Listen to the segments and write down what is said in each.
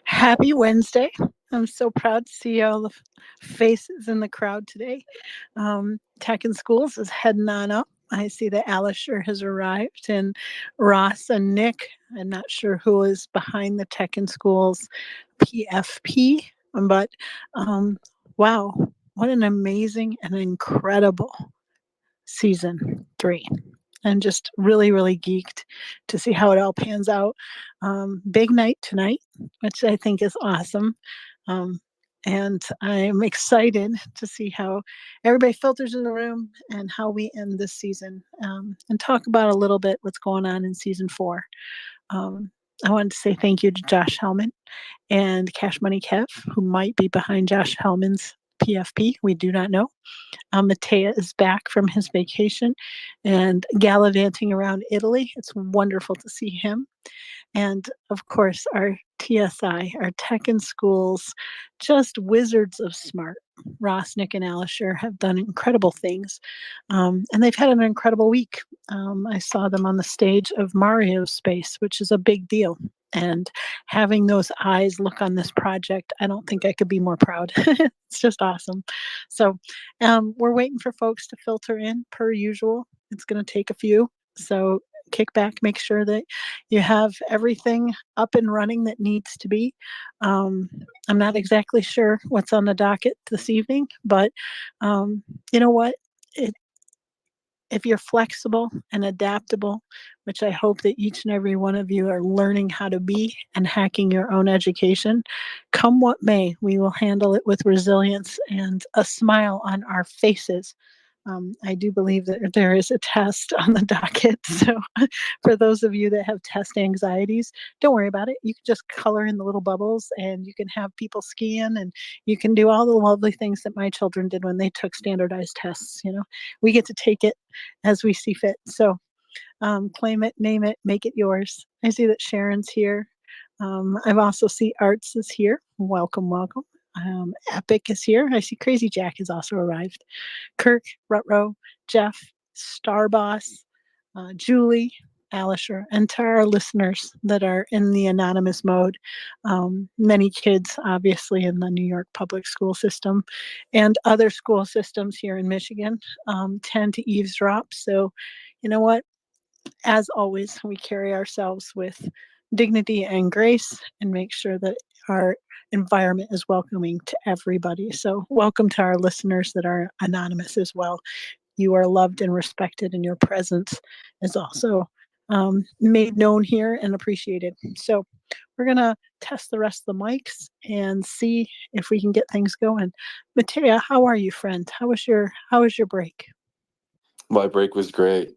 Happy Wednesday. I'm so proud to see all the faces in the crowd today. Tech in Schools is heading on up. I see that Alisher has arrived and Ross and Nick. I'm not sure who is behind the Tech in Schools PFP, but um, wow, what an amazing and incredible season three. And just really, really geeked to see how it all pans out. Big night tonight, which I think is awesome. Um, and I'm excited to see how everybody filters in the room and how we end this season, and talk about a little bit what's going on in season four. Um, I wanted to say thank you to Josh Hellman and Cash Money Kev, who might be behind Josh Hellman's PFP. We do not know. Matea is back from his vacation and gallivanting around Italy. It's wonderful to see him. And of course, our TSI, our Tech in Schools, just wizards of smart. Ross, Nick, and Alisher have done incredible things. And they've had an incredible week. I saw them on the stage of Mario Space, which is a big deal. And having those eyes look on this project, I don't think I could be more proud. It's just awesome. So we're waiting for folks to filter in per usual. It's going to take a few. So kick back, make sure that you have everything up and running that needs to be. Um, I'm not exactly sure what's on the docket this evening, but you know what? It, if you're flexible and adaptable, which I hope that each and every one of you are learning how to be and hacking your own education, come what may, we will handle it with resilience and a smile on our faces. I do believe that there is a test on the docket. So, for those of you that have test anxieties, don't worry about it. You can just color in the little bubbles and you can have people scan and you can do all the lovely things that my children did when they took standardized tests. We get to take it as we see fit. So, claim it, name it, make it yours. I see that Sharon's here. I've also see Arts is here. Welcome, welcome. Epic is here. I see Crazy Jack has also arrived. Kirk, Rutro, Jeff, Starboss, Julie, Alisher, and to our listeners that are in the anonymous mode. Many kids, obviously, in the New York public school system and other school systems here in Michigan tend to eavesdrop. So, you know what? As always, we carry ourselves with dignity and grace and make sure that our environment is welcoming to everybody. So, welcome to our listeners that are anonymous as well. You are loved and respected, and your presence is also made known here and appreciated. So, we're gonna test the rest of the mics and see if we can get things going. Matea, how are you, friend? How was your break? My break was great.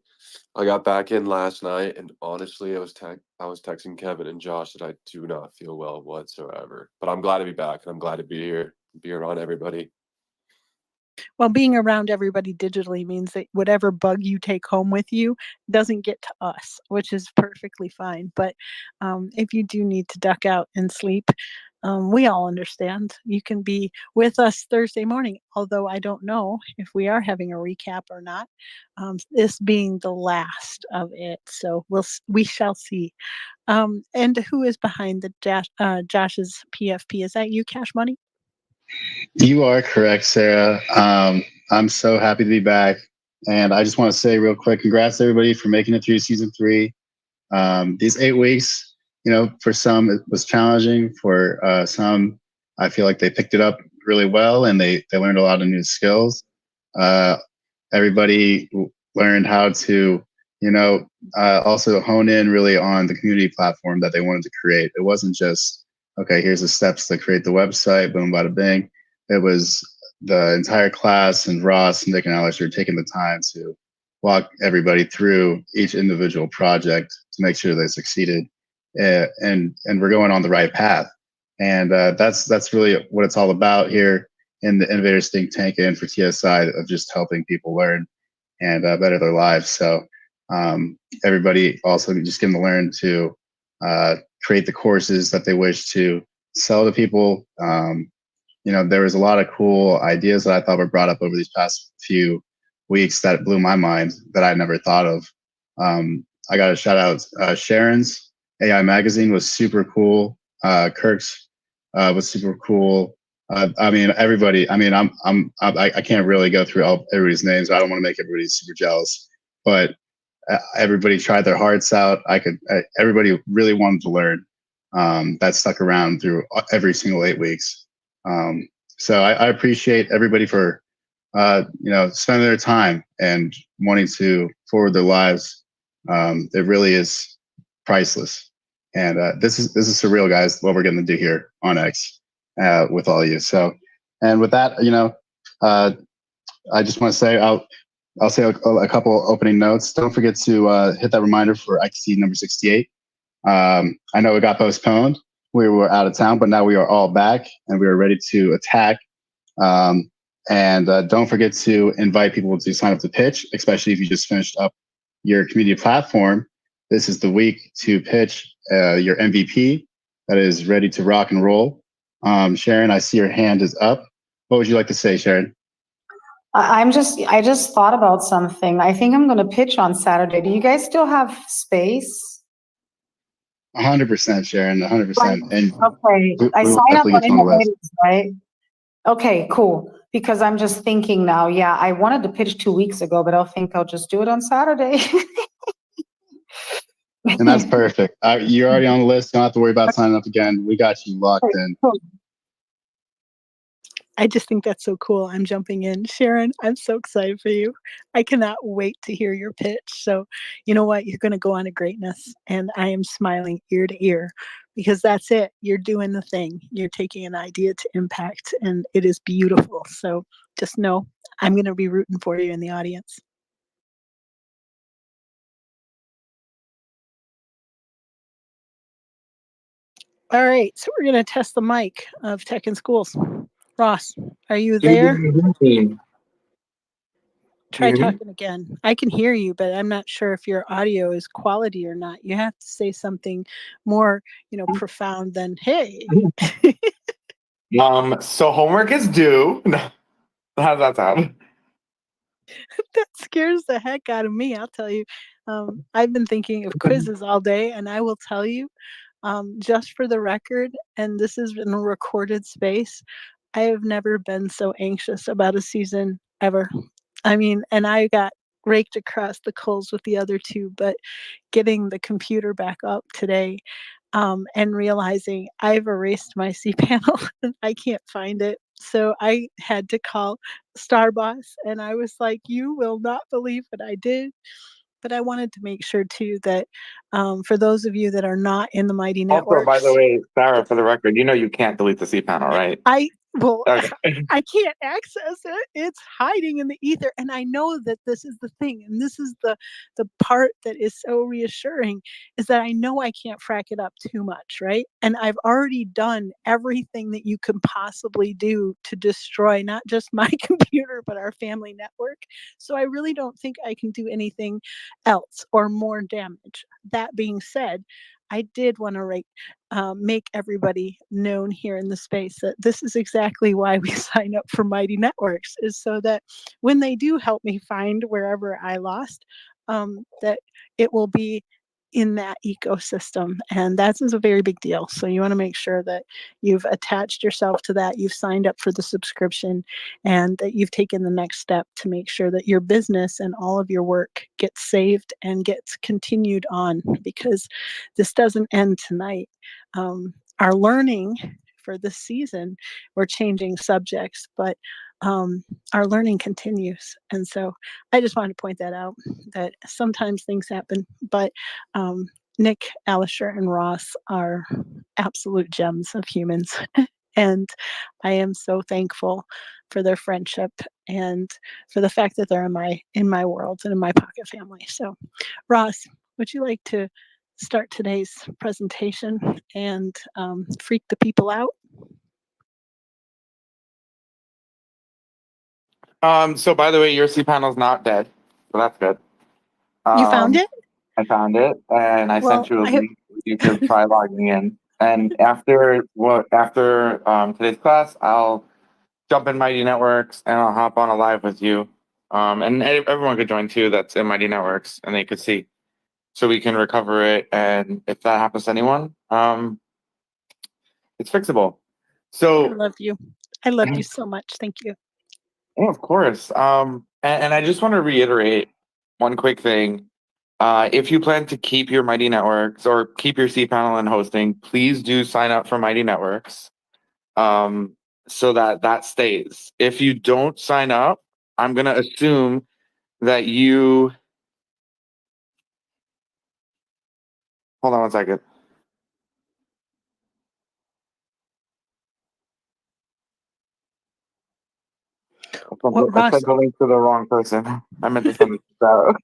I got back in last night, and honestly, I was texting Kevin and Josh that I do not feel well whatsoever. But I'm glad to be back, and I'm glad to be here, be around everybody. Well, being around everybody digitally means that whatever bug you take home with you doesn't get to us, which is perfectly fine. But if you do need to duck out and sleep, we all understand. You can be with us Thursday morning, although I don't know if we are having a recap or not. This being the last of it, so we shall see. And who is behind the Josh's PFP? Is that you, Cash Money? You are correct, Sarah. I'm so happy to be back. And I just want to say real quick, congrats to everybody for making it through season 3. These 8 weeks, for some it was challenging. For some, I feel like they picked it up really well and they learned a lot of new skills. Everybody learned how to, also hone in really on the community platform that they wanted to create. It wasn't just, okay, here's the steps to create the website, boom, bada bing. It was the entire class and Ross, Nick, and Alex are taking the time to walk everybody through each individual project to make sure they succeeded, and we're going on the right path. And that's really what it's all about here in the Innovators Think Tank and for TSI, of just helping people learn and better their lives. So everybody also just getting to learn to create the courses that they wish to sell to people. There was a lot of cool ideas that I thought were brought up over these past few weeks that blew my mind that I never thought of. I got to shout out Sharon's AI magazine was super cool. Kirk's was super cool. I mean, everybody. I mean, I can't really go through everybody's names. I don't want to make everybody super jealous, but everybody tried their hearts out. Everybody really wanted to learn. That stuck around through every single 8 weeks. So I appreciate everybody for spending their time and wanting to forward their lives. It really is priceless. And this is surreal, guys. What we're going to do here on X with all of you. So, and with that, I just want to say I'll say a couple opening notes. Don't forget to hit that reminder for XT number 68. I know it got postponed. We were out of town, but now we are all back and we are ready to attack. And don't forget to invite people to sign up to pitch, especially if you just finished up your community platform. This is the week to pitch your MVP that is ready to rock and roll. Sharon, I see your hand is up. What would you like to say, Sharon? I just thought about something. I think I'm going to pitch on Saturday. Do you guys still have space? 100%, Sharon, 100%. And okay, I will sign up definitely on get you on the list. Innovators, right? Okay, cool. Because I'm just thinking now, yeah, I wanted to pitch 2 weeks ago, but I'll just do it on Saturday. And that's perfect. You're already on the list. Don't have to worry about signing up again. We got you locked in. I just think that's so cool. I'm jumping in. Sharon, I'm so excited for you. I cannot wait to hear your pitch. So, you know what? You're going to go on to greatness. And I am smiling ear to ear because that's it. You're doing the thing. You're taking an idea to impact, and it is beautiful. So just know I'm going to be rooting for you in the audience. All right. So we're going to test the mic of Tech in Schools. Ross, are you there? Try talking again. I can hear you, but I'm not sure if your audio is quality or not. You have to say something more, profound than "Hey." So homework is due. How does that sound? That scares the heck out of me. I'll tell you. I've been thinking of quizzes all day, and I will tell you, just for the record, and this is in a recorded space, I have never been so anxious about a season ever. I mean, and I got raked across the coals with the other two, but getting the computer back up today and realizing I've erased my cPanel and I can't find it. So I had to call Starboss and I was like, you will not believe what I did. But I wanted to make sure too that for those of you that are not in the Mighty Networks. Also, by the way, Sarah, for the record, you can't delete the cPanel, right? Okay. I can't access it. It's hiding in the ether. And I know that this is the thing. And this is the part that is so reassuring is that I know I can't frack it up too much, right? And I've already done everything that you can possibly do to destroy not just my computer, but our family network. So I really don't think I can do anything else or more damage. That being said, I did want to make everybody known here in the space that this is exactly why we sign up for Mighty Networks, is so that when they do help me find wherever I lost, that it will be in that ecosystem. And that is a very big deal. So you want to make sure that you've attached yourself to that, you've signed up for the subscription, and that you've taken the next step to make sure that your business and all of your work gets saved and gets continued on, because this doesn't end tonight. Our learning for this season, we're changing subjects, but our learning continues. And so I just wanted to point that out, that sometimes things happen, but Nick, Alisher, and Ross are absolute gems of humans. And I am so thankful for their friendship and for the fact that they're in my world and in my pocket family. So Ross, would you like to start today's presentation and freak the people out? So by the way, your cPanel's not dead, so that's good. You found it? I found it, and I sent you a link. You could try logging in. And after today's class, I'll jump in Mighty Networks and I'll hop on a live with you. And everyone could join too. That's in Mighty Networks, and they could see, so we can recover it. And if that happens to anyone, it's fixable. So, love you. I love you so much. Thank you. yeah, of course. And I just want to reiterate one quick thing. If you plan to keep your Mighty Networks or keep your cPanel and hosting, please do sign up for Mighty Networks, so that that stays. If you don't sign up, I'm going to assume that you, hold on one second. What, I Ross? sent the link to the wrong person. I meant to send it to Sarah.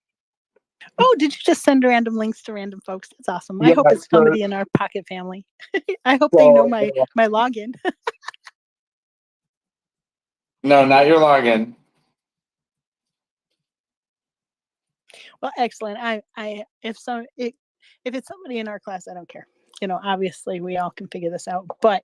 Oh, did you just send random links to random folks? That's awesome. I Yeah, hope it's so- somebody in our Pocket family. I hope they know my login. No, not your login. Well, excellent. If it's somebody in our class, I don't care. Obviously we all can figure this out. But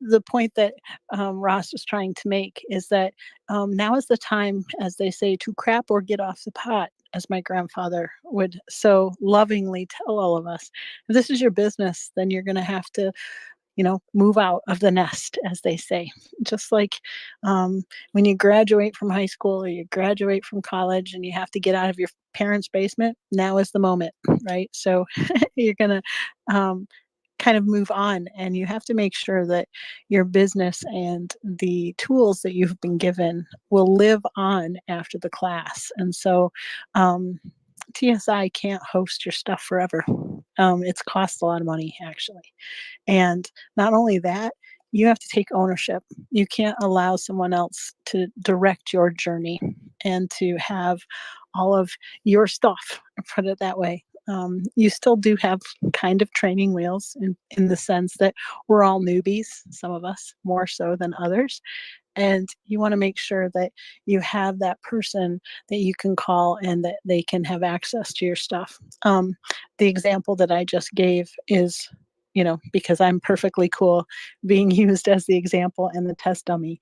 the point that Ross was trying to make is that now is the time, as they say, to crap or get off the pot, as my grandfather would so lovingly tell all of us. If this is your business, then you're going to have to move out of the nest, as they say. Just like when you graduate from high school or you graduate from college and you have to get out of your parents' basement, now is the moment, right? So you're going to kind of move on, and you have to make sure that your business and the tools that you've been given will live on after the class. And so TSI can't host your stuff forever. It's cost a lot of money, actually. And not only that, you have to take ownership. You can't allow someone else to direct your journey and to have all of your stuff, put it that way. You still do have kind of training wheels in the sense that we're all newbies, some of us more so than others. And you want to make sure that you have that person that you can call and that they can have access to your stuff. The example that I just gave is, because I'm perfectly cool being used as the example and the test dummy.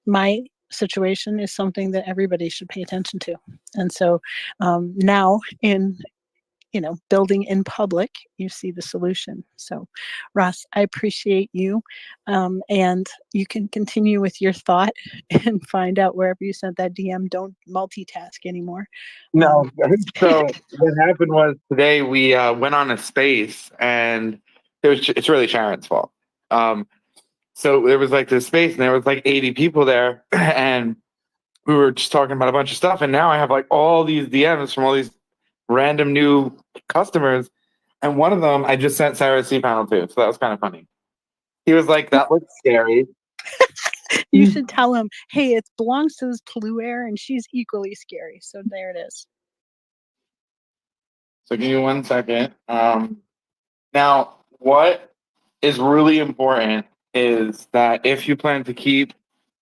My situation is something that everybody should pay attention to. And so now in building in public, you see the solution. So, Ross, I appreciate you. And you can continue with your thought and find out wherever you sent that DM. Don't multitask anymore. No. So what happened was today we went on a space, and it's really Sharon's fault. So there was like this space, and there was like 80 people there, and we were just talking about a bunch of stuff. And now I have like all these DMs from all these random new customers, and one of them I just sent Sarah's cPanel to, so that was kind of funny. He was like, "That looks scary." You should tell him, hey, it belongs to this Blue Air, and she's equally scary. So there it is. So give me 1 second. Now, what is really important is that if you plan to keep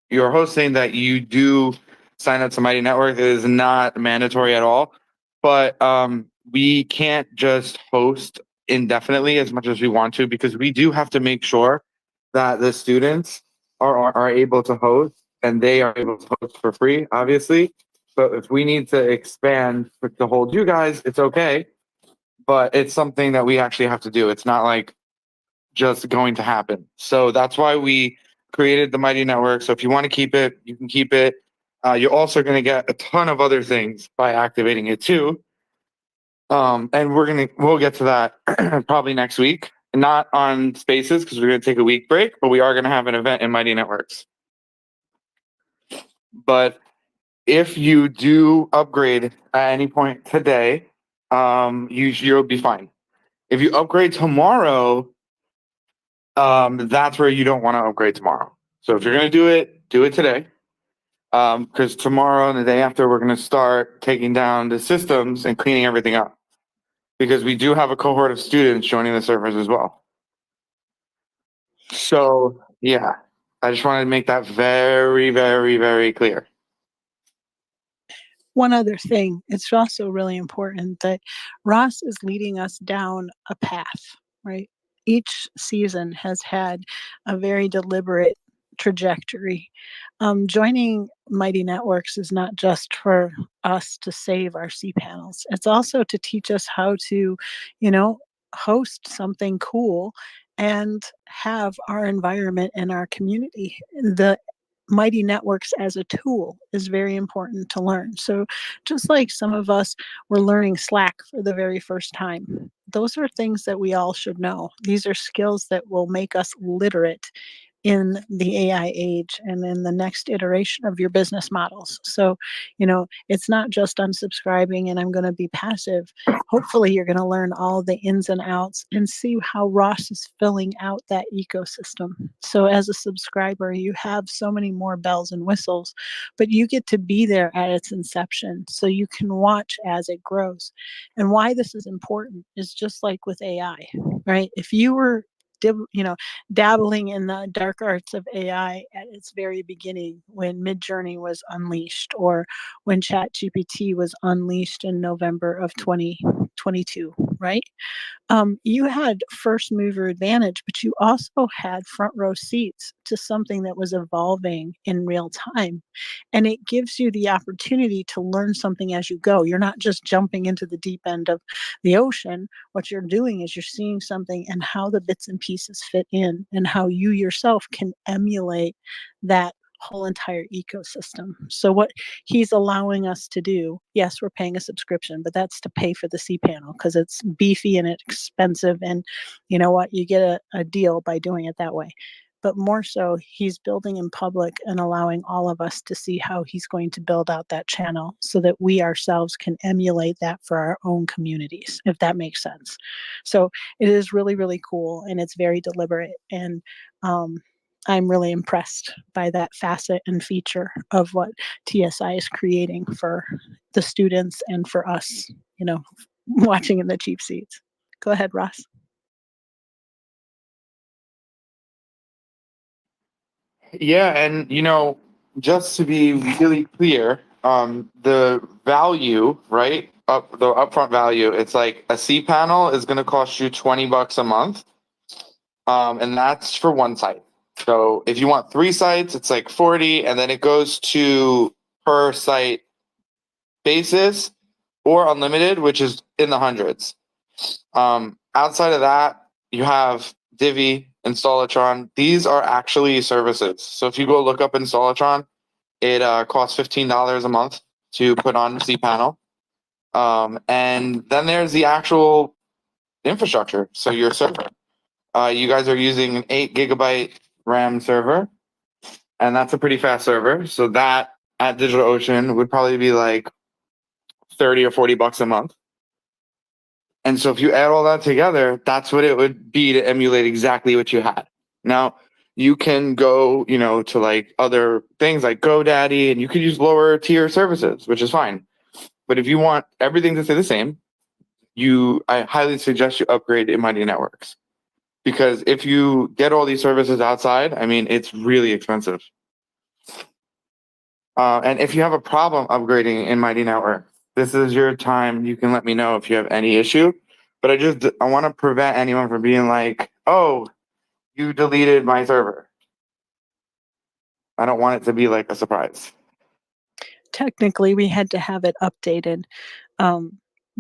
your hosting, that you do sign up to Mighty Network. It is not mandatory at all, but we can't just host indefinitely as much as we want to, because we do have to make sure that the students are able to host, and they are able to host for free, obviously. So if we need to expand to hold you guys, it's okay, but it's something that we actually have to do. It's not like just going to happen. So that's why we created the Mighty Network. So if you want to keep it, you can keep it. You're also going to get a ton of other things by activating it too. And we'll get to that probably next week. Not on Spaces, because we're going to take a week break, but we are going to have an event in Mighty Networks. But if you do upgrade at any point today, you'll be fine. If you upgrade tomorrow, that's where you don't want to upgrade tomorrow. So if you're going to do it today. Because tomorrow and the day after, we're going to start taking down the systems and cleaning everything up. Because we do have a cohort of students joining the servers as well. So, yeah, I just wanted to make that very, very, very clear. One other thing, it's also really important that Ross is leading us down a path, right? Each season has had a very deliberate trajectory. Joining Mighty Networks is not just for us to save our cPanels. It's also to teach us how to, host something cool and have our environment and our community. The Mighty Networks as a tool is very important to learn. So just like some of us were learning Slack for the very first time, those are things that we all should know. These are skills that will make us literate in the AI age and in the next iteration of your business models. So, it's not just unsubscribing and I'm going to be passive. Hopefully, you're going to learn all the ins and outs and see how Ross is filling out that ecosystem. So, as a subscriber, you have so many more bells and whistles, but you get to be there at its inception so you can watch as it grows. And why this is important is just like with AI, right? If you were dabbling in the dark arts of AI at its very beginning when Midjourney was unleashed or when ChatGPT was unleashed in November of 2022, right? You had first mover advantage, but you also had front row seats to something that was evolving in real time. And it gives you the opportunity to learn something as you go. You're not just jumping into the deep end of the ocean. What you're doing is you're seeing something and how the bits and pieces fit in and how you yourself can emulate that whole entire ecosystem. So what he's allowing us to do, yes, we're paying a subscription, but that's to pay for the cPanel because it's beefy and it's expensive. And you know what? You get a deal by doing it that way. But more so, he's building in public and allowing all of us to see how he's going to build out that channel so that we ourselves can emulate that for our own communities, if that makes sense. So it is really, really cool and it's very deliberate. And I'm really impressed by that facet and feature of what TSI is creating for the students and for us, watching in the cheap seats. Go ahead, Ross. Yeah, and just to be really clear, the value, right? The upfront value, it's like a cPanel is going to cost you $20 a month, and that's for one site. So if you want 3 sites, it's like 40, and then it goes to per site basis or unlimited, which is in the hundreds. Outside of that, you have Divi, Installatron. These are actually services. So if you go look up Installatron, it costs $15 a month to put on cPanel. And then there's the actual infrastructure. So your server. You guys are using an 8 gigabyte RAM server, and that's a pretty fast server. So that at DigitalOcean would probably be like 30 or 40 bucks a month. And so if you add all that together, that's what it would be to emulate exactly what you had. Now, you can go, to like other things like GoDaddy, and you could use lower tier services, which is fine. But if you want everything to stay the same, I highly suggest you upgrade to Mighty Networks. Because if you get all these services outside, it's really expensive. And if you have a problem upgrading in Mighty Network, this is your time. You can let me know if you have any issue. But I want to prevent anyone from being like, oh, you deleted my server. I don't want it to be like a surprise. Technically, we had to have it updated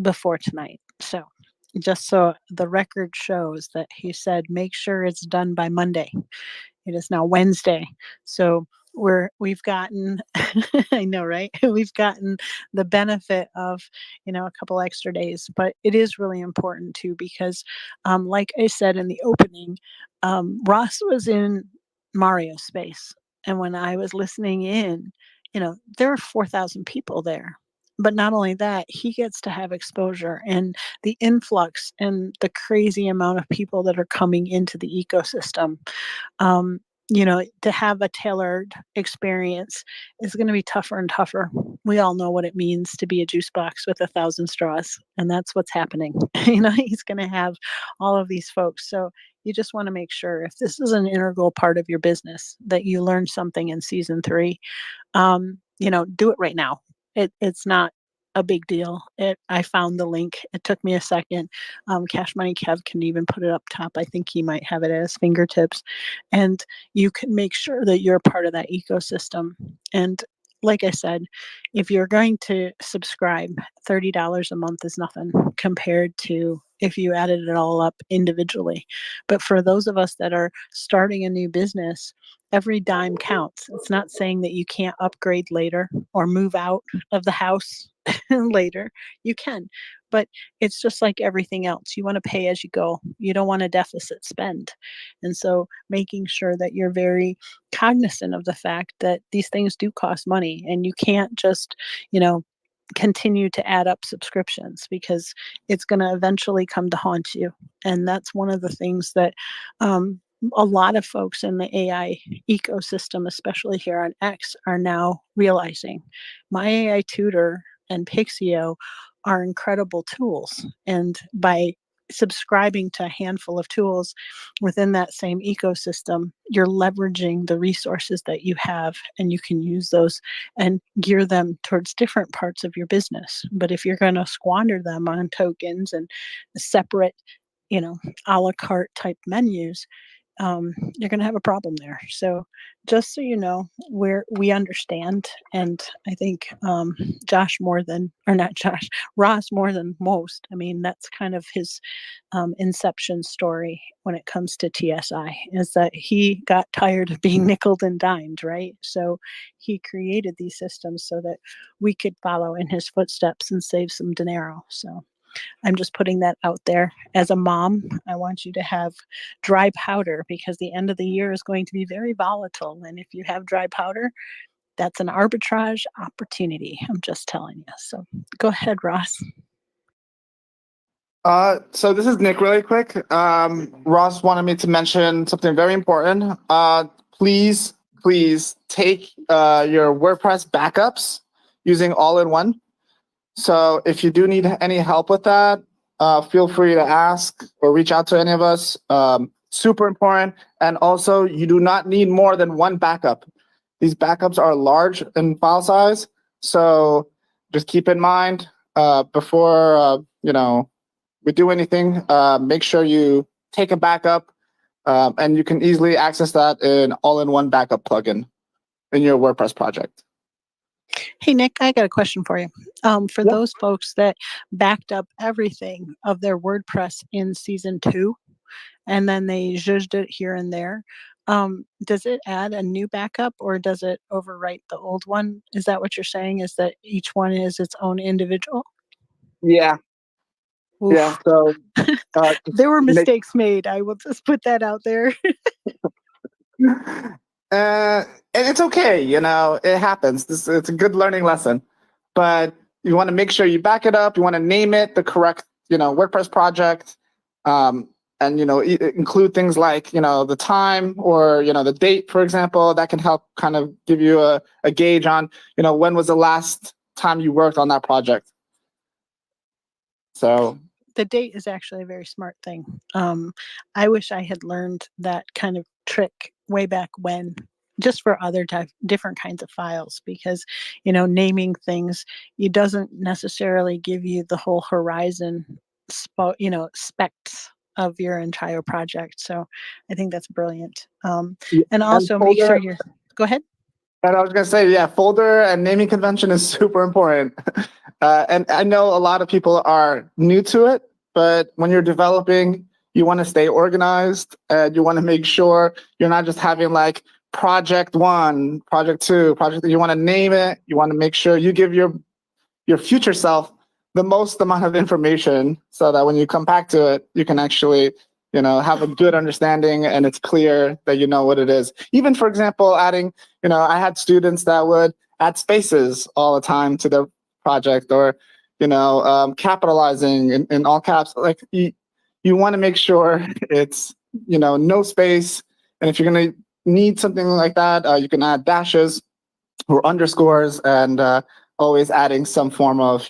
before tonight. So just so the record shows that he said, make sure it's done by Monday. It is now Wednesday. So we've gotten, I know, right? We've gotten the benefit of, a couple extra days, but it is really important too, because like I said in the opening, Ross was in Mario space. And when I was listening in, there are 4,000 people there. But not only that, he gets to have exposure and the influx and the crazy amount of people that are coming into the ecosystem. To have a tailored experience is going to be tougher and tougher. We all know what it means to be a juice box with 1,000 straws, and that's what's happening. He's going to have all of these folks. So you just want to make sure if this is an integral part of your business that you learn something in season 3, do it right now. It's not a big deal. I found the link. It took me a second. Cash Money Kev can even put it up top. I think he might have it at his fingertips. And you can make sure that you're part of that ecosystem. And like I said, if you're going to subscribe, $30 a month is nothing compared to if you added it all up individually. But for those of us that are starting a new business, every dime counts. It's not saying that you can't upgrade later or move out of the house later. You can, but it's just like everything else. You want to pay as you go. You don't want to deficit spend. And so making sure that you're very cognizant of the fact that these things do cost money and you can't just, you know, continue to add up subscriptions because it's going to eventually come to haunt you. And that's one of the things that a lot of folks in the AI ecosystem, especially here on X, are now realizing. My AI Tutor and Pixio are incredible tools. And by subscribing to a handful of tools within that same ecosystem, you're leveraging the resources that you have and you can use those and gear them towards different parts of your business. But if you're going to squander them on tokens and separate, you know, a la carte type menus, you're going to have a problem there. So just so you know, we understand. And I think Josh more than, or not Josh, Ross more than most. I mean, that's kind of his inception story when it comes to TSI, is that he got tired of being nickeled and dimed, right? So he created these systems so that we could follow in his footsteps and save some dinero. So I'm just putting that out there. As a mom, I want you to have dry powder because the end of the year is going to be very volatile. And if you have dry powder, that's an arbitrage opportunity. I'm just telling you. So go ahead, Ross. So this is Nick really quick. Ross wanted me to mention something very important. Please take your WordPress backups using all-in-one. So if you do need any help with that, feel free to ask or reach out to any of us. Super important. And also, you do not need more than one backup. These backups are large in file size. So just keep in mind before we do anything, make sure you take a backup and you can easily access that in all-in-one backup plugin in your WordPress project. Hey, Nick, I got a question for you. For those folks that backed up everything of their WordPress in season 2, and then they zhuzhed it here and there, does it add a new backup or does it overwrite the old one? Is that what you're saying, is that each one is its own individual? Yeah. Oof. Yeah. So there were mistakes made. I will just put that out there. And it's okay, it happens. It's a good learning lesson, but you want to make sure you back it up. You want to name it the correct, WordPress project, and include things like the time or the date, for example. That can help kind of give you a gauge on when was the last time you worked on that project. So the date is actually a very smart thing. I wish I had learned that kind of trick way back when, just for other different kinds of files, because naming things, it doesn't necessarily give you the whole horizon specs of your entire project. So I think that's brilliant. And also make sure you're, go ahead. And I was going to say, yeah, folder and naming convention is super important. And I know a lot of people are new to it, but when you're developing, you want to stay organized and you want to make sure you're not just having like project 1, project 2, project. You want to name it. You want to make sure you give your future self the most amount of information so that when you come back to it, you can actually have a good understanding and it's clear that you know what it is. Even, for example, adding, I had students that would add spaces all the time to their project, or, capitalizing in all caps. Like you want to make sure it's, no space. And if you're going to need something like that, you can add dashes or underscores, and always adding some form of,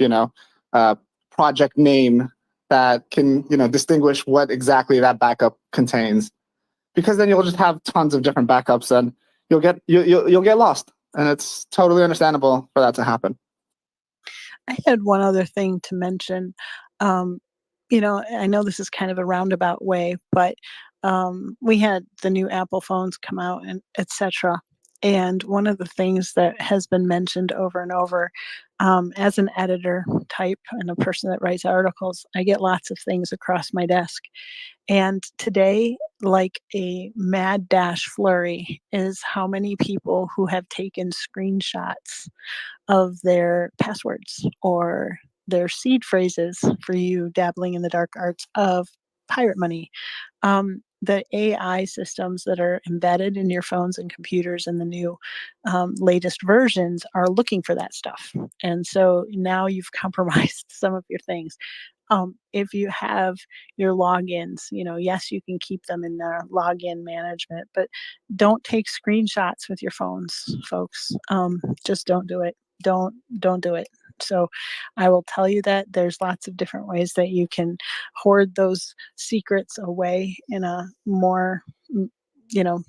project name that can, distinguish what exactly that backup contains, because then you'll just have tons of different backups and you'll get lost, and it's totally understandable for that to happen. I had one other thing to mention. I know this is kind of a roundabout way, but we had the new Apple phones come out and etc. And one of the things that has been mentioned over and over, as an editor type and a person that writes articles, I get lots of things across my desk. And today, like a mad dash flurry, is how many people who have taken screenshots of their passwords or their seed phrases, for you dabbling in the dark arts of pirate money. The AI systems that are embedded in your phones and computers and the new latest versions are looking for that stuff. And so now you've compromised some of your things. If you have your logins, yes, you can keep them in the login management, but don't take screenshots with your phones, folks. Just don't do it. Don't do it. So I will tell you that there's lots of different ways that you can hoard those secrets away in a more, you know,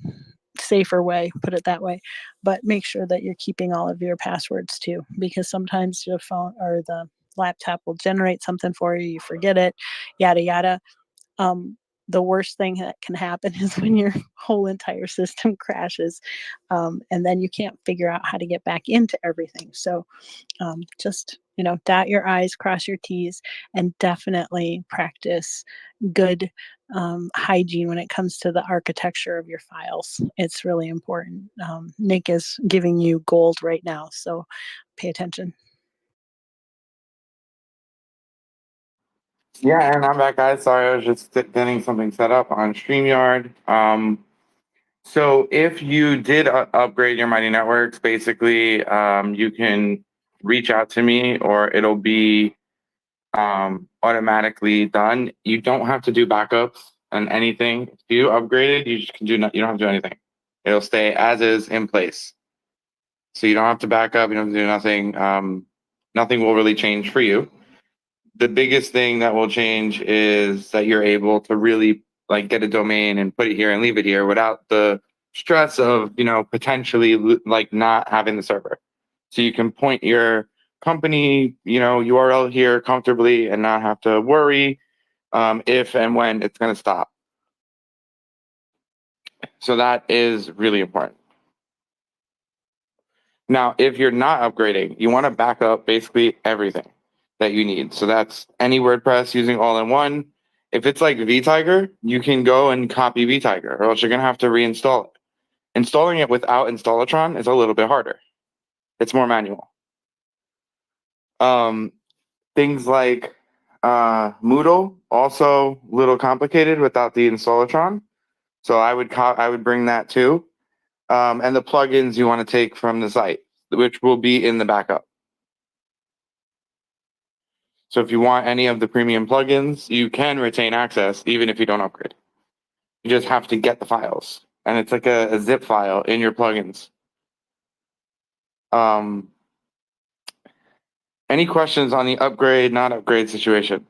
safer way, put it that way. But make sure that you're keeping all of your passwords too, because sometimes your phone or the laptop will generate something for you, you forget it, yada yada. The worst thing that can happen is when your whole entire system crashes, and then you can't figure out how to get back into everything. So just dot your i's, cross your t's, and definitely practice good hygiene when it comes to the architecture of your files. It's really important. Nick is giving you gold right now, so pay attention. Yeah, and I'm back, guys. Sorry, I was just getting something set up on StreamYard. So if you did upgrade your Mighty Networks, basically, you can reach out to me, or it'll be automatically done. You don't have to do backups and anything. If you upgraded, you just can do. You don't have to do anything. It'll stay as is in place. So you don't have to back up. You don't have to do nothing. Nothing will really change for you. The biggest thing that will change is that you're able to really like get a domain and put it here and leave it here without the stress of potentially like not having the server. So you can point your company URL here comfortably and not have to worry if and when it's going to stop. So that is really important. Now, if you're not upgrading, you want to back up basically everything that you need. So that's any WordPress using all-in-one. If it's like vTiger, you can go and copy vTiger, or else you're going to have to reinstall it. Installing it without Installatron is a little bit harder. It's more manual. Things like Moodle, also a little complicated without the Installatron. So I would bring that too. And the plugins you want to take from the site, which will be in the backup. So if you want any of the premium plugins, you can retain access even if you don't upgrade. You just have to get the files. And it's like a zip file in your plugins. Any questions on the upgrade, not upgrade situation?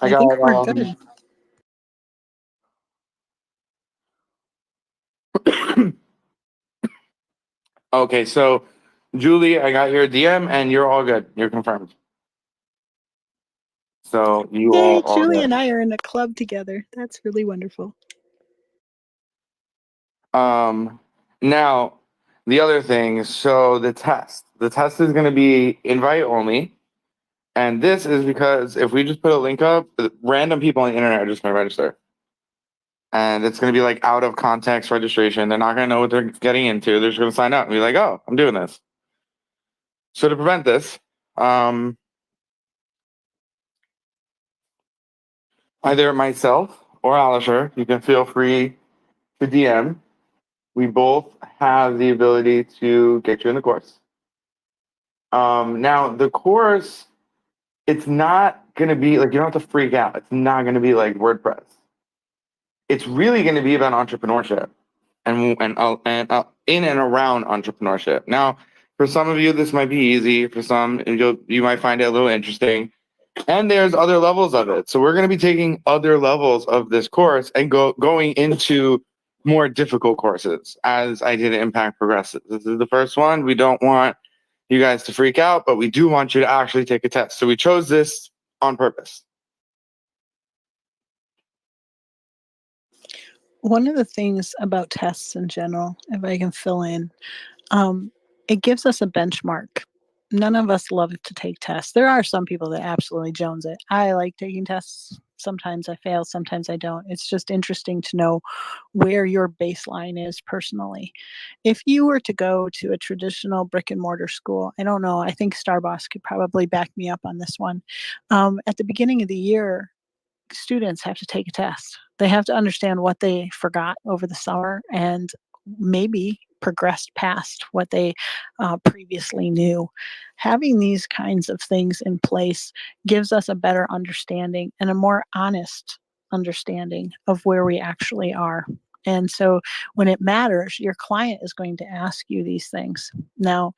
I think we're good. Okay, so Julie, I got your DM and you're all good. You're confirmed. So you Yay, all Julie good. and I are in a club together. That's really wonderful. Now the other thing, so the test is going to be invite only. And this is because if we just put a link up, random people on the internet are just going to register. And it's going to be like out of context registration. They're not going to know what they're getting into. They're just going to sign up and be like, oh, I'm doing this. So to prevent this, either myself or Alisher, you can feel free to DM. We both have the ability to get you in the course. Now, the course, it's not going to be like, you don't have to freak out. It's not going to be like WordPress. It's really going to be about entrepreneurship and in and around entrepreneurship. Now, for some of you, this might be easy. For some, you might find it a little interesting. And there's other levels of it. So we're going to be taking other levels of this course and going into more difficult courses as Identity Impact progresses. This is the first one. We don't want you guys to freak out, but we do want you to actually take a test. So we chose this on purpose. one of the things about tests in general, if I can fill in, it gives us a benchmark. None of us love to take tests. There are some people that absolutely jones it. I like taking tests. Sometimes I fail, sometimes I don't. It's just interesting to know where your baseline is personally. If you were to go to a traditional brick and mortar school, I don't know, I think Starboss could probably back me up on this one. At the beginning of the year, students have to take a test. They have to understand what they forgot over the summer and maybe progressed past what they previously knew. Having these kinds of things in place gives us a better understanding and a more honest understanding of where we actually are. And so when it matters, your client is going to ask you these things. Now,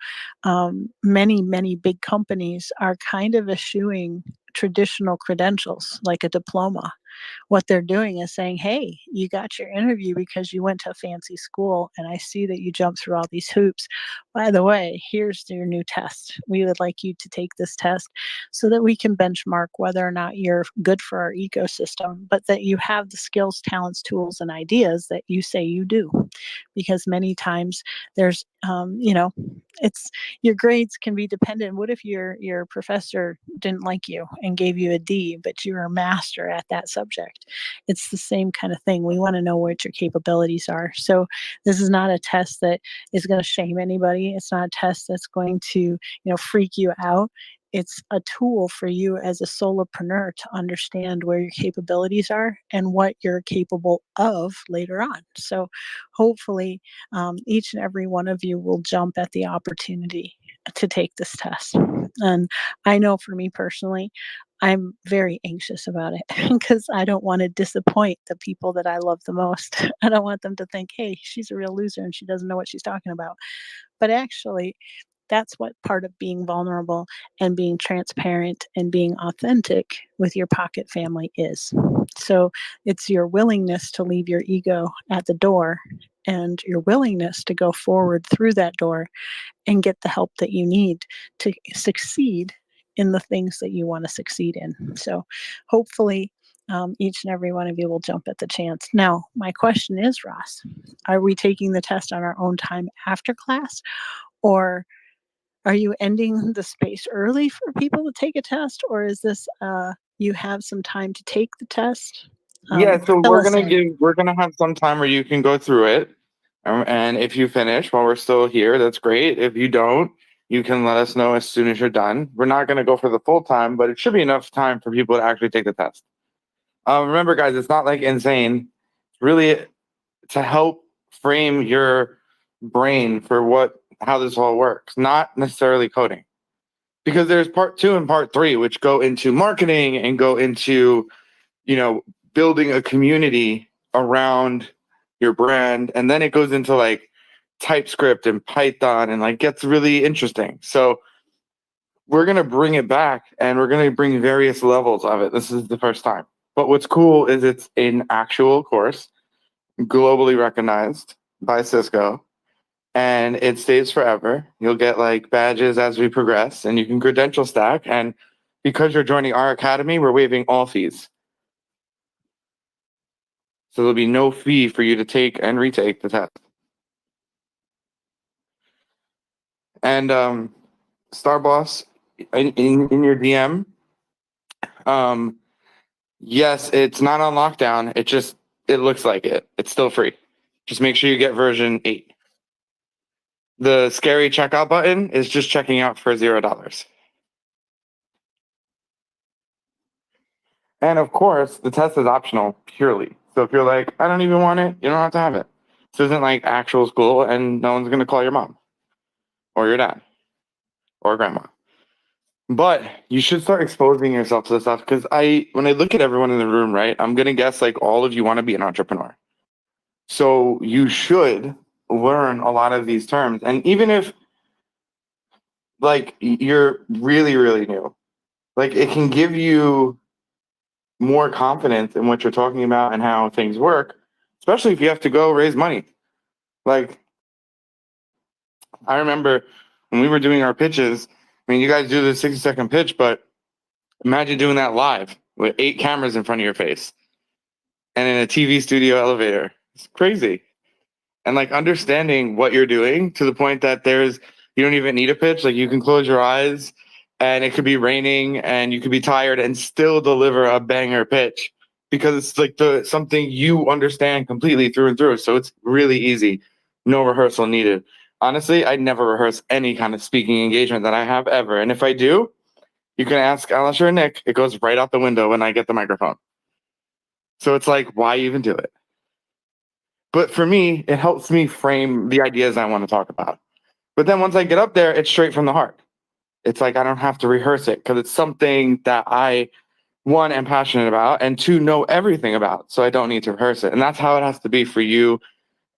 many big companies are kind of eschewing traditional credentials like a diploma. What they're doing is saying, hey, you got your interview because you went to a fancy school, and I see that you jumped through all these hoops. By the way, here's your new test. We would like you to take this test so that we can benchmark whether or not you're good for our ecosystem, but that you have the skills, talents, tools, and ideas that you say you do. Because many times there's, it's your grades can be dependent. What if your professor didn't like you and gave you a D, but you were a master at that subject? It's the same kind of thing. We want to know what your capabilities are. So this is not a test that is going to shame anybody. It's not a test that's going to, freak you out. It's a tool for you as a solopreneur to understand where your capabilities are and what you're capable of later on. So hopefully each and every one of you will jump at the opportunity to take this test. And I know for me personally, I'm very anxious about it because I don't want to disappoint the people that I love the most. I don't want them to think, hey, she's a real loser and she doesn't know what she's talking about. But actually, that's what part of being vulnerable and being transparent and being authentic with your pocket family is. So it's your willingness to leave your ego at the door and your willingness to go forward through that door and get the help that you need to succeed in the things that you want to succeed in. So hopefully each and every one of you will jump at the chance. Now, my question is, Ross, are we taking the test on our own time after class, or are you ending the space early for people to take a test, or is this you have some time to take the test? Yeah, so Tell we're us. gonna have some time where you can go through it, and if you finish while we're still here, that's great. If you don't, you can let us know as soon as you're done. We're not gonna go for the full time, but it should be enough time for people to actually take the test. Remember, guys, it's not like insane. It's really to help frame your brain for how this all works, not necessarily coding. Because there's part 2 and part 3, which go into marketing and go into, building a community around your brand. And then it goes into like TypeScript and Python and like gets really interesting. So we're going to bring it back and we're going to bring various levels of it. This is the first time. But what's cool is it's an actual course, globally recognized by Cisco, and it stays forever. You'll get like badges as we progress, and you can credential stack. And because you're joining our academy, we're waiving all fees. So there'll be no fee for you to take and retake the test. And Starboss, in your DM, yes, it's not on lockdown. It looks like it. It's still free. Just make sure you get version 8. The scary checkout button is just checking out for $0. And of course, the test is optional purely. So if you're like, I don't even want it, you don't have to have it. This isn't like actual school, and no one's going to call your mom or your dad or grandma. But you should start exposing yourself to this stuff, because when I look at everyone in the room, right, I'm going to guess like all of you want to be an entrepreneur. So you should learn a lot of these terms. And even if like you're really, really new, like it can give you more confidence in what you're talking about and how things work, especially if you have to go raise money. Like, I remember when we were doing our pitches, I mean, you guys do the 60-second pitch, but imagine doing that live with 8 cameras in front of your face and in a TV studio elevator. It's crazy. And like understanding what you're doing to the point that you don't even need a pitch. Like you can close your eyes and it could be raining and you could be tired and still deliver a banger pitch because it's like something you understand completely through and through. So it's really easy. No rehearsal needed. Honestly, I never rehearse any kind of speaking engagement that I have ever. And if I do, you can ask Alistair or Nick. It goes right out the window when I get the microphone. So it's like, why even do it? But for me, it helps me frame the ideas I want to talk about. But then once I get up there, it's straight from the heart. It's like I don't have to rehearse it because it's something that I, one, am passionate about, and two, know everything about. So I don't need to rehearse it. And that's how it has to be for you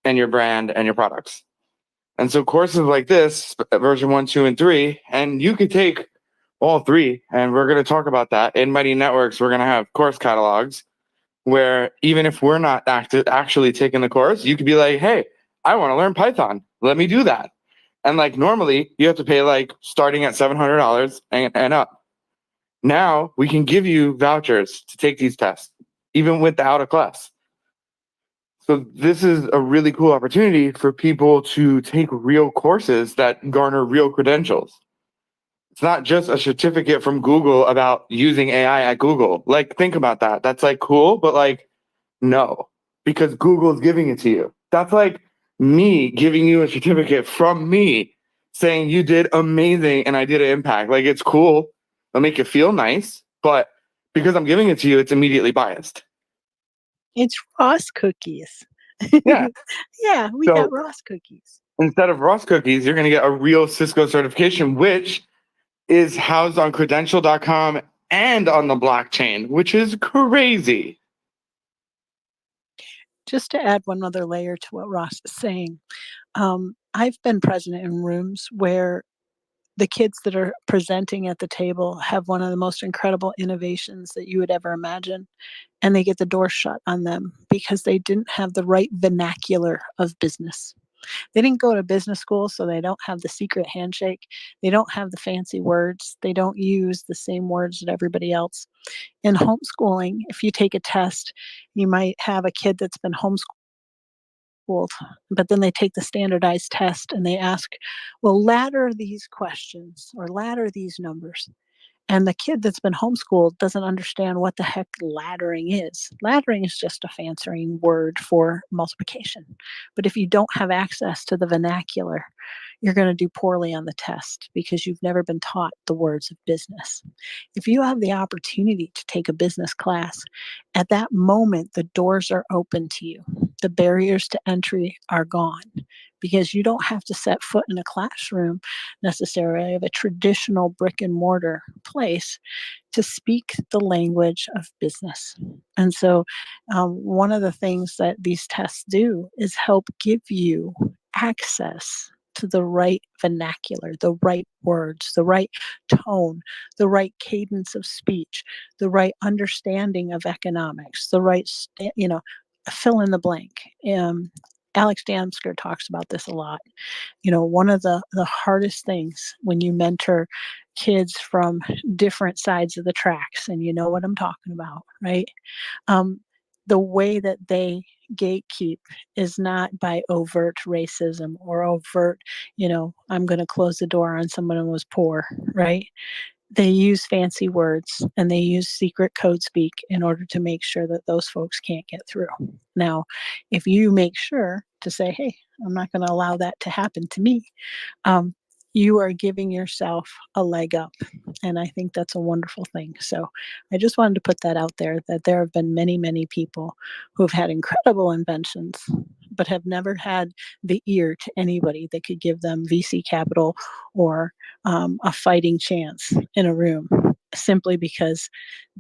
and your brand and your products. And so courses like this, version 1, 2, and 3, and you could take all 3, and we're going to talk about that. In Mighty Networks, we're going to have course catalogs where even if we're not actually taking the course, you could be like, hey, I want to learn Python. Let me do that. And like normally you have to pay like starting at $700 and up. Now we can give you vouchers to take these tests, even without a class. So this is a really cool opportunity for people to take real courses that garner real credentials. It's not just a certificate from Google about using AI at Google. Like, think about that. That's like cool, but like, no, because Google's giving it to you. That's like me giving you a certificate from me saying you did amazing and I did an impact. Like, it's cool. It'll make you feel nice, but because I'm giving it to you, it's immediately biased. It's Ross cookies. Yeah. Yeah, we got Ross cookies. Instead of Ross cookies, you're going to get a real Cisco certification, which is housed on credential.com and on the blockchain, which is crazy. Just to add one other layer to what Ross is saying, I've been present in rooms where the kids that are presenting at the table have one of the most incredible innovations that you would ever imagine, and they get the door shut on them because they didn't have the right vernacular of business. They didn't go to business school, so they don't have the secret handshake. They don't have the fancy words. They don't use the same words that everybody else. In homeschooling, if you take a test, you might have a kid that's been homeschooled, but then they take the standardized test and they ask, well, ladder these questions or ladder these numbers. And the kid that's been homeschooled doesn't understand what the heck laddering is. Laddering is just a fancy word for multiplication. But if you don't have access to the vernacular, you're going to do poorly on the test because you've never been taught the words of business. If you have the opportunity to take a business class, at that moment, the doors are open to you. The barriers to entry are gone because you don't have to set foot in a classroom necessarily of a traditional brick and mortar place to speak the language of business. And so one of the things that these tests do is help give you access to the right vernacular, the right words, the right tone, the right cadence of speech, the right understanding of economics, the right, fill in the blank. Alex Damsker talks about this a lot. One of the hardest things when you mentor kids from different sides of the tracks, and you know what I'm talking about, right? The way that they gatekeep is not by overt racism or overt, I'm going to close the door on someone who was poor, right? They use fancy words and they use secret code speak in order to make sure that those folks can't get through. Now, if you make sure to say, hey, I'm not going to allow that to happen to me, you are giving yourself a leg up. And I think that's a wonderful thing. So I just wanted to put that out there, that there have been many, many people who have had incredible inventions, but have never had the ear to anybody that could give them VC capital or a fighting chance in a room simply because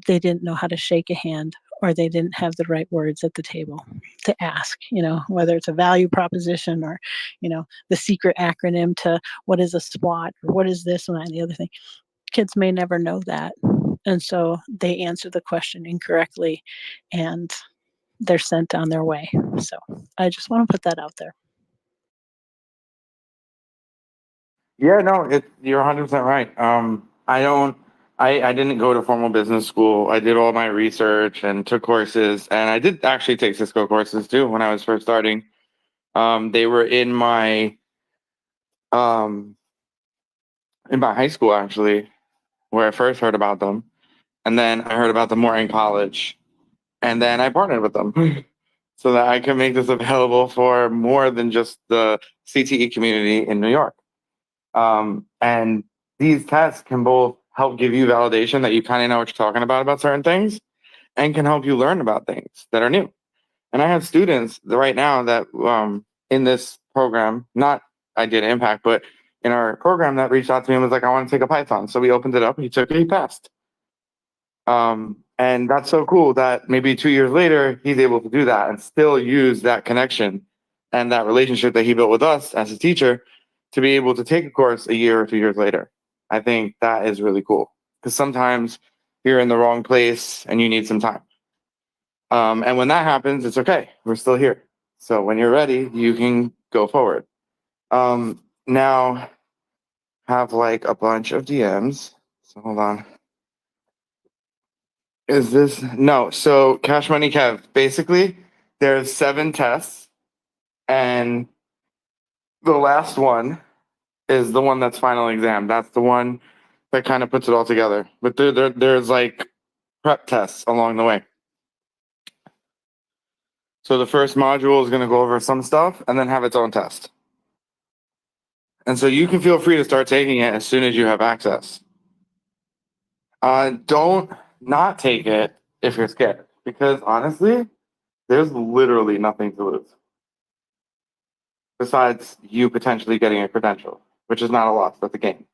they didn't know how to shake a hand or they didn't have the right words at the table to ask, whether it's a value proposition or, the secret acronym to what is a SWOT or what is this and that and the other thing. Kids may never know that. And so they answer the question incorrectly and they're sent on their way. So I just want to put that out there. Yeah, no, you're 100% right. I didn't go to formal business school. I did all my research and took courses, and I did actually take Cisco courses too when I was first starting. They were um in my high school actually, where I first heard about them, and then I heard about them more in college, and then I partnered with them so that I could make this available for more than just the CTE community in New York. And these tests can both help give you validation that you kind of know what you're talking about certain things, and can help you learn about things that are new. And I have students right now that in this program, not Idea to Impact, but in our program that reached out to me and was like, I want to take a Python. So we opened it up, he took it, he passed. And that's so cool that maybe 2 years later, he's able to do that and still use that connection and that relationship that he built with us as a teacher to be able to take a course a year or 2 years later. I think that is really cool because sometimes you're in the wrong place and you need some time. And when that happens, it's okay. We're still here. So when you're ready, you can go forward. Now have like a bunch of DMs. So hold on. Is this no? So Cash Money Kev, basically, there's 7 tests, and the last one is the one that's final exam. That's the one that kind of puts it all together. But there's like prep tests along the way. So the first module is going to go over some stuff and then have its own test. And so you can feel free to start taking it as soon as you have access. Don't not take it if you're scared, because honestly, there's literally nothing to lose. Besides you potentially getting a credential, which is not a loss, that's a gain.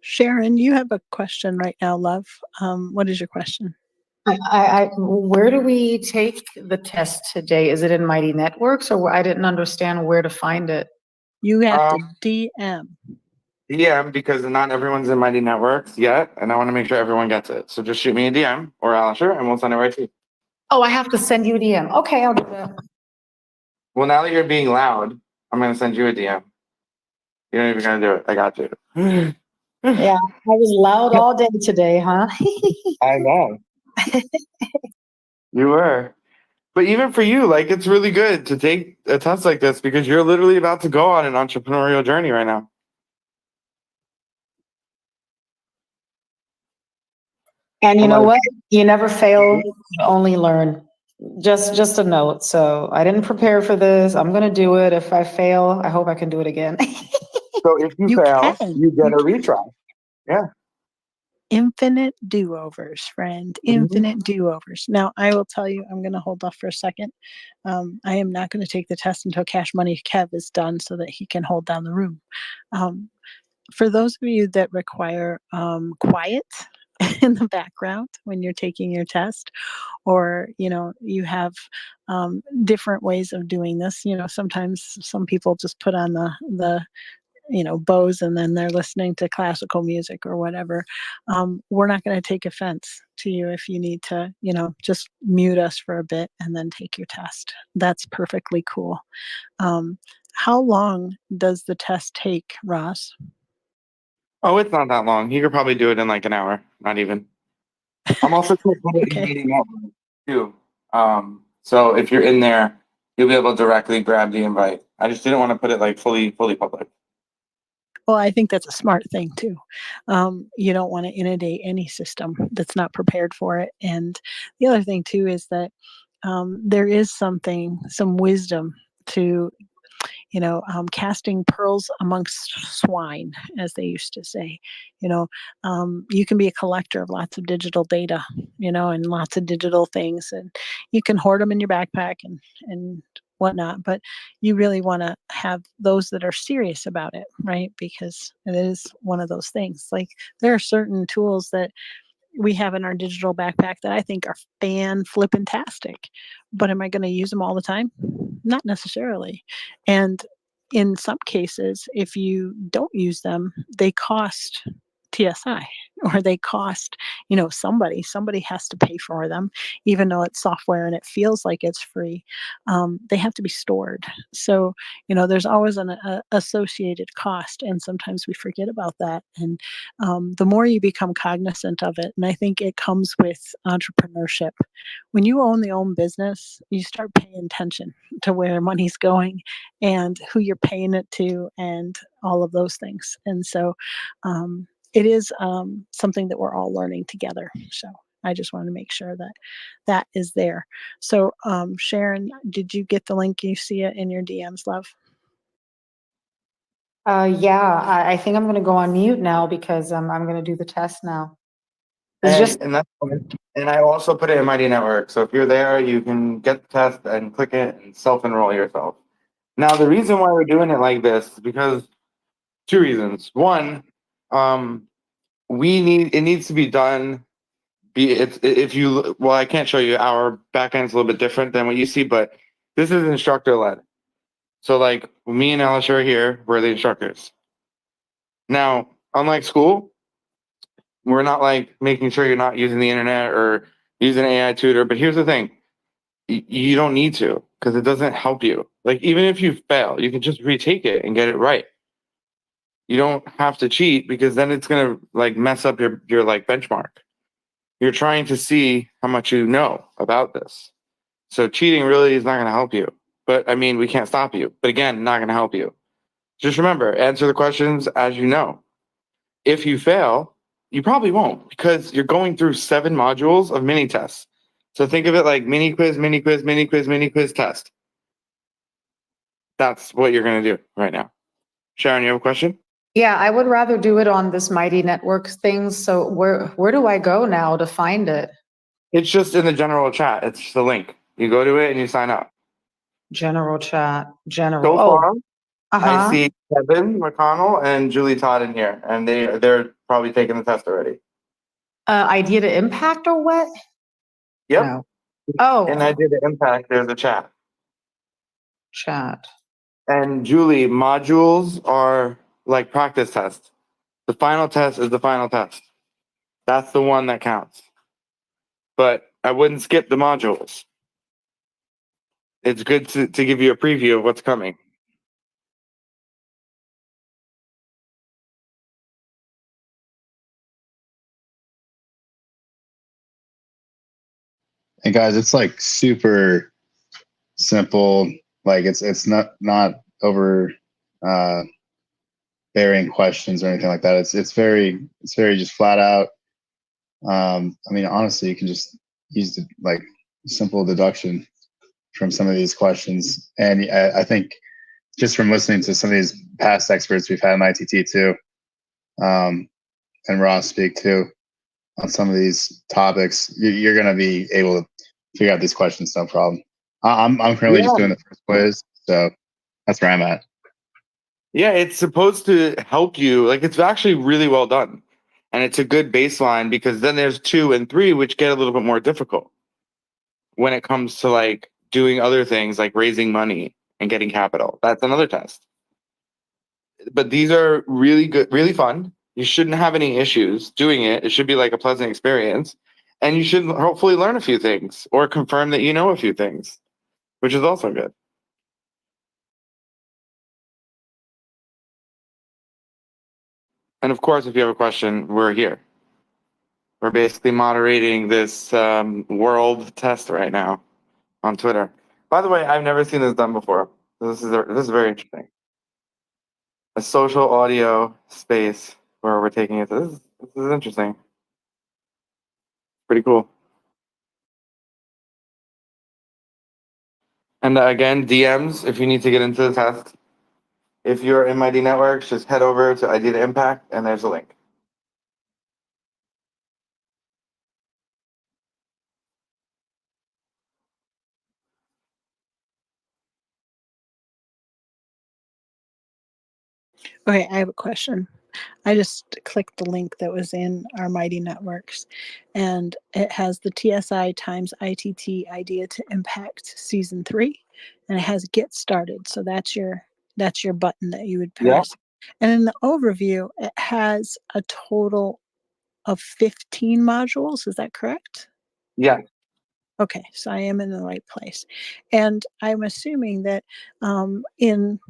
Sharon, you have a question right now, love. What is your question? Where do we take the test today? Is it in Mighty Networks, or I didn't understand where to find it? You have to DM. DM, because not everyone's in Mighty Networks yet, and I want to make sure everyone gets it. So just shoot me a DM or Alisher, and we'll send it right to you. Oh, I have to send you a DM. Okay, I'll do that. Well, now that you're being loud, I'm going to send you a DM. You're not even going to do it. I got you. Yeah, I was loud all day today, huh? I know. You were. But even for you, like, it's really good to take a test like this because you're literally about to go on an entrepreneurial journey right now. And you know what? You never fail, you only learn. Just a note. So I didn't prepare for this. I'm going to do it. If I fail, I hope I can do it again. So if you fail, you get a retry. Yeah. Infinite do-overs, friend. Infinite do-overs. Now, I will tell you, I'm going to hold off for a second. I am not going to take the test until Cash Money Kev is done so that he can hold down the room. For those of you that require quiet in the background when you're taking your test, or you have different ways of doing this, sometimes some people just put on the Bose and then they're listening to classical music or whatever. We're not going to take offense to you if you need to just mute us for a bit and then take your test. That's perfectly cool. How long does the test take, Ross? Oh, it's not that long. You could probably do it in like an hour, not even. I'm also going to put it in Meeting Network too. So if you're in there, you'll be able to directly grab the invite. I just didn't want to put it like fully public. Well, I think that's a smart thing too. You don't want to inundate any system that's not prepared for it. And the other thing too is that there is some wisdom to casting pearls amongst swine, as they used to say. You can be a collector of lots of digital data, and lots of digital things, and you can hoard them in your backpack and whatnot, but you really want to have those that are serious about it, right? Because it is one of those things. Like, there are certain tools that we have in our digital backpack that I think are fan-flippin-tastic, but am I going to use them all the time? Not necessarily. And in some cases, if you don't use them, they cost TSI, or they cost, somebody has to pay for them, even though it's software and it feels like it's free. They have to be stored. So, there's always an associated cost, and sometimes we forget about that. And the more you become cognizant of it, and I think it comes with entrepreneurship. When you own the own business, you start paying attention to where money's going and who you're paying it to and all of those things. And so, it is something that we're all learning together. So I just want to make sure that that is there. So Sharon, did you get the link? You see it in your DMs, love? Yeah, I think I'm going to go on mute now because I'm going to do the test now. And I also put it in Mighty Network. So if you're there, you can get the test and click it and self-enroll yourself. Now, the reason why we're doing it like this is because 2 reasons. One, it needs to be done. I can't show you, our backend is a little bit different than what you see, but this is instructor led. So like me and Alice are here, we're the instructors. Now, unlike school, we're not like making sure you're not using the internet or using an AI tutor. But here's the thing, you don't need to, because it doesn't help you. Like, even if you fail, you can just retake it and get it right. You don't have to cheat, because then it's gonna like mess up your like benchmark. You're trying to see how much you know about this. So cheating really is not going to help you. But I mean, we can't stop you. But again, not going to help you. Just remember, answer the questions as you know. If you fail, you probably won't, because you're going through 7 modules of mini tests. So think of it like mini quiz, mini quiz, mini quiz, mini quiz test. That's what you're going to do right now. Sharon, you have a question? Yeah, I would rather do it on this Mighty Networks thing. So where do I go now to find it? It's just in the general chat. It's just a link. You go to it and you sign up. General chat, So far, I uh-huh. see Kevin McConnell and Julie Todd in here, and they're probably taking the test already. Idea to impact or what? Yep. No. Oh. And Idea to impact, there's a chat. Chat. And Julie, modules are like practice tests. The final test is the final test. That's the one that counts. But I wouldn't skip the modules. It's good to give you a preview of what's coming. And guys, it's like super simple. Like it's not over varying questions or anything like that. It's very just flat out. I mean, honestly, you can just use the, like simple deduction from some of these questions. And I think just from listening to some of these past experts we've had in ITT too, and Ross speak too on some of these topics, you're going to be able to figure out these questions no problem. I'm currently just doing the first quiz, so that's where I'm at. Yeah, it's supposed to help you. Like, it's actually really well done. And it's a good baseline, because then there's 2 and 3, which get a little bit more difficult when it comes to like doing other things like raising money and getting capital. That's another test. But these are really good, really fun. You shouldn't have any issues doing it. It should be like a pleasant experience. And you should hopefully learn a few things or confirm that you know a few things, which is also good. And of course, if you have a question, we're here. We're basically moderating this world test right now on Twitter. By the way, I've never seen this done before. This is very interesting. A social audio space where we're taking it. This is interesting. Pretty cool. And again, DMs if you need to get into the test. If you're in Mighty Networks, just head over to Idea to Impact, and there's a link. Okay, I have a question. I just clicked the link that was in our Mighty Networks, and it has the TSI times ITT Idea to Impact Season 3, and it has Get Started. So that's your button that you would press. And in the overview, it has a total of 15 modules. Is that correct? Yeah. Okay, so I am in the right place. And I'm assuming that in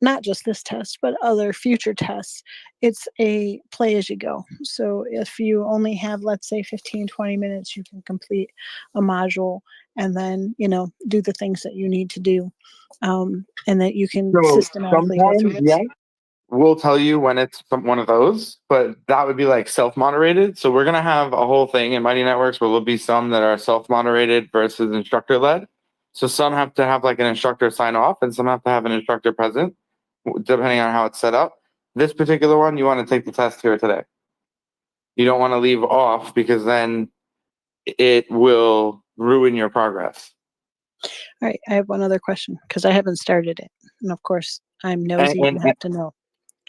not just this test, but other future tests, it's a play as you go. So if you only have, let's say, 15, 20 minutes, you can complete a module and then, do the things that you need to do. And that you can So systematically go through sometimes, it. yeah, we'll tell you when it's one of those, but that would be like self-moderated. So we're gonna have a whole thing in Mighty Networks where there'll be some that are self-moderated versus instructor-led. So some have to have like an instructor sign off, and some have to have an instructor present, depending on how it's set up. This particular one, you want to take the test here today. You don't want to leave off because then it will ruin your progress. All right, I have one other question because I haven't started it. And of course, I'm nosy and have to know.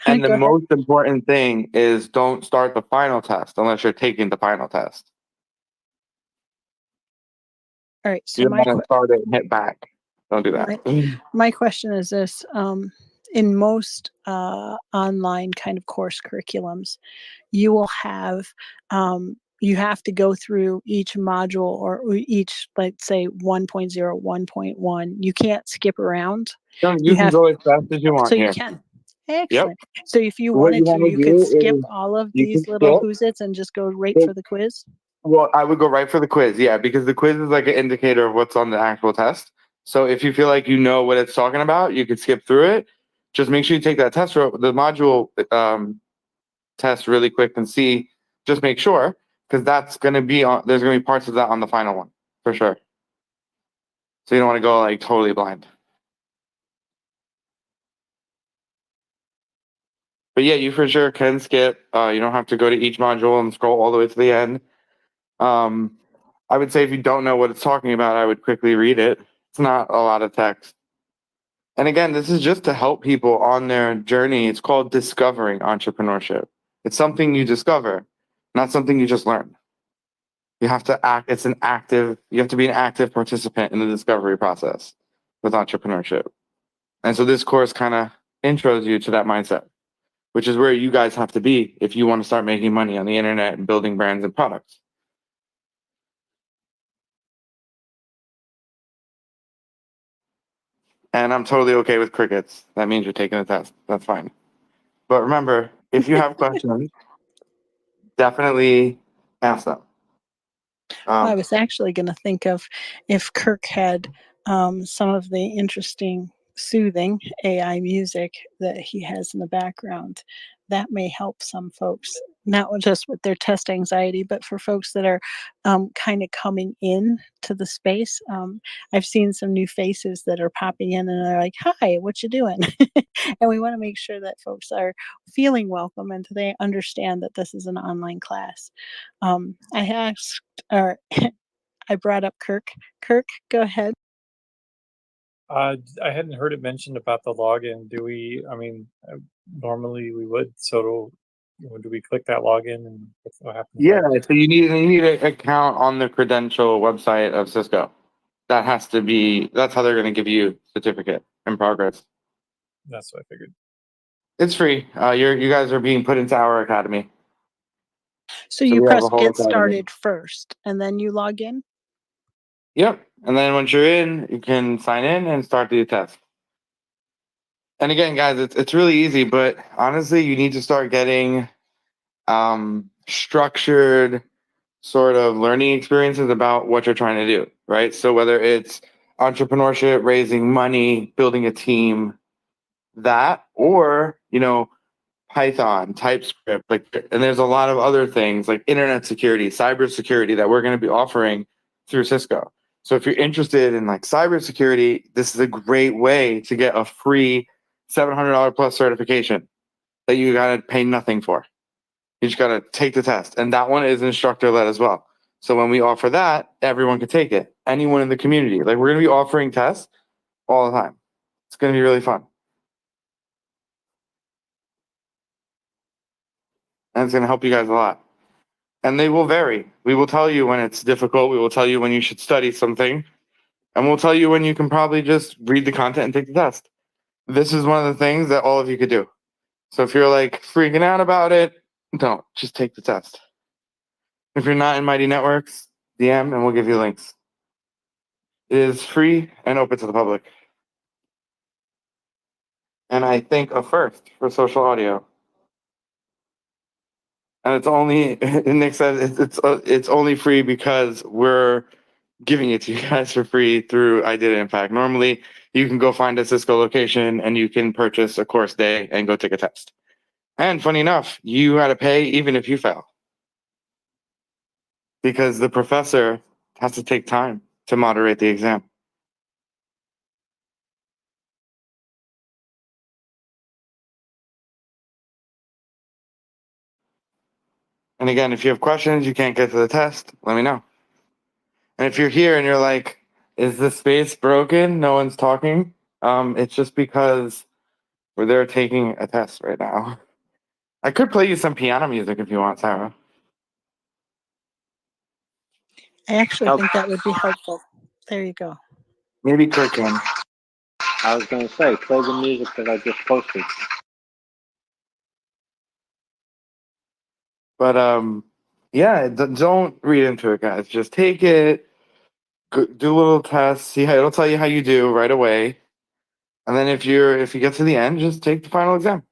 And the Go ahead. most important thing is don't start the final test unless you're taking the final test. All right, so You don't want to start it and hit back. Don't do that. my question is this. In most online kind of course curriculums, you will have you have to go through each module or each, let's say 1.0, 1.1. You can't skip around. You can go as fast as you want. So here. you can. Excellent. So if you What wanted you to, wanna you could do skip is all of you these can little skip. who's-its and just go right Well- for the quiz. Well, I would go right for the quiz, yeah, because the quiz is like an indicator of what's on the actual test. So if you feel like you know what it's talking about, you could skip through it. Just make sure you take that test, the module test really quick and see. Just make sure, because that's going to be on. There's going to be parts of that on the final one for sure. So you don't want to go like totally blind. But yeah, you for sure can skip. You don't have to go to each module and scroll all the way to the end. I would say if you don't know what it's talking about, I would quickly read it. It's not a lot of text. And again, this is just to help people on their journey. It's called discovering entrepreneurship. It's something you discover, not something you just learn. You have to act, you have to be an active participant in the discovery process with entrepreneurship. And so this course kind of intros you to that mindset, which is where you guys have to be if you want to start making money on the internet and building brands and products. And I'm totally okay with crickets. That means you're taking the test. That's fine. But remember, if you have questions, definitely ask them. I was actually going to think of if Kirk had some of the interesting, soothing AI music that he has in the background. That may help some folks, not just with their test anxiety, but for folks that are kind of coming in to the space. I've seen some new faces that are popping in and they're like, "Hi, what you doing?" And we want to make sure that folks are feeling welcome and they understand that this is an online class. I asked, or I brought up Kirk. Kirk, go ahead. I hadn't heard it mentioned about the login. Do we? I mean, normally we would. So do we click that login and what happens? Yeah, so you need an account on the credential website of Cisco. That has to be. That's how they're going to give you certificate in progress. That's what I figured. It's free. You guys are being put into our academy. So you press get started first, and then you log in. Yep, and then once you're in, you can sign in and start the test. And again, guys, it's really easy, but honestly, you need to start getting structured sort of learning experiences about what you're trying to do, right? So whether it's entrepreneurship, raising money, building a team, that, or Python, TypeScript, and there's a lot of other things like internet security, cybersecurity that we're going to be offering through Cisco. So if you're interested in like cybersecurity, this is a great way to get a free $700 plus certification that you got to pay nothing for. You just got to take the test. And that one is instructor led as well. So when we offer that, everyone can take it. Anyone in the community. Like we're going to be offering tests all the time. It's going to be really fun. And it's going to help you guys a lot. And they will vary. We will tell you when it's difficult. We will tell you when you should study something. And we'll tell you when you can probably just read the content and take the test. This is one of the things that all of you could do. So if you're like freaking out about it, don't. Just take the test. If you're not in Mighty Networks, DM and we'll give you links. It is free and open to the public. And I think a first for social audio. And it's only, Nick said it's only free because we're giving it to you guys for free through Idea Impact. Normally, you can go find a Cisco location and you can purchase a course day and go take a test. And funny enough, you got to pay even if you fail. Because the professor has to take time to moderate the exam. And again, if you have questions, you can't get to the test, let me know. And if you're here and you're like, is the space broken? No one's talking. It's just because we're there taking a test right now. I could play you some piano music if you want, Sarah. I actually think that would be helpful. There you go. Maybe Kurt can. I was going to say, play the music that I just posted. But yeah, don't read into it, guys. Just take it, do a little test, see how it'll tell you how you do right away, and then if you get to the end, just take the final exam.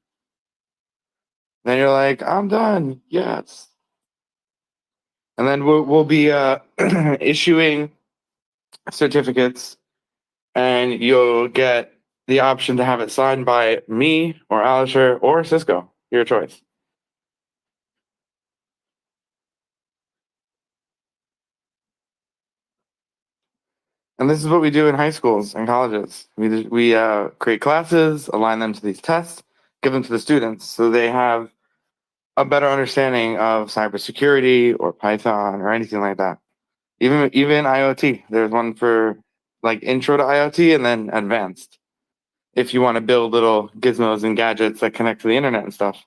Then you're like, I'm done. Yes. And then we'll be issuing certificates, and you'll get the option to have it signed by me or Alisher or Cisco, your choice. And this is what we do in high schools and colleges. We create classes, align them to these tests, give them to the students so they have a better understanding of cybersecurity or Python or anything like that. Even IoT. There's one for like intro to IoT and then advanced. If you want to build little gizmos and gadgets that connect to the internet and stuff.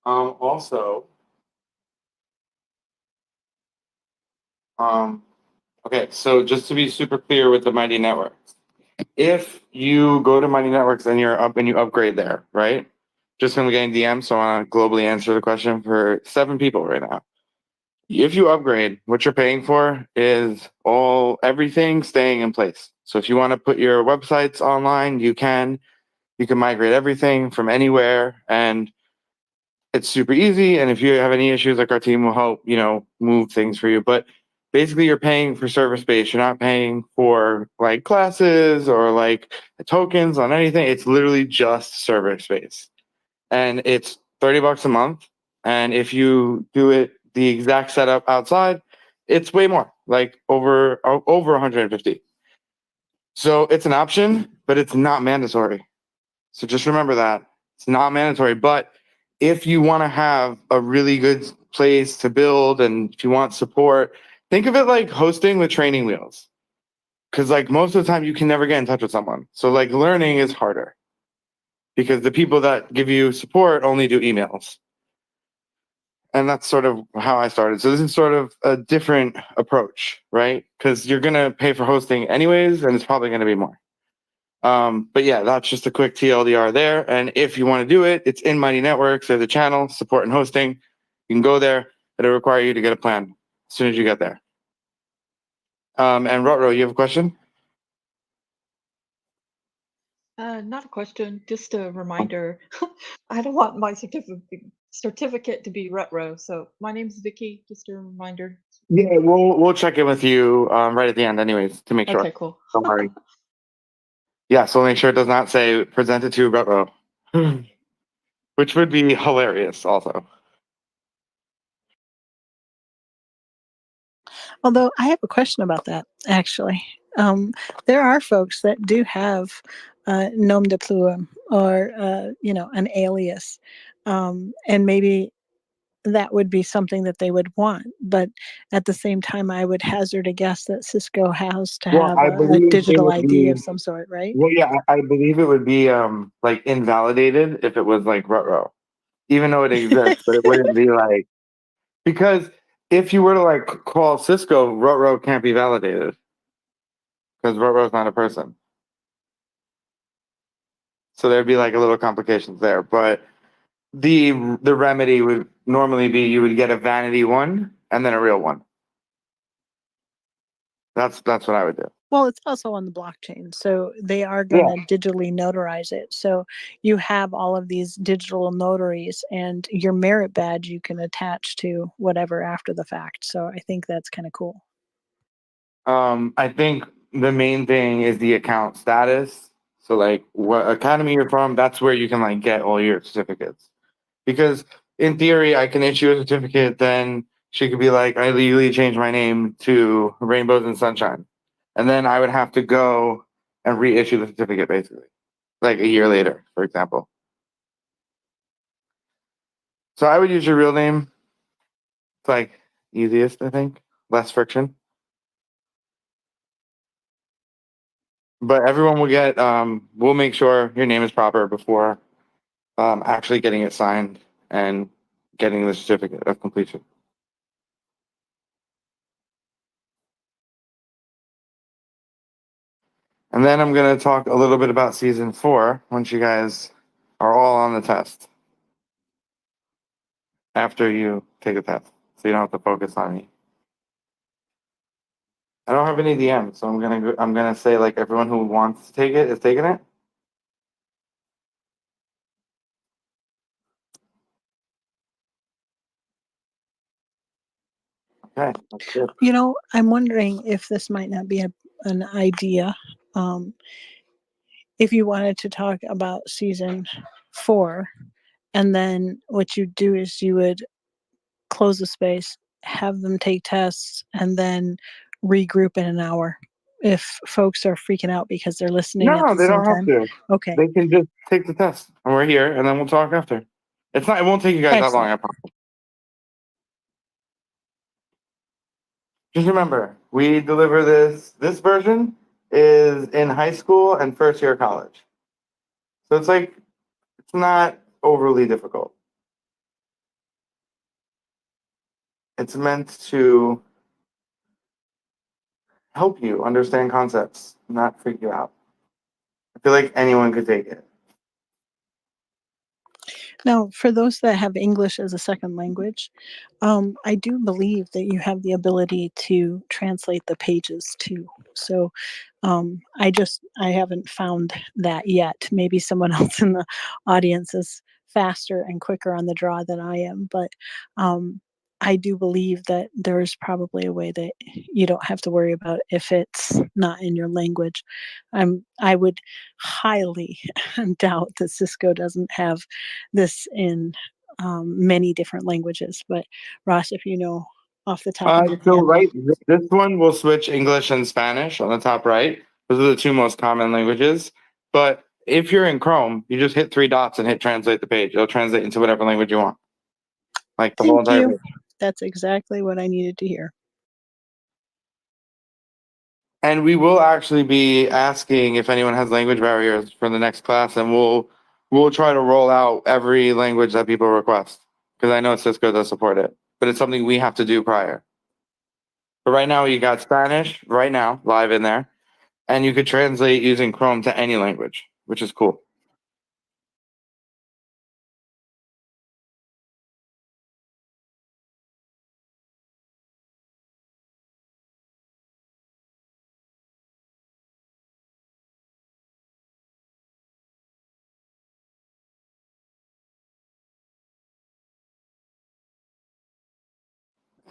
Also, okay, so just to be super clear with the Mighty Networks, if you go to Mighty Networks and you're up and you upgrade there, right? Just from getting DM, so I want to globally answer the question for 7 people right now. If you upgrade, what you're paying for is everything staying in place. So if you want to put your websites online, you can migrate everything from anywhere, and it's super easy. And if you have any issues, like our team will help, move things for you. But basically you're paying for server space. You're not paying for like classes or like tokens on anything. It's literally just server space. And it's $30 a month. And if you do it the exact setup outside, it's way more, like over 150. So it's an option, but it's not mandatory. So just remember that it's not mandatory. But if you want to have a really good place to build and if you want support, think of it like hosting with training wheels. Because like most of the time you can never get in touch with someone. So like learning is harder because the people that give you support only do emails. And that's sort of how I started. So this is sort of a different approach, right? Because you're going to pay for hosting anyways, and it's probably going to be more. But yeah, that's just a quick TLDR there. And if you want to do it, it's in Mighty Networks. There's a channel, support and hosting. You can go there. It'll require you to get a plan as soon as you get there. And Rotro, you have a question? Not a question, just a reminder. I don't want my certificate to be retro. So my name's Vicky. Just a reminder. Yeah, we'll check in with you right at the end, anyways, to make sure. Okay, cool. Don't worry. Yeah, so make sure it does not say presented to retro, which would be hilarious, also. Although I have a question about that, actually. There are folks that do have nom de plume or, an alias. And maybe that would be something that they would want. But at the same time, I would hazard a guess that Cisco has to Well, have I a believe it digital would ID be. of some sort, right? Well, yeah, I believe it would be like invalidated if it was like Rutrow, even though it exists, but it wouldn't be like because if you were to like call Cisco, Rutrow can't be validated because Rutrow's not a person. So there'd be like a little complications there, but the remedy would normally be you would get a vanity one and then a real one. That's what I would do. Well, it's also on the blockchain, so they are Yeah. going to digitally notarize it. So you have all of these digital notaries, and your merit badge you can attach to whatever after the fact. So I think that's kind of cool. I think the main thing is the account status. So like what academy you're from, that's where you can like get all your certificates. Because in theory, I can issue a certificate, then she could be like, I legally changed my name to Rainbows and Sunshine. And then I would have to go and reissue the certificate basically, like a year later, for example. So I would use your real name. It's like easiest, I think, less friction. But everyone will get, we'll make sure your name is proper before actually getting it signed and getting the certificate of completion. And then I'm going to talk a little bit about season 4 once you guys are all on the test. After you take a test, so you don't have to focus on me. I don't have any DMs, so I'm gonna say like everyone who wants to take it is taking it. Okay, that's good. You know, I'm wondering if this might not be an idea. If you wanted to talk about season 4, and then what you do is you would close the space, have them take tests, and then regroup in an hour. If folks are freaking out because they're listening at No, the they same don't have time. to. Okay, They can just take the test, and we're here, and then we'll talk after. It's not. It won't take you guys that long. excellent. I promise. Just remember, we deliver this. This version is in high school and first year of college, so it's like it's not overly difficult. It's meant to help you understand concepts, not freak you out. I feel like anyone could take it. Now, for those that have English as a second language, I do believe that you have the ability to translate the pages too. So I haven't found that yet. Maybe someone else in the audience is faster and quicker on the draw than I am, but I do believe that there's probably a way that you don't have to worry about if it's not in your language. I would highly doubt that Cisco doesn't have this in many different languages. But Ross, if you know off the top of your So head. right, this one will switch English and Spanish on the top right. Those are the two most common languages. But if you're in Chrome, you just hit 3 dots and hit translate the page. It'll translate into whatever language you want. Like the whole Thank entire you. page. That's exactly what I needed to hear. And we will actually be asking if anyone has language barriers for the next class, and we'll try to roll out every language that people request. Because I know Cisco does support it, but it's something we have to do prior. But right now you got Spanish right now live in there, and you could translate using Chrome to any language, which is cool.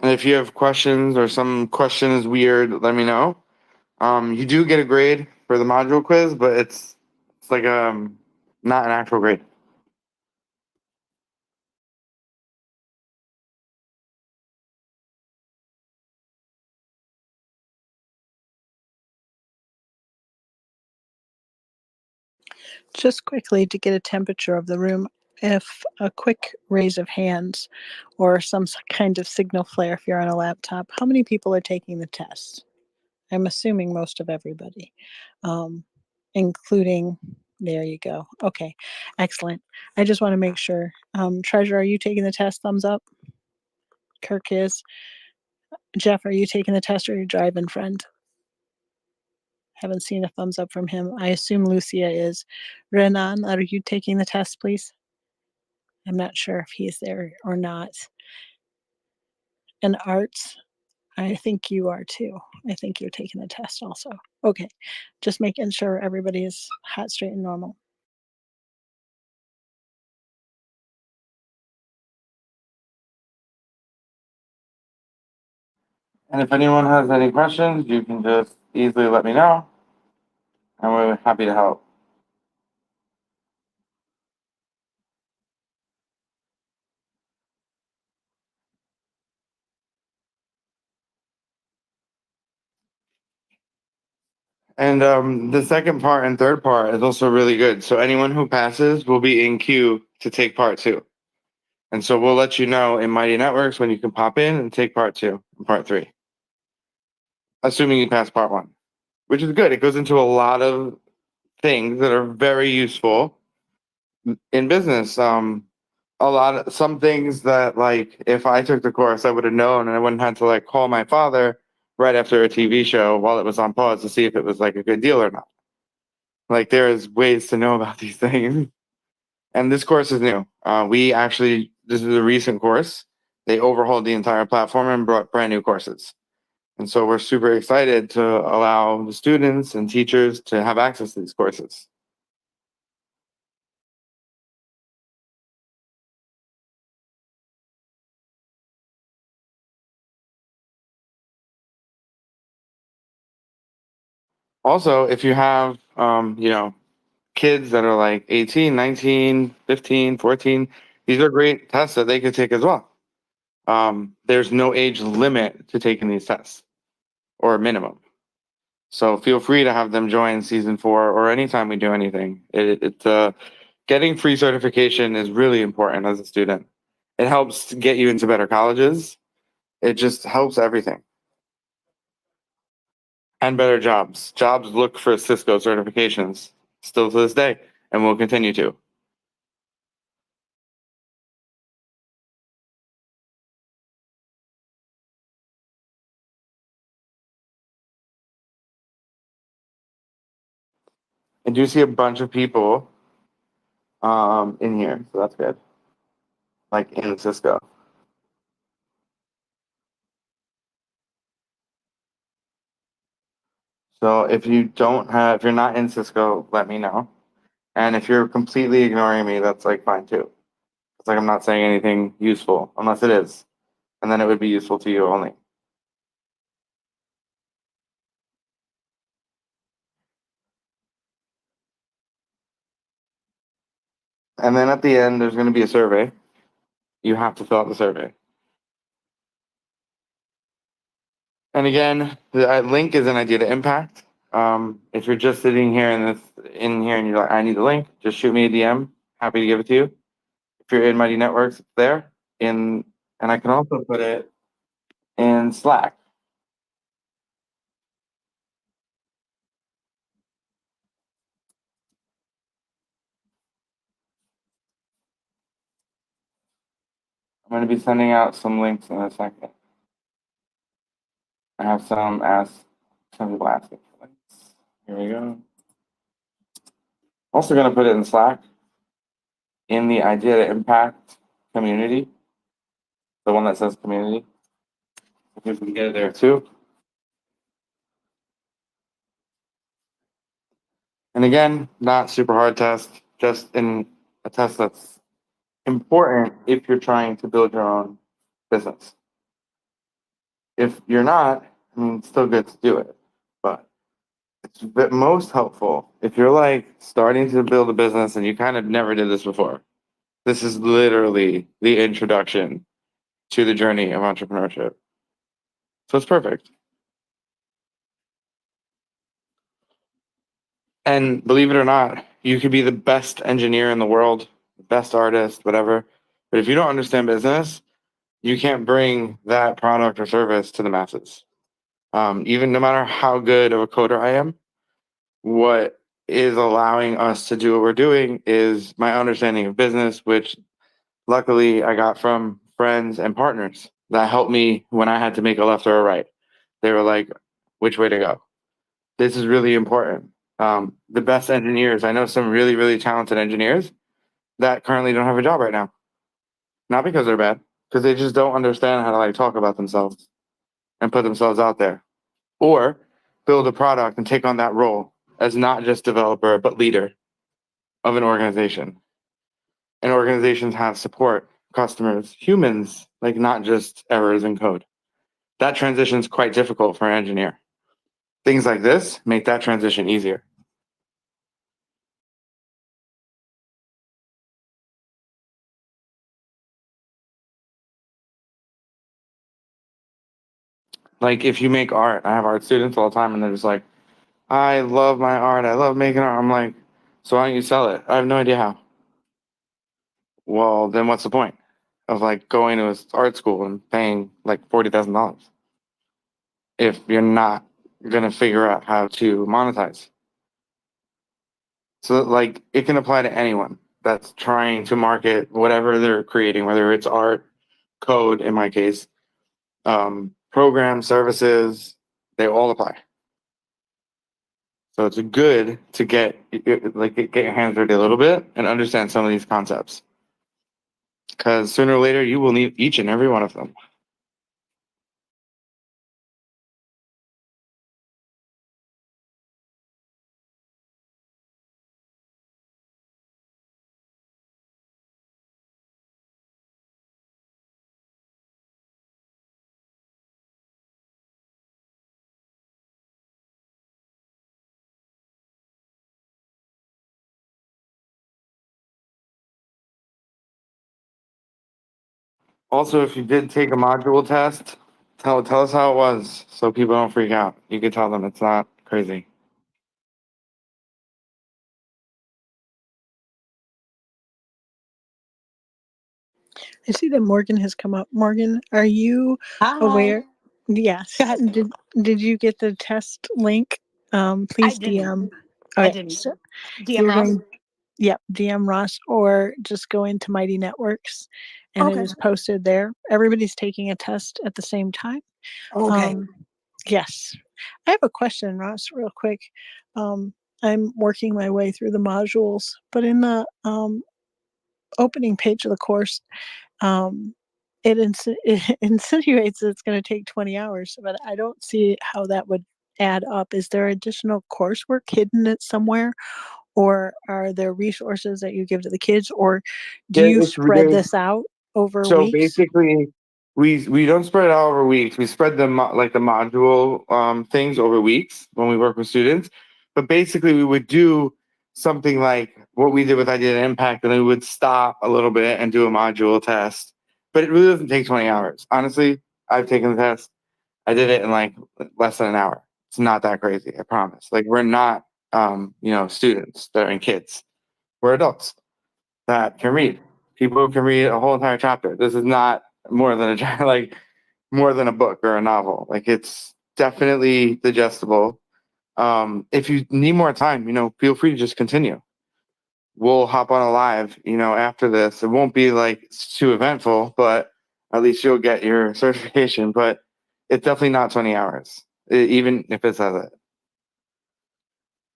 And if you have questions or some question is weird, let me know. You do get a grade for the module quiz, but it's like not an actual grade. Just quickly to get a temperature of the room. if a quick raise of hands or some kind of signal flare if you're on a laptop, how many people are taking the test? I'm assuming most of everybody, including, there you go. Okay, excellent. I just want to make sure. Treasurer, are you taking the test? Thumbs up. Kirk is. Jeff, are you taking the test or are you driving, friend? Haven't seen a thumbs up from him. I assume Lucia is. Renan, are you taking the test, please? I'm not sure if he's there or not. And Arts, I think you are too. I think you're taking the test also. Okay, just making sure everybody is hot, straight, and normal. And if anyone has any questions, you can just easily let me know, and we're happy to help. And the second part and third part is also really good. So anyone who passes will be in queue to take part 2. And so we'll let you know in Mighty Networks when you can pop in and take part 2 and part 3. Assuming you pass part 1, which is good. It goes into a lot of things that are very useful in business. Some things that, like, if I took the course, I would have known, and I wouldn't have to like call my father right after a TV show while it was on pause to see if it was like a good deal or not. Like, there is ways to know about these things. And this course is new. This is a recent course. They overhauled the entire platform and brought brand new courses. And so we're super excited to allow the students and teachers to have access to these courses. Also, if you have, kids that are like 18, 19, 15, 14, these are great tests that they could take as well. There's no age limit to taking these tests, or a minimum. So feel free to have them join season 4 or anytime we do anything. Getting free certification is really important as a student. It helps get you into better colleges. It just helps everything. And better jobs. Jobs look for Cisco certifications still to this day, and will continue to. I do see a bunch of people in here, so that's good. Like in Cisco. So if you're not in Cisco, let me know. And if you're completely ignoring me, that's like fine too. It's like I'm not saying anything useful unless it is. And then it would be useful to you only. And then at the end, there's going to be a survey. You have to fill out the survey. And again, the link is an idea to impact. If you're just sitting here in here and you're like, I need the link, just shoot me a DM. Happy to give it to you. If you're in Mighty Networks, it's there. And I can also put it in Slack. I'm going to be sending out some links in a second. I have some people asking for links. Here we go. Also going to put it in Slack in the idea to impact community. The one that says community. If we can get it there too. And again, not super hard test, just in a test that's important if you're trying to build your own business. If you're not, I mean, it's still good to do it, but it's most helpful if you're like starting to build a business and you kind of never did this before. This is literally the introduction to the journey of entrepreneurship. So it's perfect. And believe it or not, you could be the best engineer in the world, best artist, whatever. But if you don't understand business, you can't bring that product or service to the masses. Even no matter how good of a coder I am, what is allowing us to do what we're doing is my understanding of business, which luckily I got from friends and partners that helped me when I had to make a left or a right. They were like, which way to go? This is really important. The best engineers, I know some really, really talented engineers that currently don't have a job right now. Not because they're bad, because they just don't understand how to like talk about themselves and put themselves out there. Or build a product and take on that role as not just developer, but leader of an organization. And organizations have support, customers, humans, like not just errors in code. That transition is quite difficult for an engineer. Things like this make that transition easier. Like if you make art, I have art students all the time and they're just like, I love my art. I love making art. I'm like, so why don't you sell it? I have no idea how. Well, then what's the point of like going to art school and paying like $40,000 if you're not going to figure out how to monetize? So like it can apply to anyone that's trying to market whatever they're creating, whether it's art, code, in my case, programs, services, they all apply. So it's good to get your hands dirty a little bit and understand some of these concepts, because sooner or later you will need each and every one of them. Also, if you did take a module test, tell us how it was so people don't freak out. You could tell them it's not crazy. I see that Morgan has come up. Morgan, are you aware? Yes. Go ahead. Did you get the test link? Please DM. I Okay, didn't. so DM you're Ross? going, yep, DM Ross, or just go into Mighty Networks and it Okay. is posted there. Everybody's taking a test at the same time. Okay. Yes. I have a question, Ross, real quick. I'm working my way through the modules, but in the opening page of the course, it insinuates that it's going to take 20 hours, but I don't see how that would add up. Is there additional coursework hidden it somewhere? Or are there resources that you give to the kids? Or do you spread this out over So weeks? basically, we don't spread it out over weeks. We spread the module things over weeks when we work with students. But basically, we would do something like what we did with Idea to Impact, and then we would stop a little bit and do a module test. But it really doesn't take 20 hours. Honestly, I've taken the test. I did it in like less than an hour. It's not that crazy, I promise. Like we're not students that are kids. We're adults that can read. People who can read a whole entire chapter. This is not more than more than a book or a novel. Like it's definitely digestible. If you need more time, feel free to just continue. We'll hop on a live, after this. It won't be like too eventful, but at least you'll get your certification. But it's definitely not 20 hours, even if it says it.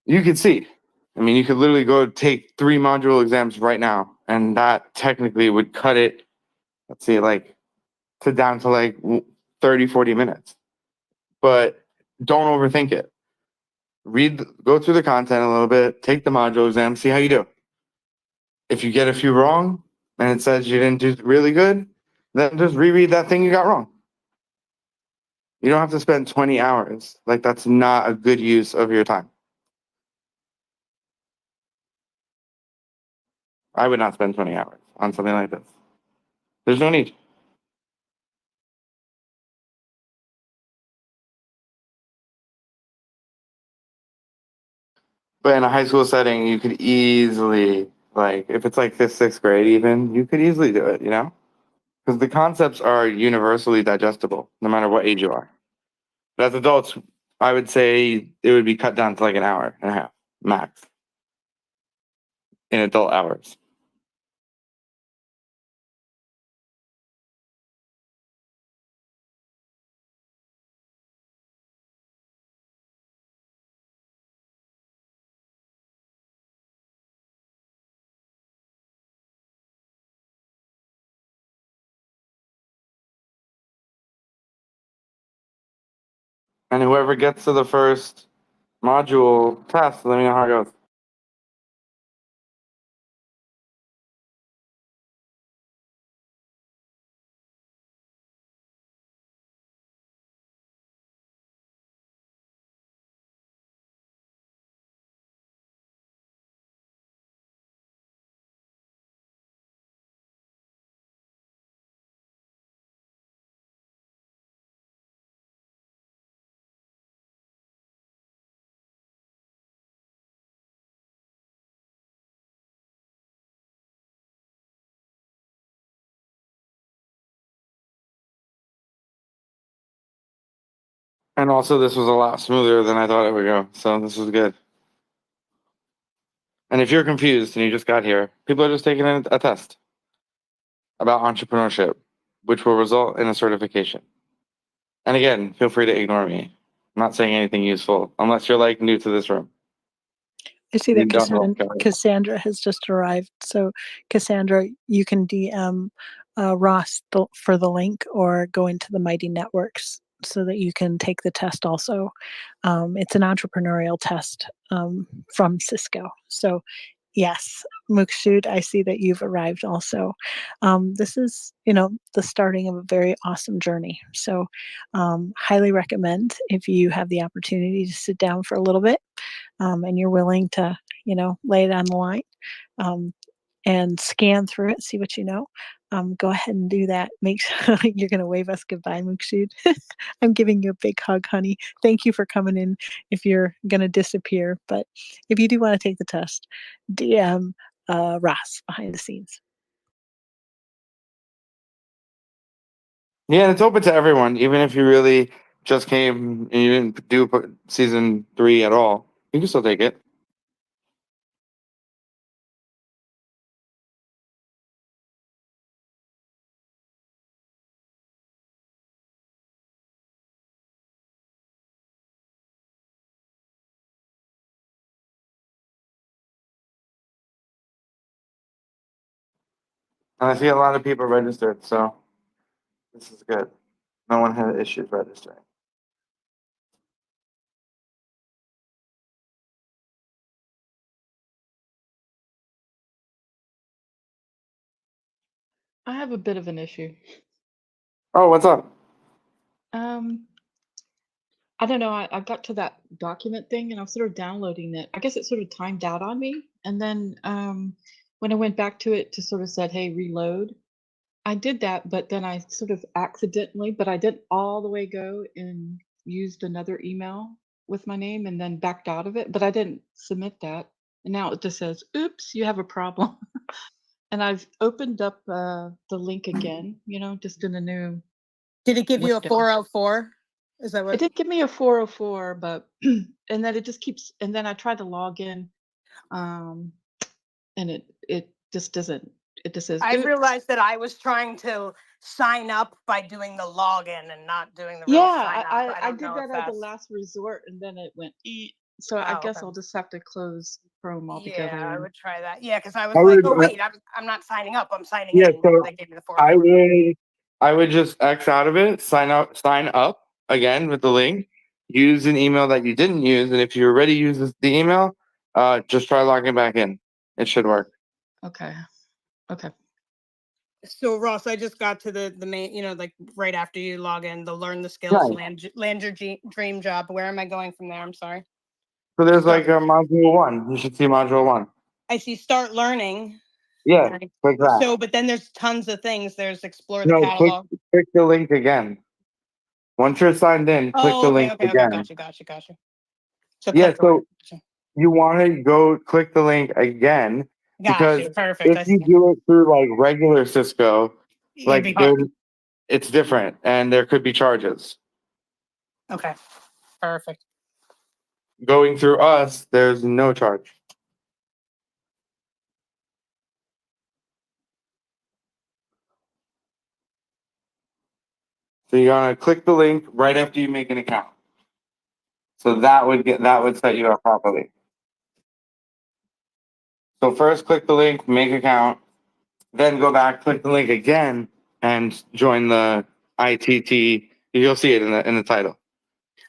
You could see. I mean, you could literally go take 3 module exams right now, and that technically would cut it, let's see, down to like 30, 40 minutes. But don't overthink it. Go through the content a little bit, take the module exam, see how you do. If you get a few wrong and it says you didn't do really good, then just reread that thing you got wrong. You don't have to spend 20 hours. Like that's not a good use of your time. I would not spend 20 hours on something like this. There's no need. But in a high school setting, you could easily Like if it's like 5th, 6th grade, even you could easily do it. You know, because the concepts are universally digestible, no matter what age you are. But as adults, I would say it would be cut down to like an hour and a half max in adult hours. And whoever gets to the first module test, let me know how it goes. And also, this was a lot smoother than I thought it would go. So this was good. And if you're confused and you just got here, people are just taking a test about entrepreneurship, which will result in a certification. And again, feel free to ignore me. I'm not saying anything useful unless you're like new to this room. I see You that don't know what's going on. Cassandra has just arrived. So, Cassandra, you can DM Ross for the link or go into the Mighty Networks so that you can take the test also. It's an entrepreneurial test from Cisco. So, yes, Mukshud, I see that you've arrived also. This is, the starting of a very awesome journey. So, highly recommend if you have the opportunity to sit down for a little bit. And you're willing to, lay it on the line and scan through it, see what you know. Go ahead and do that. Make sure you're going to wave us goodbye, Mukshid. I'm giving you a big hug, honey. Thank you for coming in if you're going to disappear. But if you do want to take the test, DM Ross behind the scenes. Yeah, and it's open to everyone, even if you really just came and you didn't do season 3 at all. You can still take it. And I see a lot of people registered, so this is good. No one had issues registering. I have a bit of an issue. Oh, what's up? I don't know. I got to that document thing and I was sort of downloading it. I guess it sort of timed out on me. And then when I went back to it to sort of said, hey, reload, I did that, but then I sort of accidentally, but I didn't all the way go and used another email with my name and then backed out of it, but I didn't submit that. And now it just says, oops, you have a problem. And I've opened up the link again, just in a new. Did it give you a window. 404? Is that It what? did give me a 404, but and then it just keeps, and then I tried to log in, and it just doesn't. It just says. I "Oops." realized that I was trying to sign up by doing the login and not doing the real Yeah, sign up. I don't did know if that as a that's. last resort, and then it went. So I Oh, guess okay. I'll just have to close Chrome altogether. Yeah, I and- would try that. Yeah, because I was I like, would- oh wait, I'm not signing up. I'm signing Yeah, in. so They gave me the I 404. would just X out of it, sign up again with the link, use an email that you didn't use, and if you already use the email, just try logging back in. It should work. Okay. So Ross, I just got to the main, like right after you log in, the learn the skills, land your dream job. Where am I going from there? I'm sorry. So there's like a module 1. You should see module 1. I see start learning. Yeah, Right. click that. So, but then there's tons of things. There's explore the No, catalog. click the link again. Once you're signed in, click the link again. Gotcha. So Yeah, click away. so you want to go click the link again, Got Because you. Perfect. I if you see. do it through like regular Cisco, It'd like be hard. it's different and there could be charges. Okay. Perfect. Going through us, there's no charge. So you're gonna click the link right after you make an account. So that would set you up properly. So first click the link, make account, then go back, click the link again, and join the ITT. You'll see it in the title.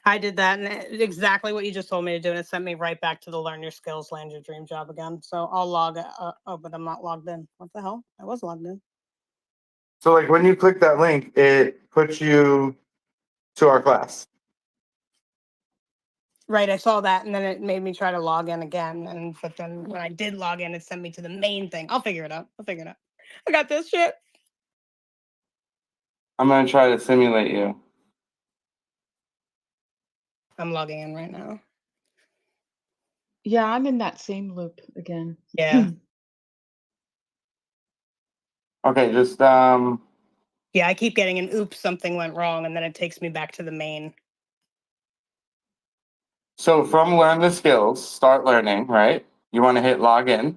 I did that, and exactly what you just told me to do, and it sent me right back to the Learn Your Skills, Land Your Dream Job again. So I'll log. Oh, but I'm not logged in. What the hell? I was logged in. So like when you click that link, it puts you to our class. Right, I saw that, and then it made me try to log in again. And but then when I did log in, it sent me to the main thing. I'll figure it out. I got this shit. I'm gonna try to simulate you. I'm logging in right now. Yeah, I'm in that same loop again. Yeah. Okay, just Yeah, I keep getting an oops, something went wrong, and then it takes me back to the main. so from learn the skills, start learning, right? You want to hit login.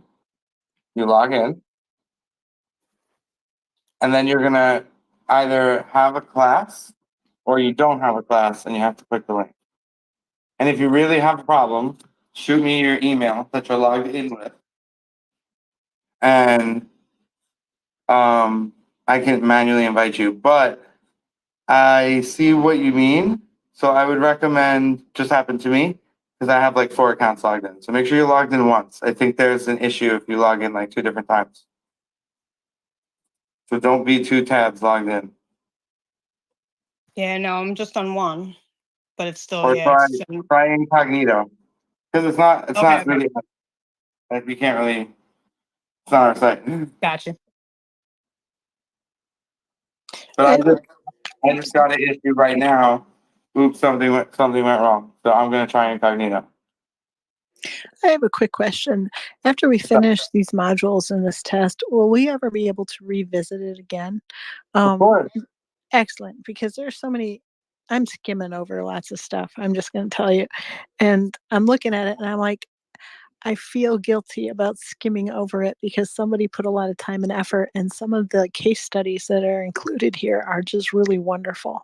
You log in. And then you're gonna either have a class or you don't have a class and you have to click the link. And if you really have a problem, shoot me your email that you're logged in with. And I can manually invite you. But I see what you mean. So I would recommend just happen to me because I have like 4 accounts logged in. So make sure you're logged in once. I think there's an issue if you log in like 2 different times. So don't be 2 tabs logged in. Yeah, no, I'm just on one, but it's still Or yeah. try incognito. Because it's not Okay. really like we can't really it's not our site. Gotcha. But I just got an issue right now. Oops, something went wrong. So I'm gonna try incognito. I have a quick question. After we finish these modules in this test, will we ever be able to revisit it again? Of course. Excellent, because there's so many. I'm skimming over lots of stuff. I'm just going to tell you. And I'm looking at it and I'm like, I feel guilty about skimming over it because somebody put a lot of time and effort, and some of the case studies that are included here are just really wonderful.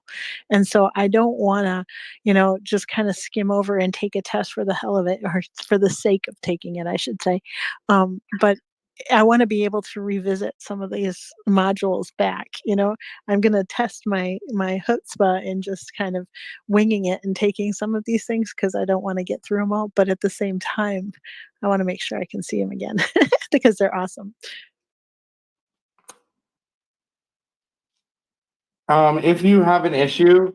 And so I don't want to, just kind of skim over and take a test for the hell of it, or for the sake of taking it, I should say. But I want to be able to revisit some of these modules back. I'm going to test my chutzpah and just kind of winging it and taking some of these things because I don't want to get through them all. But at the same time, I want to make sure I can see them again because they're awesome. If you have an issue,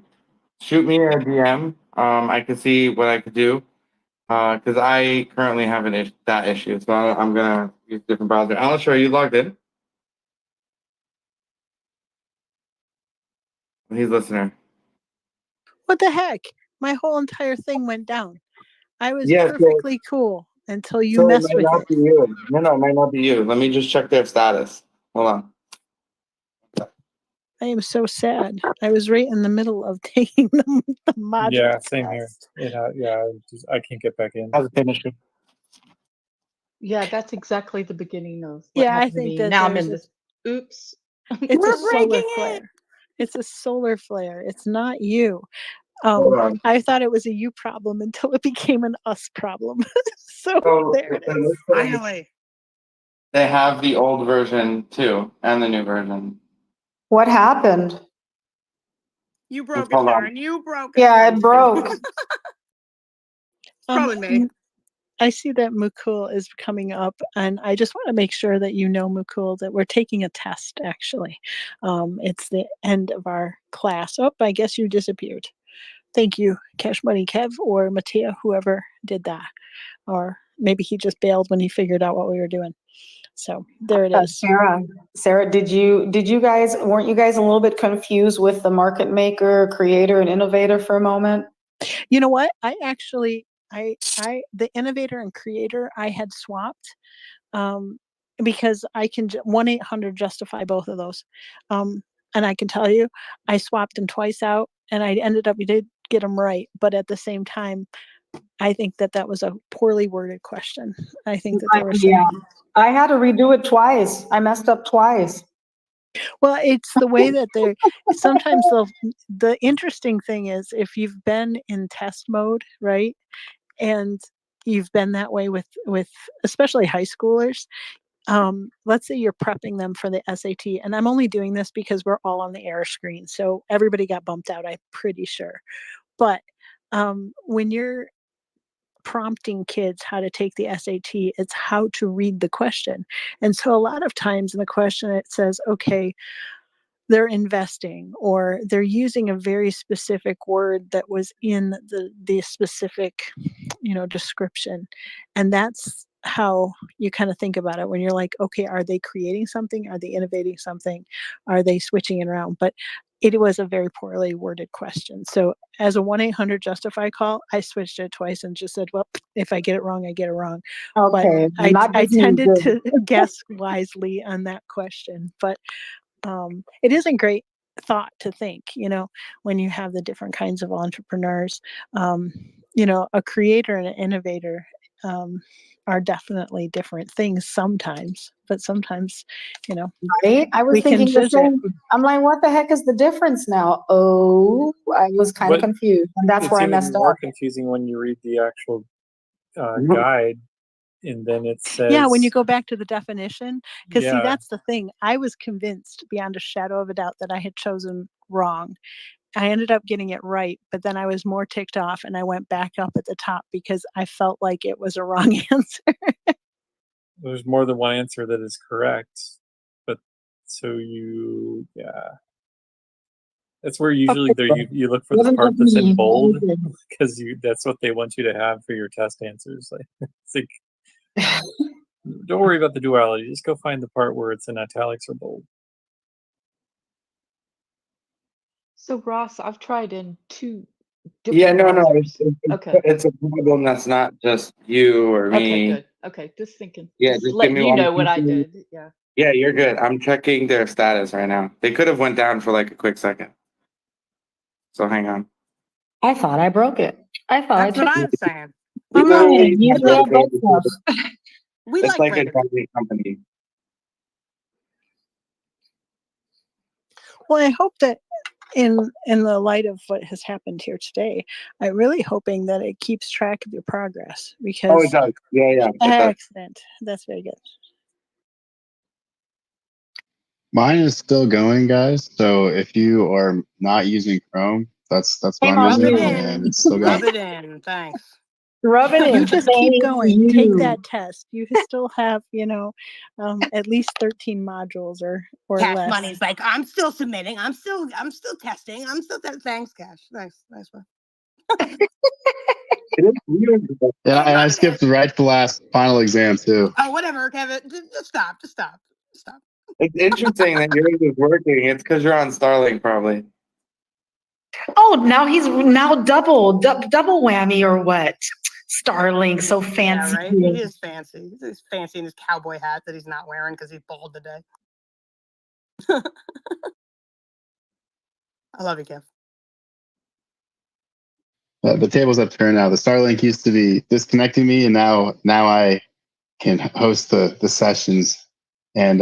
shoot me a DM. I can see what I could do. Because I currently have that issue, so I'm gonna use a different browser. Alistair, are you logged in? He's listening. What the heck? My whole entire thing went down. I was Yeah, perfectly cool until you so it messed might with not it. be you. No, it might not be you. Let me just check their status. Hold on. I am so sad. I was right in the middle of taking the module. Yeah, same here. I can't get back in. How's it finish? Yeah, that's exactly the beginning of what Yeah, I happened to think me. that Now I'm there's in this. Oops. it's a We're solar breaking flare. it. It's a solar flare. It's not you. Hold on. I thought it was a you problem until it became an us problem. So there it is. Finally. They have the old version too, and the new version. What happened? You broke it, Hold on. Sharon. You broke it. Yeah, it broke. Probably me. I see that Mukul is coming up, and I just want to make sure that you know, Mukul, that we're taking a test, actually. It's the end of our class. Oh, I guess you disappeared. Thank you, Cash Money Kev or Mattia, whoever did that. Or maybe he just bailed when he figured out what we were doing. So there it is. Sarah, weren't you guys a little bit confused with the market maker, creator, and innovator for a moment? You know what? I actually, the innovator and creator, I had swapped. because I can 1-800 justify both of those. And I can tell you, I swapped them twice out, and I ended up, we did get them right. But at the same time, I think that that was a poorly worded question. I think that there were some. Yeah, I had to redo it twice. I messed up twice. Well, it's the way that they're sometimes the interesting thing is if you've been in test mode, right? And you've been that way with especially high schoolers. Let's say you're prepping them for the SAT, and I'm only doing this because we're all on the air screen, so everybody got bumped out, I'm pretty sure. But when you're prompting kids how to take the SAT, it's how to read the question. And so a lot of times in the question it says, okay, they're investing, or they're using a very specific word that was in the specific, description. And that's how you kind of think about it when you're like, okay, are they creating something? Are they innovating something? Are they switching it around? But it was a very poorly worded question. So as a 1-800 justify call, I switched it twice and just said, well, if I get it wrong, I get it wrong. Okay, But I tended to guess wisely on that question. But it is a great thought to think, when you have the different kinds of entrepreneurs. A creator and an innovator are definitely different things sometimes, but sometimes, right? I was we can thinking the visit. same. I'm like, what the heck is the difference now? Oh, I was kind of But confused, and that's it's where I even messed more up. confusing when you read the actual guide, and then it says, Yeah, when you go back to the definition, because see, yeah, that's the thing. I was convinced beyond a shadow of a doubt that I had chosen wrong. I ended up getting it right, but then I was more ticked off and I went back up at the top because I felt like it was a wrong answer. there's more than one answer that is correct. But so that's where usually you look for the Wasn't part just that's in me. bold, because that's what they want you to have for your test answers. It's like, don't worry about the duality. Just go find the part where it's in italics or bold. So Ross, I've tried in 2 Yeah, different no, browsers. Okay. it's a problem that's not just you or Okay, me. good. Okay, just thinking. Yeah, Just just give letting me you one know what I second. did. Yeah. Yeah, you're good. I'm checking their status right now. They could have went down for like a quick second. So hang on. I thought I broke it. I thought That's I what took I'm saying. You literally you have do all to go both to- stuff. We It's like like a breaking. driving company. Well, I hope that in the light of what has happened here today, I'm really hoping that it keeps track of your progress, Oh, it because does. Yeah, it does. excellent. That's very good. Mine is still going, guys. So if you are not using Chrome, that's what Shame I'm on Rub it using, you. and in. it's still Rub going. it in. Thanks. Rub it You in. just keep Thank going. Take you. that test. You still have, at least 13 modules or Cash less. Money's like, I'm still submitting. I'm still testing. Thanks, Cash. Nice one. It is weird. Yeah, and I skipped right to the last final exam too. Oh, whatever, Kevin. Just stop. It's interesting that yours is working. It's because you're on Starlink, probably. Oh, now he's double whammy or what? Starlink, so fancy. Yeah, right. He is fancy. He's fancy in his cowboy hat that he's not wearing because he's bald today. I love you, Kev. The tables have turned now. The Starlink used to be disconnecting me, and now I can host the sessions, and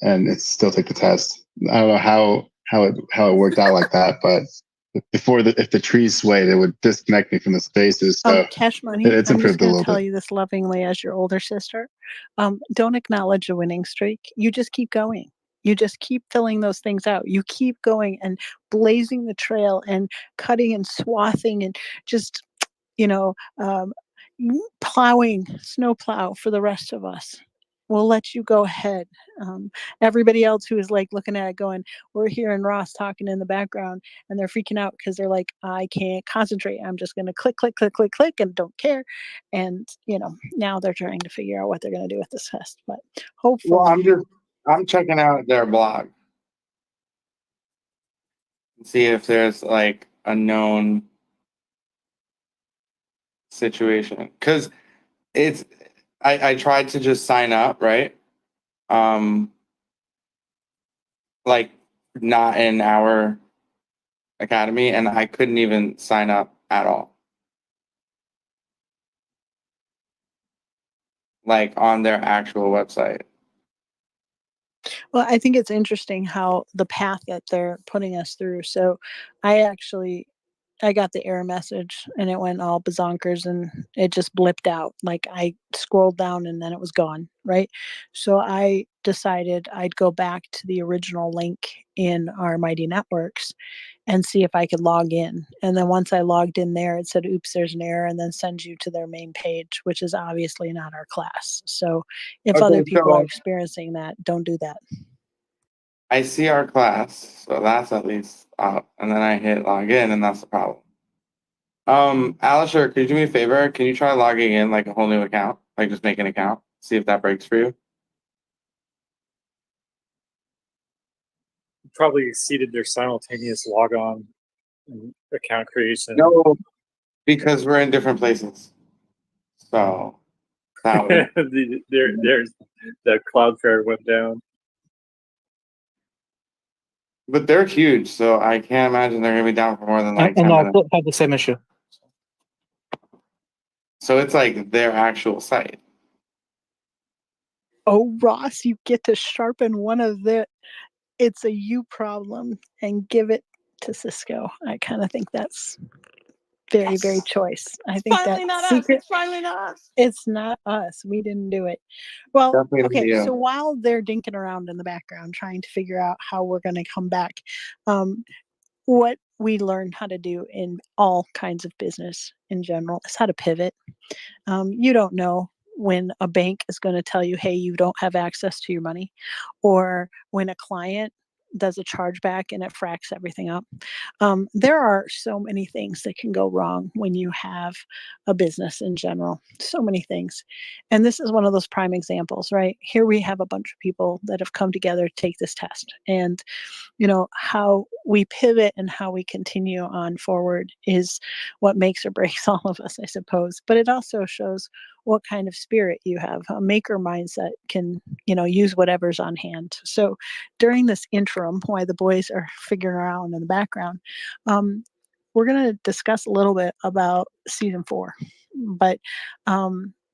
it's still take the test. I don't know how it worked out like that, but before if the trees swayed, it would disconnect me from the spaces. So Cash Money, it's I'm just improved a going little to tell bit. you this lovingly as your older sister. Don't acknowledge a winning streak. You just keep going. You just keep filling those things out. You keep going and blazing the trail and cutting and swathing and just, plowing, snow plow for the rest of us. We'll let you go ahead. Everybody else who is like looking at it going, we're hearing Ross talking in the background and they're freaking out because they're like, I can't concentrate. I'm just going to click, and don't care. And, now they're trying to figure out what they're going to do with this test. But hopefully. Well, I'm checking out their blog. See if there's like a known situation. Because I tried to just sign up, right? like not in our academy, and I couldn't even sign up at all. Like on their actual website. Well, I think it's interesting how the path that they're putting us through. So I got the error message and it went all bazonkers and it just blipped out. Like I scrolled down and then it was gone, right? So I decided I'd go back to the original link in our Mighty Networks and see if I could log in. And then once I logged in there, it said, oops, there's an error, and then sends you to their main page, which is obviously not our class. So if Okay, other people are so experiencing that, don't do that. I see our class, so that's at least up, and then I hit log in, and that's the problem. Alisher, could you do me a favor? Can you try logging in like a whole new account? Like just make an account, see if that breaks for you. Probably exceeded their simultaneous logon and account creation. No, because we're in different places. So that would there's that Cloudflare went down. but they're huge, so I can't imagine they're gonna be down for more than like 10 And minutes. Outlook had the same issue. So it's like their actual site. Oh, Ross, you get to sharpen one of it's a you problem and give it to Cisco. I kind of think that's very, very choice. I think Finally that not us. secret, It's finally not us. it's not us. We didn't do it. Well, Definitely not okay. you. So while they're dinking around in the background trying to figure out how we're going to come back, what we learned how to do in all kinds of business in general is how to pivot. You don't know when a bank is going to tell you, hey, you don't have access to your money, or when a client does a chargeback and it fracks everything up. There are so many things that can go wrong when you have a business in general, so many things. And this is one of those prime examples, right? Here we have a bunch of people that have come together to take this test. And how we pivot and how we continue on forward is what makes or breaks all of us, I suppose. But it also shows what kind of spirit you have. A maker mindset can, use whatever's on hand. So during this interim, while the boys are figuring around in the background, we're going to discuss a little bit about season 4. But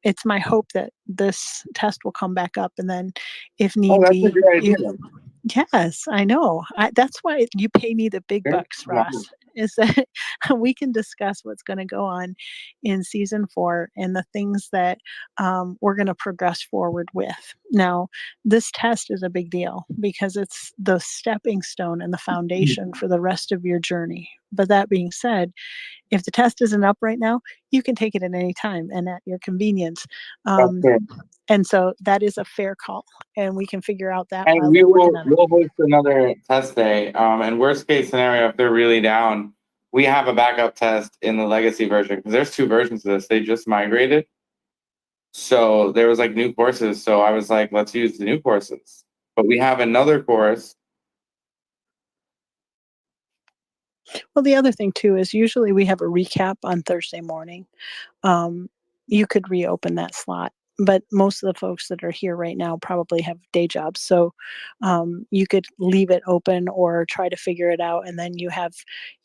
it's my hope that this test will come back up, and then if need that's be, a good idea. Yes, I know. That's why you pay me the big bucks, Ross, is that we can discuss what's going to go on in season 4 and the things that we're going to progress forward with. Now, this test is a big deal because it's the stepping stone and the foundation for the rest of your journey. But that being said, if the test isn't up right now, you can take it at any time and at your convenience. And so that is a fair call, and we can figure out that And while we they're working on it. we'll host another test day. And worst case scenario, if they're really down, we have a backup test in the legacy version because there's 2 versions of this. They just migrated, so there was like new courses. So I was like, let's use the new courses. But we have another course. Well, the other thing too is usually we have a recap on Thursday morning. You could reopen that slot, but most of the folks that are here right now probably have day jobs. So you could leave it open or try to figure it out. And then you have,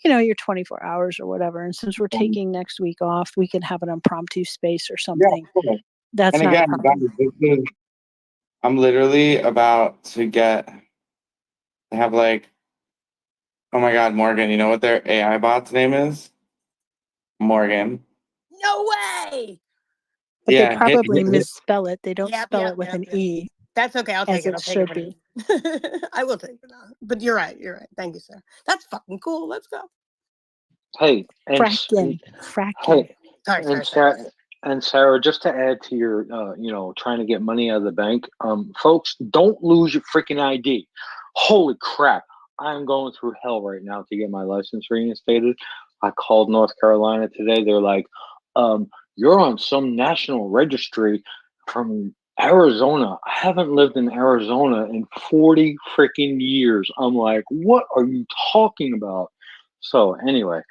your 24 hours or whatever. And since we're taking next week off, we can have an impromptu space or something. Yeah, That's and not again, a problem. I'm literally about to have like, oh my God, Morgan, you know what their AI bot's name is? Morgan. No way. But Yeah, they probably hit- misspell it. They don't Yep, spell yep, it with yep, an yep. E. That's okay. I'll as take it. it I'll take should it. be. I will take it. But you're right. You're right. Thank you, sir. That's fucking cool. Let's go. Hey, and Fracking. hey, Sorry. and Sarah, just to add to your, trying to get money out of the bank, folks, don't lose your freaking ID. Holy crap! I'm going through hell right now to get my license reinstated. I called North Carolina today. They're like, you're on some national registry from Arizona. I haven't lived in Arizona in 40 freaking years. I'm like, what are you talking about? So anyway,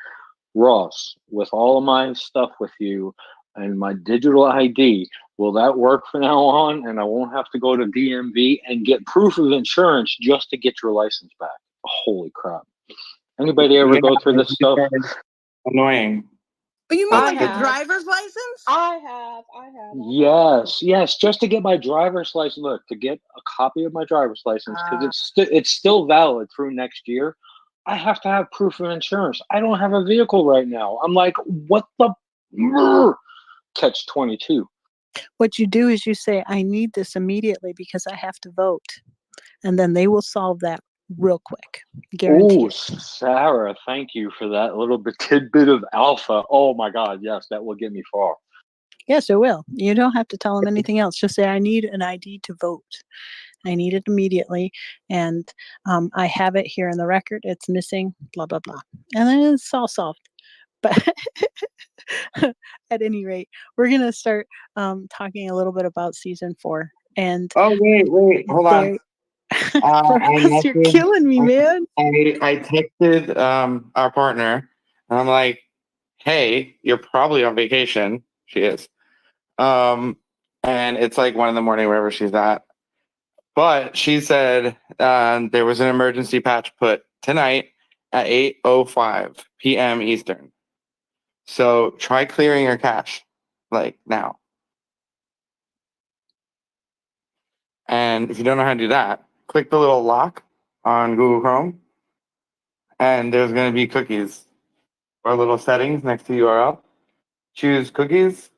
Ross, with all of my stuff with you, and my digital ID. Will that work from now on? And I won't have to go to DMV and get proof of insurance just to get your license back. Holy crap. Anybody ever go through this stuff? Annoying. But you mean I like a have. driver's license? I have. Yes, just to get my driver's license. Look, to get a copy of my driver's license, because it's still valid through next year. I have to have proof of insurance. I don't have a vehicle right now. I'm like, what the catch 22? What you do is you say, I need this immediately because I have to vote. And then they will solve that real quick. Guarantee Oh, it. Sarah, thank you for that little bit tidbit of alpha. Oh my God, yes, that will get me far. Yes, it will. You don't have to tell them anything else. Just say, I need an ID to vote. I need it immediately. And I have it here in the record. It's missing, blah, blah, blah. And then it's all solved. But at any rate, we're going to start talking a little bit about season 4. And oh, wait, hold on. Ross, you're killing me, man. I texted our partner, and I'm like, "Hey, you're probably on vacation." She is, and it's like 1 a.m, wherever she's at. But she said there was an emergency patch put tonight at 8:05 p.m. Eastern. So try clearing your cache, like now. And if you don't know how to do that, click the little lock on Google Chrome, and there's going to be cookies or little settings next to URL. Choose cookies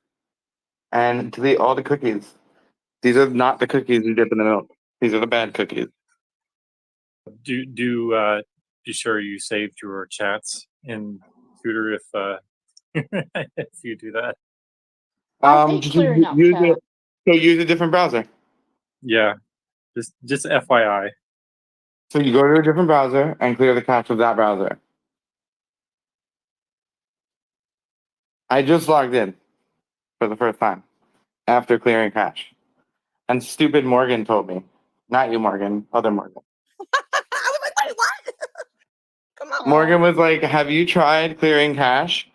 and delete all the cookies. These are not the cookies you dip in the milk. These are the bad cookies. Be sure you saved your chats in Tutor if if you do that. I hate Just clearing out chat. So use a different browser. Yeah, just FYI. So you go to a different browser and clear the cache of that browser. I just logged in for the first time after clearing cache. And stupid Morgan told me. Not you, Morgan. Other Morgan. I was like, wait, what? Come on. Morgan was like, have you tried clearing cache?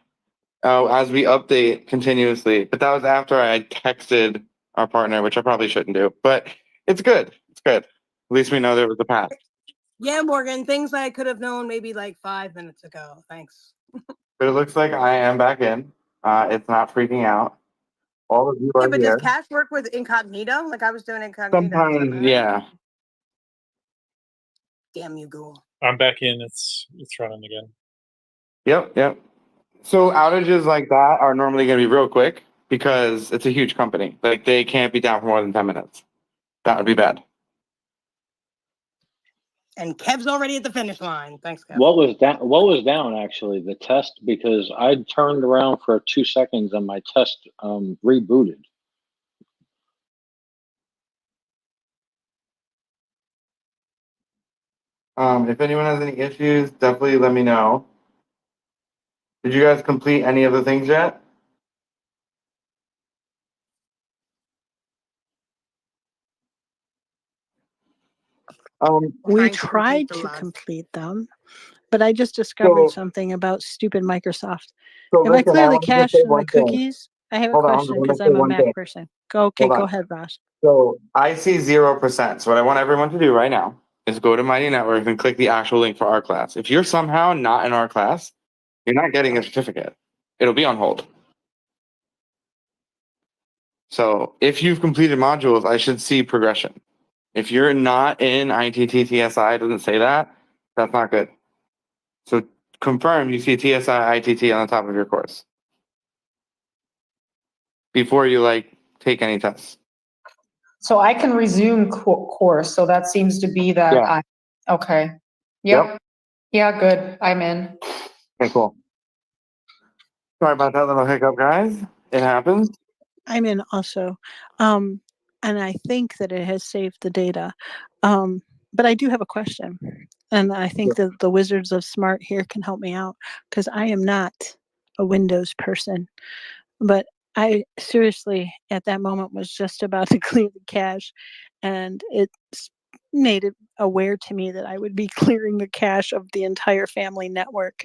Oh, as we update continuously. But that was after I texted our partner, which I probably shouldn't do. But it's good. It's good. At least we know there was a path. Yeah, Morgan, things I could have known maybe like 5 minutes ago. Thanks. But it looks like I am back in. It's not freaking out. All of you Yeah, are but here. does cache work with incognito? Like I was doing incognito. Sometimes, yeah. Damn you, Google. I'm back in. It's running again. Yep. So outages like that are normally going to be real quick because it's a huge company. Like they can't be down for more than 10 minutes. That would be bad. And Kev's already at the finish line. Thanks, Kev. What was down actually? The test, because I turned around for 2 seconds and my test rebooted. If anyone has any issues, definitely let me know. Did you guys complete any of the things yet? We Trying to tried complete the to last. complete them, but I just discovered So- something about stupid Microsoft. So If I listen, clear the wanna just cache say and the one thing. cookies, I have a Hold on, question I wanna because say I'm a one Mac thing. person. Hold Go on. ahead, Ross. So I see 0%. So what I want everyone to do right now is go to Mighty Network and click the actual link for our class. If you're somehow not in our class, you're not getting a certificate. It'll be on hold. So if you've completed modules, I should see progression. If you're not in ITT TSI, it doesn't say that, that's not good. So confirm you see TSI ITT on the top of your course before you take any tests. So I can resume course, so that seems to be that Yeah. okay. Yep. Yeah, good, I'm in. Okay, cool. Sorry about that little hiccup, guys. It happens. I'm in also. And I think that it has saved the data. But I do have a question. And I think that the Wizards of Smart here can help me out because I am not a Windows person. But I seriously, at that moment, was just about to clear the cache. And it made it aware to me that I would be clearing the cache of the entire family network.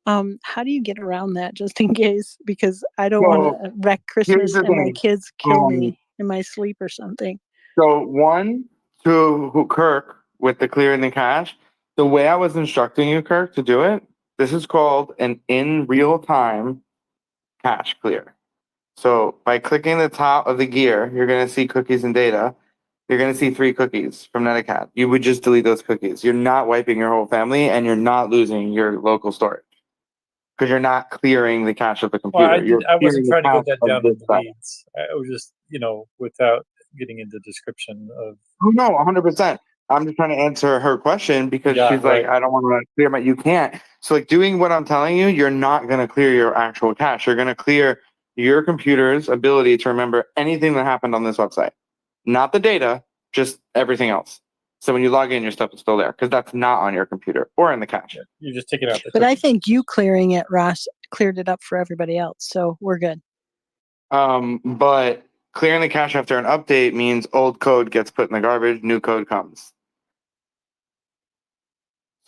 How do you get around that just in case? Because I don't want So to wreck here's Christmas the and my thing. kids kill Um, me in my sleep or something. So one, to Kirk with the clearing the cache, the way I was instructing you, Kirk, to do it, this is called an in real time cache clear. So by clicking the top of the gear, you're going to see cookies and data. You're going to see 3 cookies from Neticat. You would just delete those cookies. You're not wiping your whole family, and you're not losing your local storage because you're not clearing the cache of the Well, computer. You're I clearing wasn't the trying to go cache that of down this in the stuff. weeds. I was just, without getting into description of. Oh, no, 100%. I'm just trying to answer her question because Yeah, she's like, right. I don't want to clear my. You can't. So, like, doing what I'm telling you, you're not going to clear your actual cache. You're going to clear your computer's ability to remember anything that happened on this website, not the data, just everything else. So when you log in, your stuff is still there because that's not on your computer or in the cache. Yeah, you just take it out. But I think you clearing it, Ross, cleared it up for everybody else. So we're good. But clearing the cache after an update means old code gets put in the garbage, new code comes.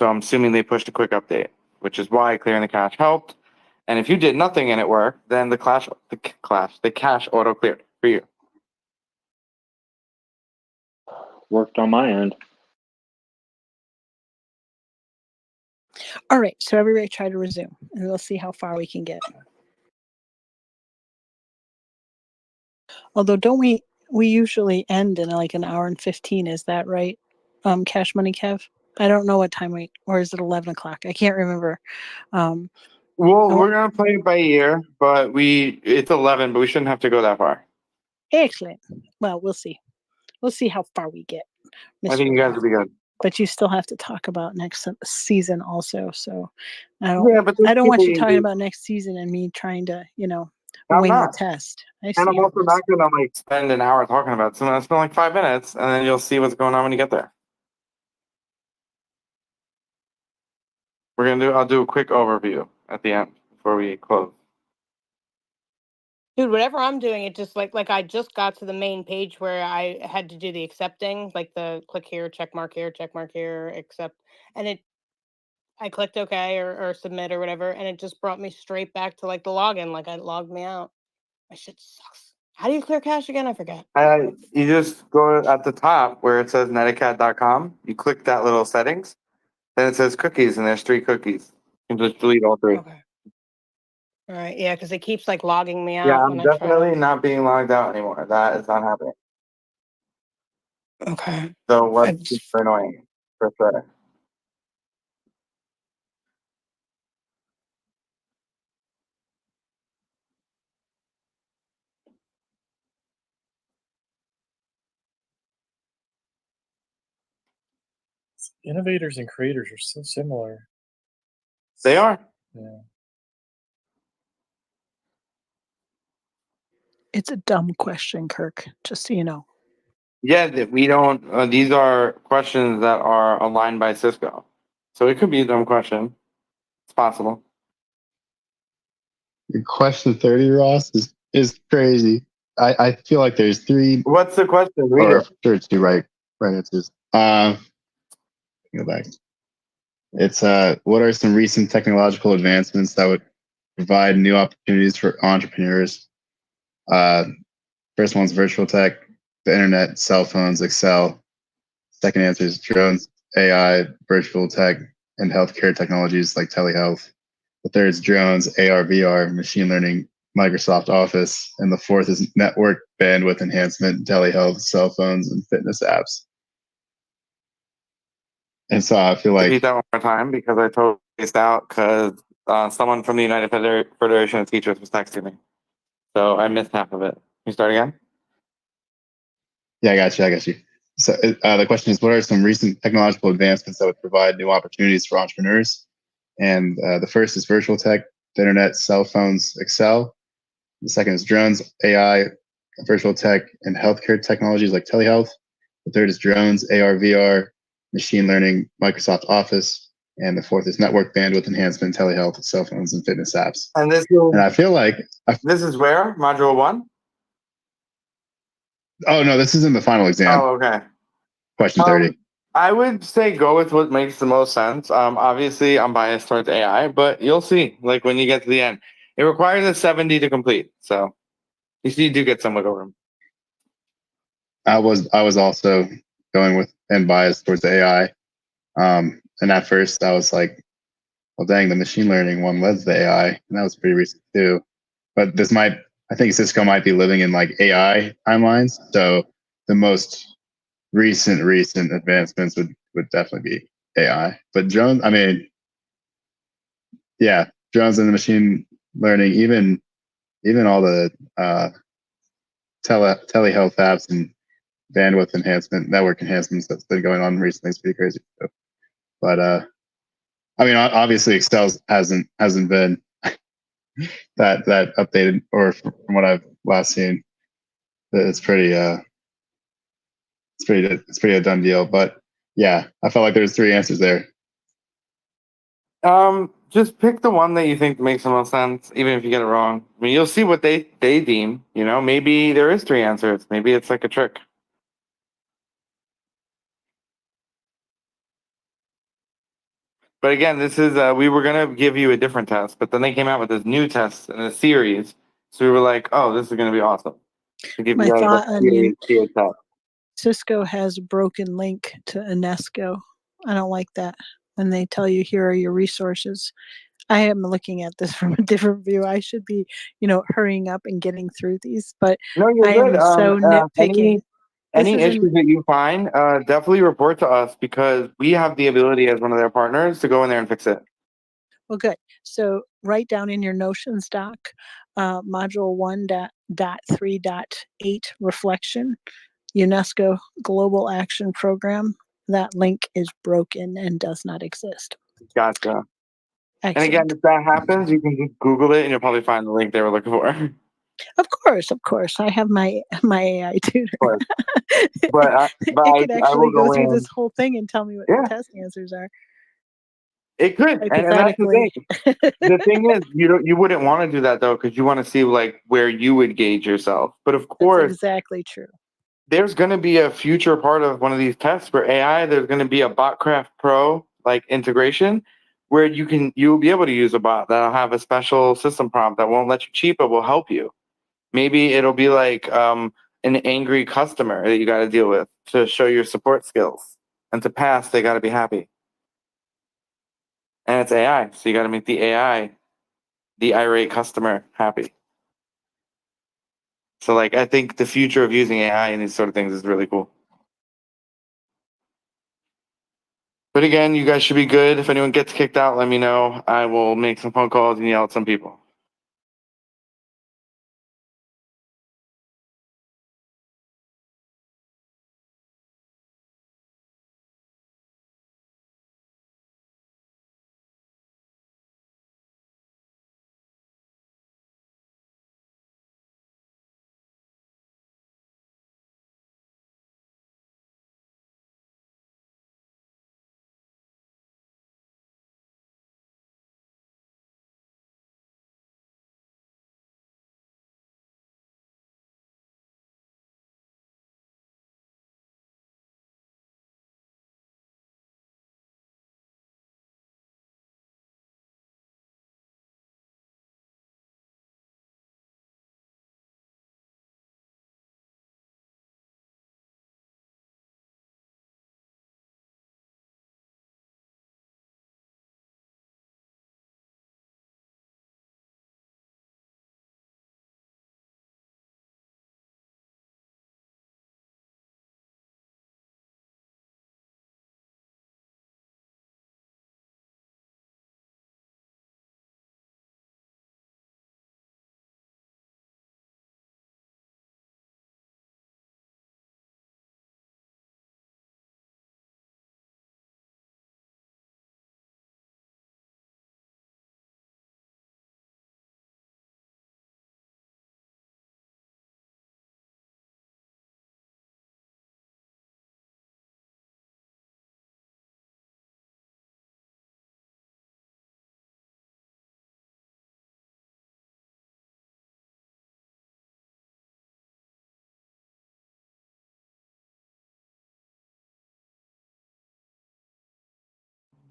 So I'm assuming they pushed a quick update, which is why clearing the cache helped. And if you did nothing and it worked, then the cache auto cleared for you. Worked on my end. All right. So everybody try to resume and we'll see how far we can get. Although don't we usually end in like an hour and 15, is that right? Cash Money Kev? I don't know what time or is it 11 o'clock? I can't remember. Well, Oh. we're gonna play it by ear, but it's 11, but we shouldn't have to go that far. Excellent. Well, we'll see. We'll see how far we get. I think you guys will be good. But you still have to talk about next season also. So I Yeah, don't but want you talking about next season and me trying to, I'm wing not. the test. And I'm also not gonna like spend an hour talking about it. So I'm gonna spend like 5 minutes and then you'll see what's going on when you get there. I'll do a quick overview at the end before we close. Dude, whatever I'm doing, it just like I just got to the main page where I had to do the accepting, like the click here, check mark here, accept, and I clicked OK or submit or whatever, and it just brought me straight back to like the login, like it logged me out. My shit sucks. How do you clear cache again? I forget. You just go at the top where it says neticat.com. You click that little settings. Then it says cookies, and there's 3 cookies. You can just delete all 3. Okay. All right. Yeah, because it keeps like logging me out. Yeah, I'm when I try definitely not being logged out anymore. That is not happening. Okay. So what's super annoying for sure. Innovators and creators are so similar. They are. Yeah. It's a dumb question, Kirk, just so you know. Yeah, we don't. These are questions that are aligned by Cisco. So it could be a dumb question. It's possible. Your question 30, Ross, is crazy. I feel like there's 3. What's the question? Read or it. sure it's 2 right answers. Go back. It's what are some recent technological advancements that would provide new opportunities for entrepreneurs? First one's virtual tech, the internet, cell phones, Excel. Second answer is drones, AI, virtual tech, and healthcare technologies like telehealth. The third is drones, AR, VR, machine learning, Microsoft Office. And the fourth is network bandwidth enhancement, telehealth, cell phones, and fitness apps. And so I feel like. Repeat that one more time because I totally spaced out because someone from the United Federation of Teachers was texting me. So I missed half of it. Can you start again? Yeah, I got you. So the question is, what are some recent technological advancements that would provide new opportunities for entrepreneurs? And the first is virtual tech, the internet, cell phones, Excel. The second is drones, AI, virtual tech, and healthcare technologies like telehealth. The third is drones, AR, VR, machine learning, Microsoft Office. And the fourth is network bandwidth enhancement, telehealth, cell phones, and fitness apps. And I feel like this is where module 1. Oh no, this is in the final exam. Oh, okay. Question 30. I would say go with what makes the most sense. Obviously, I'm biased towards AI, but you'll see. Like when you get to the end, it requires a 70 to complete. So you see, you do get some wiggle room. I was also going with and biased towards AI. And at first I was like, well, dang, the machine learning one led the AI, and that was pretty recent too. But I think Cisco might be living in like AI timelines. So the most recent advancements would definitely be AI. But drones, I mean, yeah, drones and the machine learning, even all the telehealth apps and bandwidth enhancement, network enhancements that's been going on recently is pretty crazy. Too. But I mean, obviously Excel hasn't been that updated, or from what I've last seen, it's pretty it's pretty a done deal. But yeah, I felt like there's three answers there. Just pick the one that you think makes the most sense, even if you get it wrong. I mean, you'll see what they deem. You know, maybe there is three answers. Maybe it's like a trick. But again, this is we were gonna give you a different test, but then they came out with this new test in a series. So we were like, oh, this is gonna be awesome. To give My you guys thought a on series test. Cisco has a broken link to UNESCO. I don't like that. And they tell you, here are your resources. I am looking at this from a different view. I should be, hurrying up and getting through these, but No, you're I good. am so nitpicky. Any This isn't issues that you find, definitely report to us because we have the ability as one of their partners to go in there and fix it. well, good. So write down in your Notions doc, module 1.3.8 reflection, UNESCO Global Action Program. That link is broken and does not exist. Gotcha. Excellent. And again, if that happens, you can just Google it and you'll probably find the link they were looking for. Of course. I have my AI tutor. But it could I actually will go go through in. this whole thing and tell me what the test answers are. It could, and that's the thing. The thing is, you wouldn't want to do that though, because you want to see like where you would gauge yourself. But of course, that's exactly true. There's going to be a future part of one of these tests for AI. There's going to be a BotCraft Pro like integration where you'll be able to use a bot that'll have a special system prompt that won't let you cheat but will help you. Maybe it'll be like an angry customer that you got to deal with to show your support skills, and to pass they got to be happy. And it's AI, so you got to make the AI, the irate customer, happy. So like I think the future of using AI in these sort of things is really cool. But again, you guys should be good. If anyone gets kicked out, let me know. I will make some phone calls and yell at some people.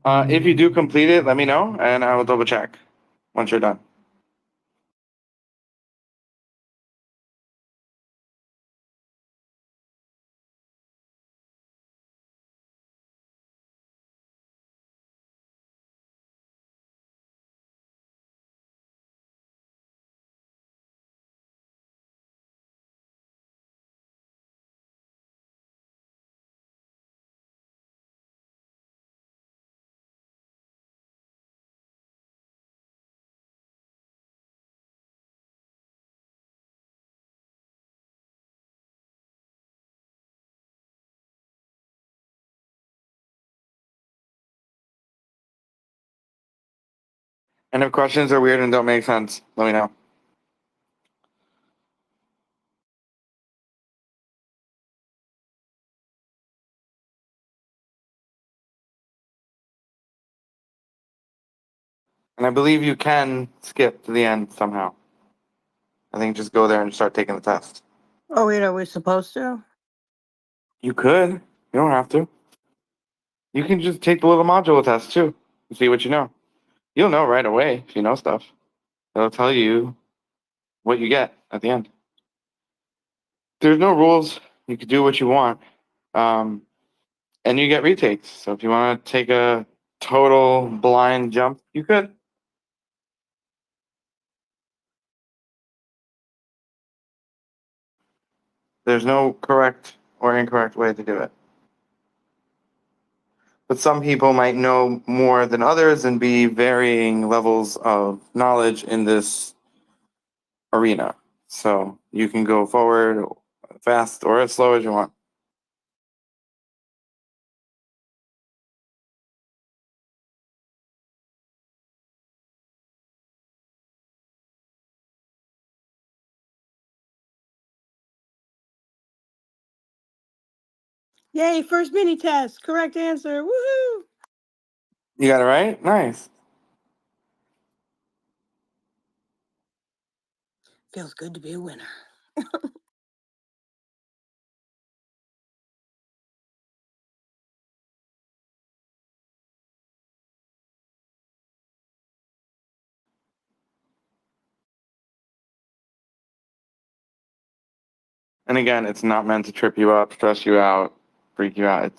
If you do complete it, let me know and I will double check once you're done. And if questions are weird and don't make sense, let me know. And I believe you can skip to the end somehow. I think just go there and start taking the test. Oh, wait, are we supposed to? You could. You don't have to. You can just take the little module test too and see what you know. You'll know right away if you know stuff. It'll tell you what you get at the end. There's no rules. You can do what you want. And you get retakes. So if you want to take a total blind jump, you could. There's no correct or incorrect way to do it. But some people might know more than others and be varying levels of knowledge in this arena. So you can go forward fast or as slow as you want. Yay, first mini test. Correct answer. Woohoo! You got it right? Nice. Feels good to be a winner. And again, it's not meant to trip you up, stress you out, freak you out.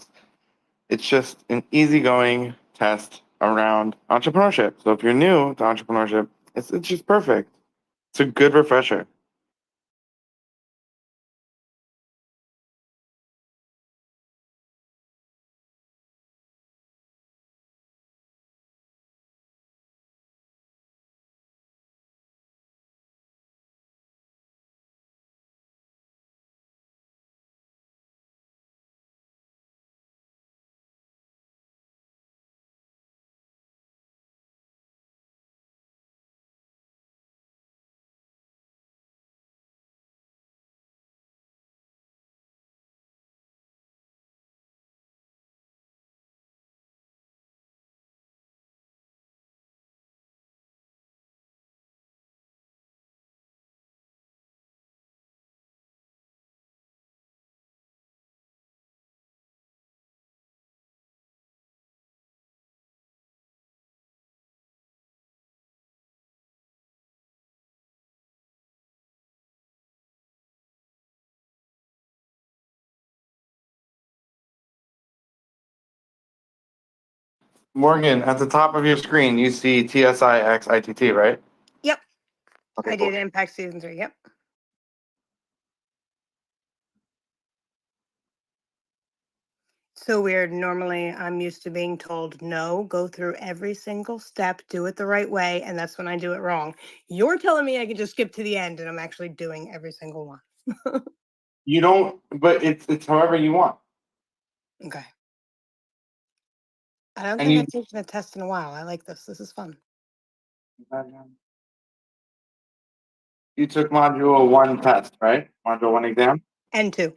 It's just an easygoing test around entrepreneurship. So if you're new to entrepreneurship, it's just perfect. It's a good refresher. Morgan, at the top of your screen, you see TSIX ITT, right? Yep. Okay, I cool. did Impact Season 3. Yep. So weird. Normally, I'm used to being told, no, go through every single step, do it the right way. And that's when I do it wrong. You're telling me I can just skip to the end, and I'm actually doing every single one. You don't, but it's however you want. Okay. I don't And think you I've taken a test in a while. I like this. This is fun. you took module 1 test, right? Module 1 exam? And 2.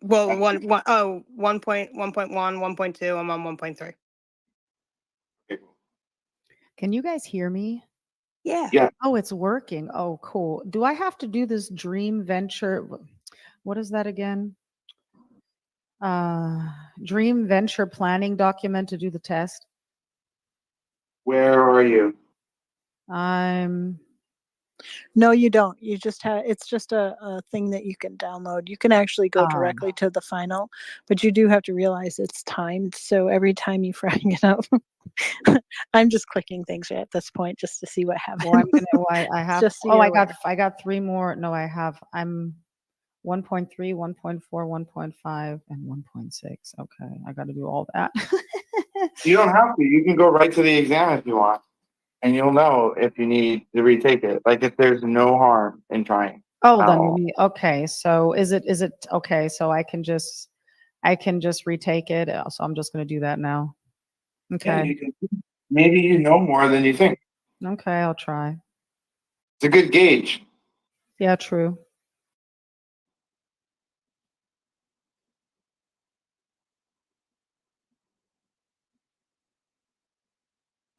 Well, 1.1, 1.2. I'm on 1.3. Okay, cool. Can you guys hear me? Yeah. Yeah. Oh, it's working. Oh, cool. Do I have to do this dream venture? What is that again? Dream venture planning document to do the test? Where are you? I'm No, you don't. You just have, it's just a thing that you can download. You can actually go directly to the final, but you do have to realize it's timed. So every time you frag it up, I'm just clicking things at this point just to see what happens. well, I'm gonna I have Just so oh you're I got 3 more. No, I'm 1.3, 1.4, 1.5, and 1.6. Okay, I got to do all that. You don't have to. You can go right to the exam if you want, and you'll know if you need to retake it. Like if there's no harm in trying. Oh, then Oh. okay. So is it okay? So I can just retake it. So I'm just gonna do that now. Yeah, Okay. you can. Maybe you know more than you think. Okay, I'll try. It's a good gauge. Yeah, true.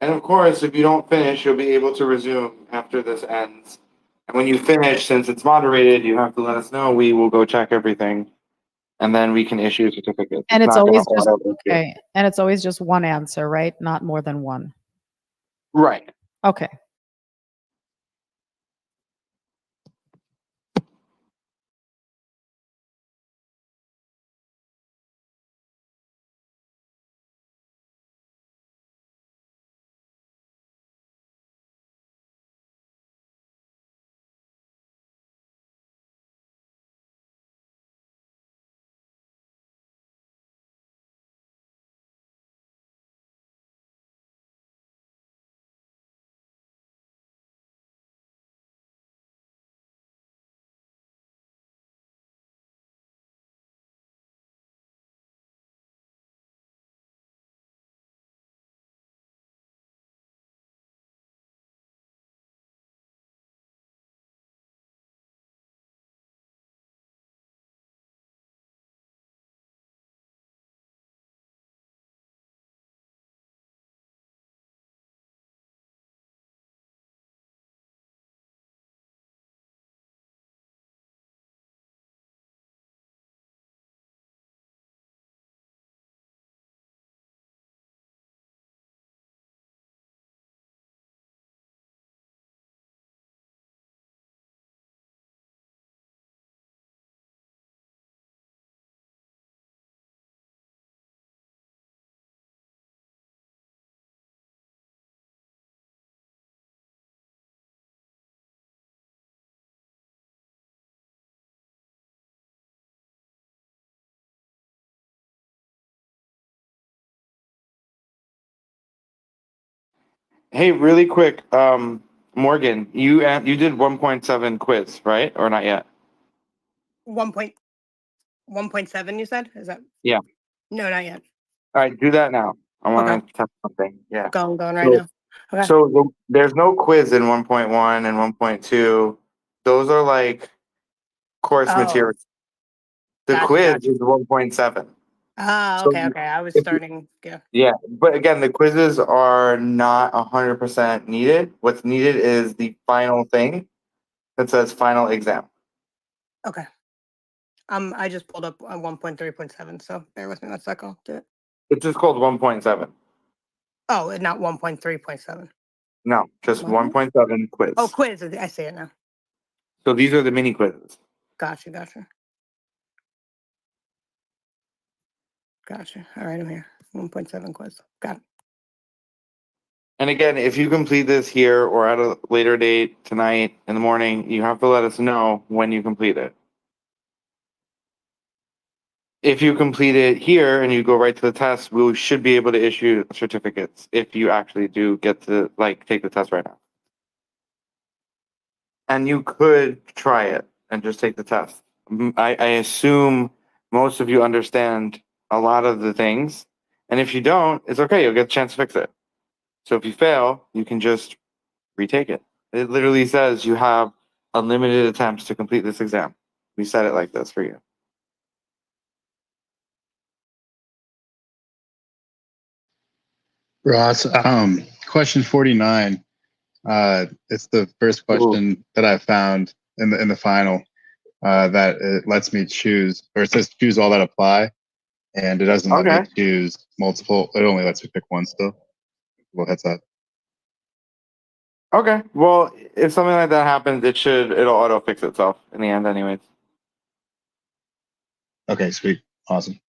And of course, if you don't finish, you'll be able to resume after this ends. And when you finish, since it's moderated, you have to let us know. We will go check everything, and then we can issue a certificate. And it's not gonna always just auto-issue. okay. And it's always just one answer, right? Not more than one. Right. Okay. Hey, really quick, Morgan, you did 1.7 quiz, right? Or not yet? 1.7, you said? Is that? Yeah. No, not yet. All right, do that now. I want Okay. to test something. Yeah. Going right So, now. Okay. so there's no quiz in 1.1 and 1.2. Those are like course Oh, material. The gotcha, quiz gotcha. is 1.7. Oh, So okay. I was if starting. Yeah. yeah, but again, the quizzes are not 100% needed. What's needed is the final thing that says final exam. Okay. I just pulled up 1.3.7, so bear with me. Let's go do it. It's just called 1.7. Oh, and not 1.3.7. No, just What? 1.7 quiz. Oh, quiz. I see it now. So these are the mini quizzes. Gotcha. All right, I'm here. 1.7 quiz. Got it. And again, if you complete this here or at a later date tonight in the morning, you have to let us know when you complete it. If you complete it here and you go right to the test, we should be able to issue certificates if you actually do get to take the test right now. And you could try it and just take the test. I assume most of you understand a lot of the things. And if you don't, it's okay. You'll get a chance to fix it. So if you fail, you can just retake it. It literally says you have unlimited attempts to complete this exam. We said it like this for you. Ross, question 49. It's the first question that I found in the final that it lets me choose, or it says choose all that apply, and it doesn't let me choose multiple. It only lets me pick one still. Well, heads up. Okay. Well, if something like that happens, it'll auto fix itself in the end, anyways. Okay, sweet. Awesome.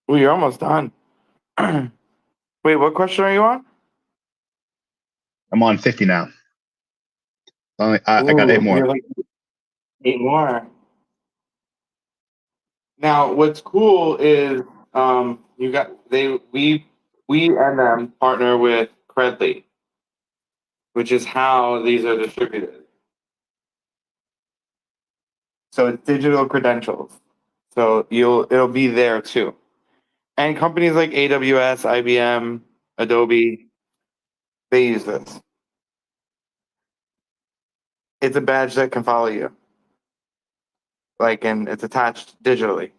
Well, you're almost done. Wait, what question are you on? I'm on 50 now. I got 8 Ooh, more. you're like 8 more. Now, what's cool is you got we and them partner with Credly, which is how these are distributed. So it's digital credentials. So it'll be there too. And companies like AWS, IBM, Adobe, they use this. It's a badge that can follow you. And it's attached digitally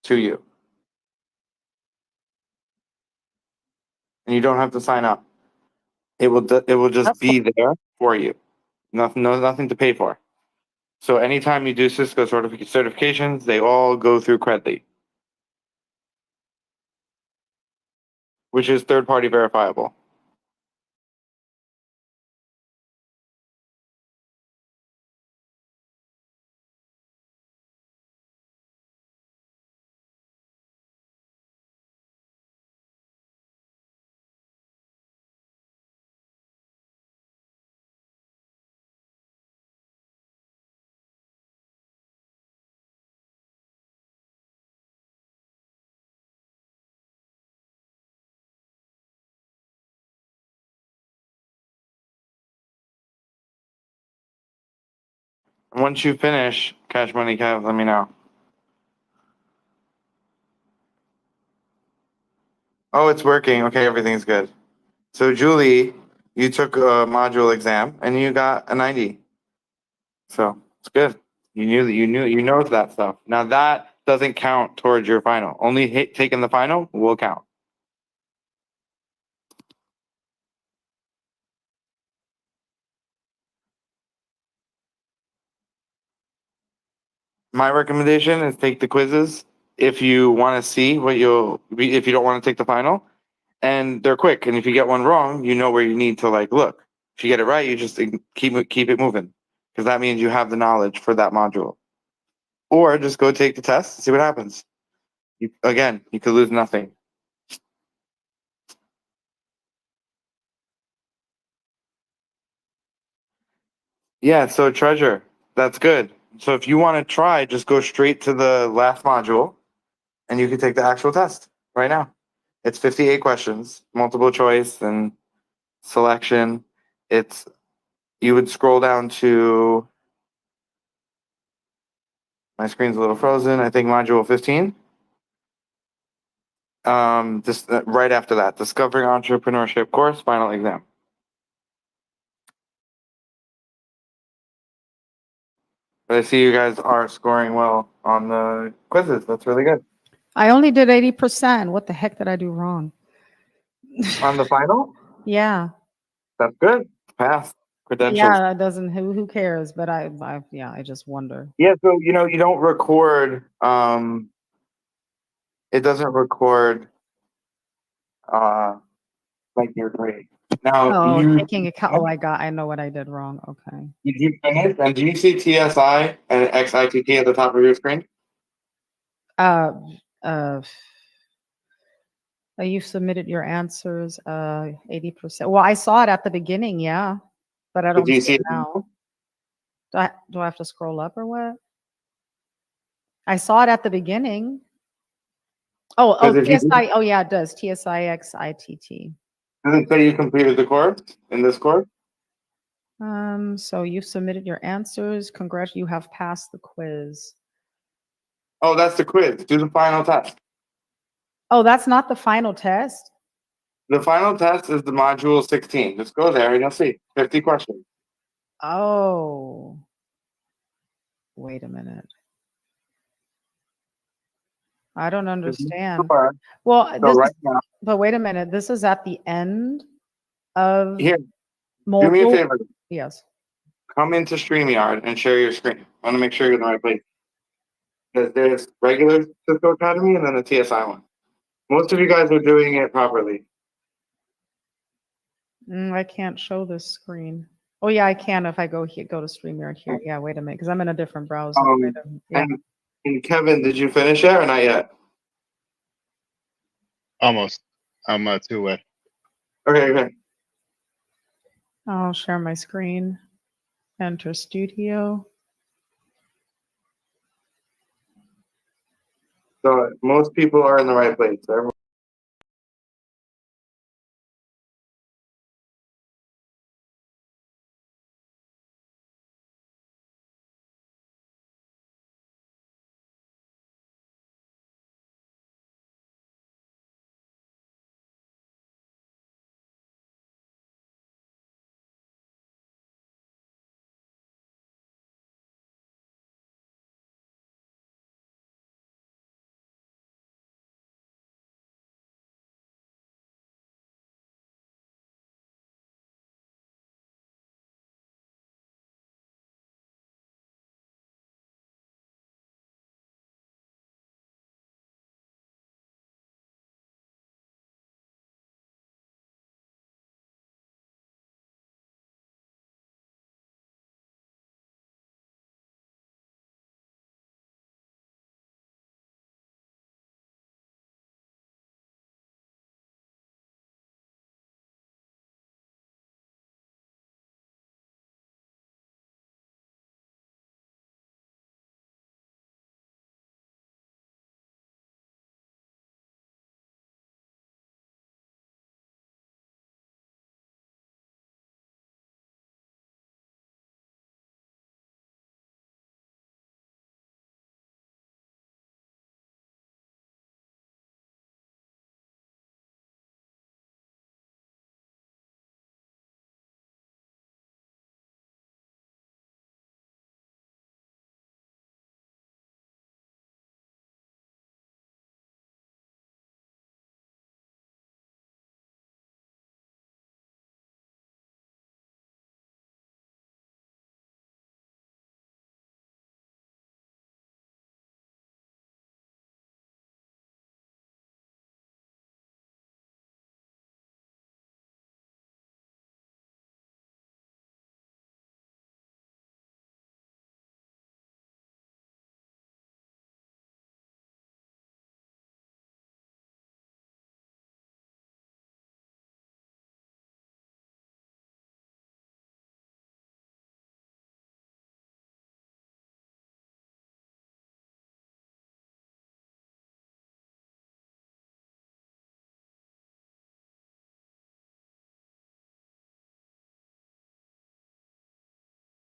to you. And you don't have to sign up. It will just That's be there for you. Nothing to pay for. So anytime you do Cisco certifications, they all go through Credly, which is third-party verifiable. Once you finish Cash Money Cav, let me know. Oh, it's working. Okay, everything's good. So Julie, you took a module exam and you got a 90. So it's good. You know that stuff. Now that doesn't count towards your final. Only taking the final will count. My recommendation is take the quizzes if you want to see what if you don't want to take the final, and they're quick. And if you get one wrong, you know where you need to look. If you get it right, you just keep it moving, because that means you have the knowledge for that module. Or just go take the test, see what happens. You could lose nothing. Yeah, so treasure, that's good. So if you want to try, just go straight to the last module and you can take the actual test right now. It's 58 questions, multiple choice and selection. You would scroll down to, my screen's a little frozen, I think module 15. Just right after that, Discovering Entrepreneurship course, final exam. But I see you guys are scoring well on the quizzes. That's really good. I only did 80%. What the heck did I do wrong? On the final? Yeah. That's good. Pass. Credentials. Yeah, it doesn't, who cares? But I just wonder. Yeah, so you don't record it doesn't record your grade. Now Oh, taking account. Oh, I know what I did wrong. Okay. Did you finish? And do you see TSI and XITT at the top of your screen? You submitted your answers 80%. Well, I saw it at the beginning, yeah, but I don't Do you see see it now. Do I have to scroll up or what? I saw it at the beginning. Oh, TSI. Oh, yeah, it does. TSIXITT. Does it say you completed the course in this course? So you submitted your answers. Congrats, you have passed the quiz. Oh, that's the quiz. Do the final test. Oh, that's not the final test? The final test is the module 16. Just go there and you'll see 50 questions. Oh. Wait a minute. I don't understand. Well, but wait a minute. This is at the end of Here. Do me a favor. Yes. Come into StreamYard and share your screen. I want to make sure you're in the right place. Because there's regular Cisco Academy and then the TSI one. Most of you guys are doing it properly. I can't show this screen. Oh yeah, I can if I go here, go to StreamYard here. Yeah, wait a minute, because I'm in a different browser. Wait a minute. Yeah. And Kevin, did you finish it or not yet? Almost. I'm 2 away. Okay. I'll share my screen. Enter Studio. So most people are in the right place. Everyone.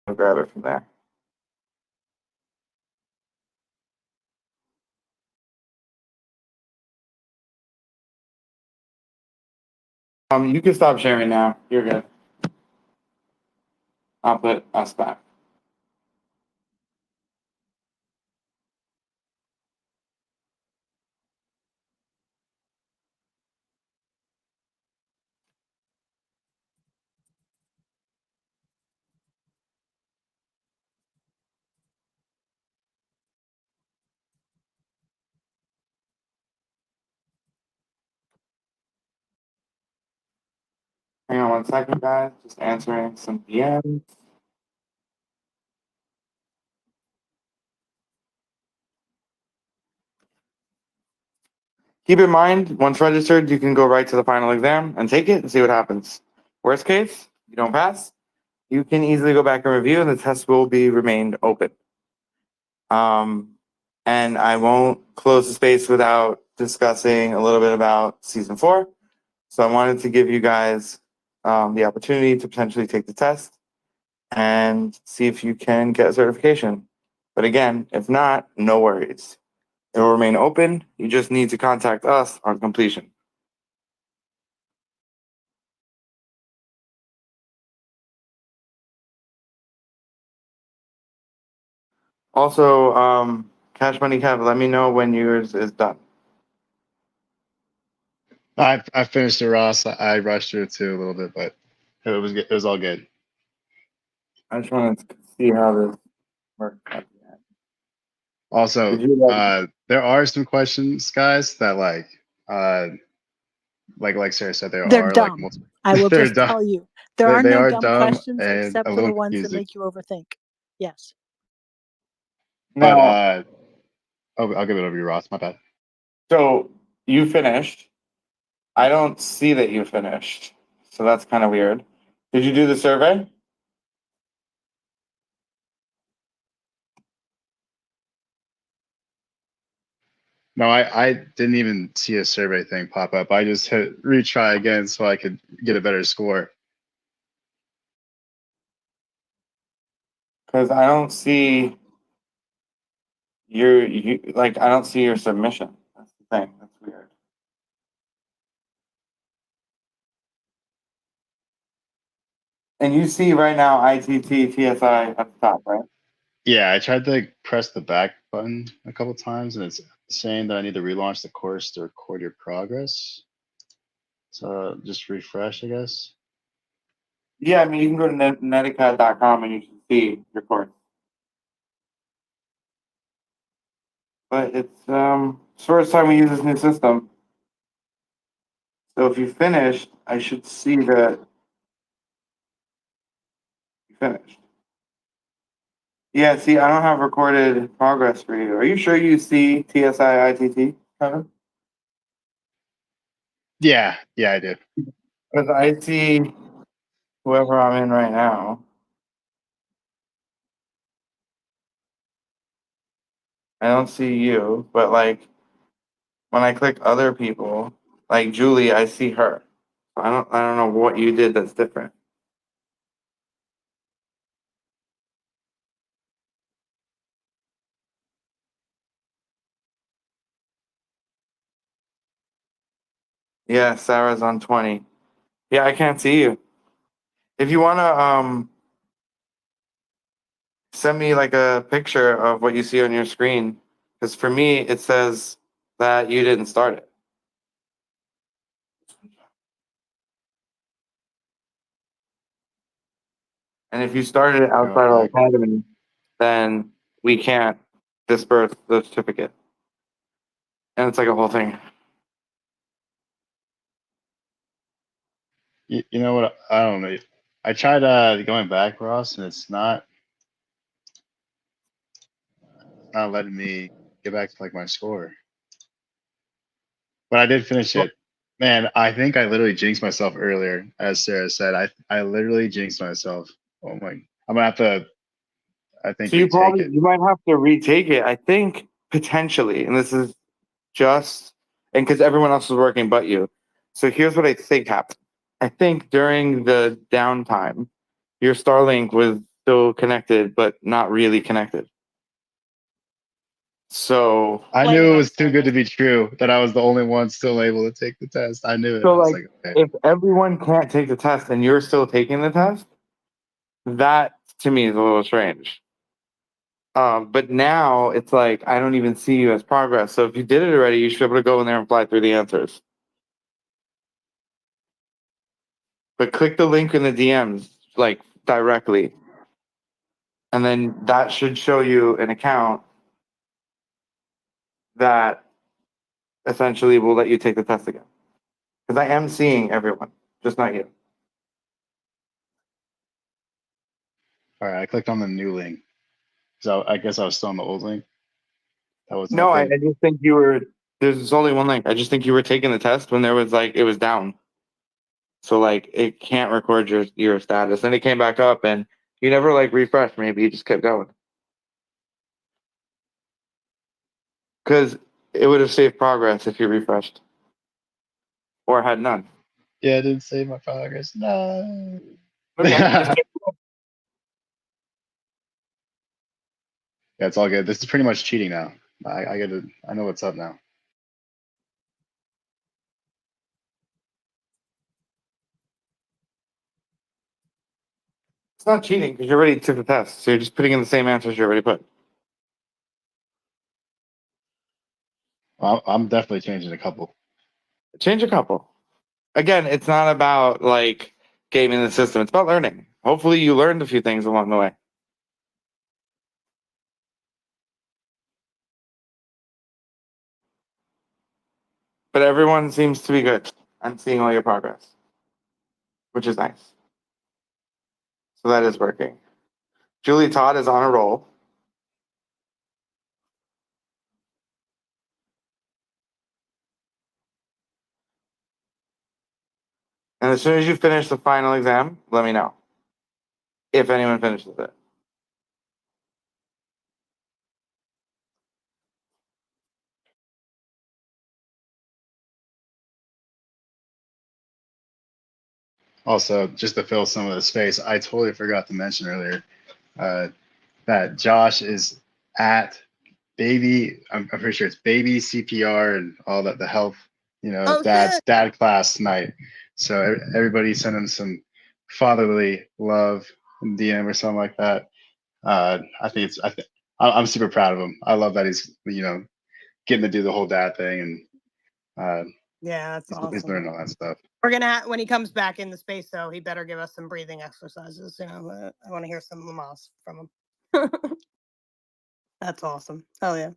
I'll grab it from there. You can stop sharing now. You're good. I'll put us back. Hang on 1 second, guys. Just answering some DMs. Keep in mind, once registered, you can go right to the final exam and take it and see what happens. Worst case, you don't pass, you can easily go back and review, and the test will be remained open. And I won't close the space without discussing a little bit about season 4. So I wanted to give you guys the opportunity to potentially take the test and see if you can get a certification. But again, if not, no worries. It will remain open. You just need to contact us on completion. Also, Cash Money Kev, let me know when yours is done. I finished it, Ross. I rushed through it too a little bit, but it was all good. I just wanted to see how this works. Also, Did you, there are some questions, guys, that like Sarah said, there They're are like dumb. multiple. I will They're just dumb. tell you, there are They no are dumb dumb questions and except a for the little ones that confusing. make you overthink. Yes. But Now, I'll give it over to you, Ross. My bad. so you finished. I don't see that you finished. So that's kind of weird. Did you do the survey? No, I didn't even see a survey thing pop up. I just hit retry again so I could get a better score. Because I don't see I don't see your submission. That's the thing. That's weird. And you see right now ITT TSI at the top, right? Yeah, I tried to press the back button a couple times and it's saying that I need to relaunch the course to record your progress. So just refresh, I guess. Yeah, I mean, you can go to neticad.com and you can see your course. But it's the first time we use this new system. So if you finished, I should see that you finished. Yeah, see, I don't have recorded progress for you. Are you sure you see TSI ITT, Kevin? Yeah, I do. Because I see whoever I'm in right now. I don't see you, but like when I click other people, like Julie, I see her. I don't know what you did that's different. Yeah, Sarah's on 20. Yeah, I can't see you. If you wanna send me like a picture of what you see on your screen, because for me it says that you didn't start it. And if you started it outside of our academy, then we can't disperse the certificate. And it's like a whole thing. You know what? I don't know. I tried going back, Ross, and it's not letting me get back to like my score. But I did finish it. Man, I think I literally jinxed myself earlier, as Sarah said. I literally jinxed myself. Oh my! I'm gonna have to, I think, So you retake it. you might have to retake it. I think potentially, and this is just and because everyone else was working but you. So here's what I think happened. I think during the downtime, your Starlink was still connected, but not really connected. So I Blame knew it it on was too good to Starlink. be true that I was the only one still able to take the test. I knew it. So I was like like, okay. if everyone can't take the test and you're still taking the test, that to me is a little strange. But now it's like I don't even see you as progress. So if you did it already, you should be able to go in there and fly through the answers. But click the link in the DMs like directly. And then that should show you an account that essentially will let you take the test again. Because I am seeing everyone, just not you. All right, I clicked on the new link. So I guess I was still on the old link. That was No, I nothing. just think you were there's only one link. I just think you were taking the test when there was like it was down. So like it can't record your status. Then it came back up and you never like refreshed, maybe you just kept going. Because it would have saved progress if you refreshed. Or had none. Yeah, I didn't save my progress. No. Okay. Yeah, it's all good. This is pretty much cheating now. I get it. I know what's up now. It's not cheating because you already took the test. So you're just putting in the same answers you already put. I'm definitely changing a couple. Change a couple. Again, it's not about like gaming the system. It's about learning. Hopefully you learned a few things along the way. But everyone seems to be good. and seeing all your progress, which is nice. So that is working. Julie Todd is on a roll. And as soon as you finish the final exam, let me know if anyone finishes it. Also, just to fill some of the space, I totally forgot to mention earlier that Josh is at baby. I'm pretty sure it's baby CPR and all that, the health, Oh, dad class tonight. So everybody send him some fatherly love and DM or something like that. I'm super proud of him. I love that he's getting to do the whole dad thing, and yeah, that's he's awesome. learning all that stuff. We're gonna when he comes back in the space, though, he better give us some breathing exercises. I want to hear some Lamaze from him. That's awesome. Hell yeah.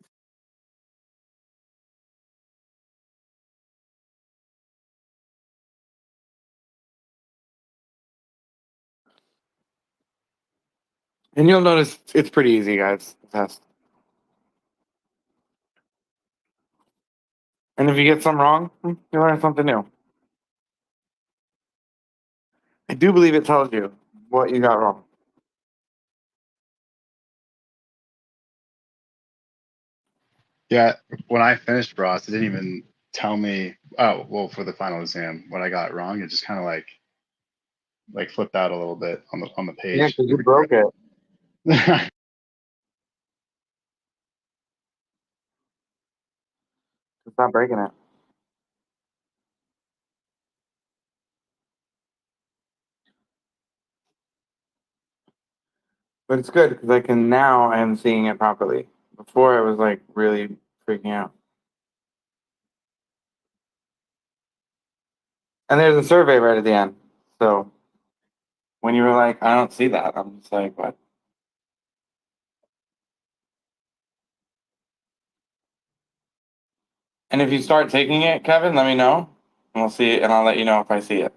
And you'll notice it's pretty easy, guys. The test. And if you get something wrong, you learn something new. I do believe it tells you what you got wrong. Yeah, when I finished Ross, it didn't even tell me. Oh, well, for the final exam, what I got wrong, it just kind of like flipped out a little bit on the page. Yeah, because you broke it. It's not breaking it. But it's good because I am seeing it properly. Before I was like really freaking out. And there's a survey right at the end. So when you were like, I don't see that, I'm just like, what? And if you start taking it, Kevin, let me know. And we'll see it, and I'll let you know if I see it.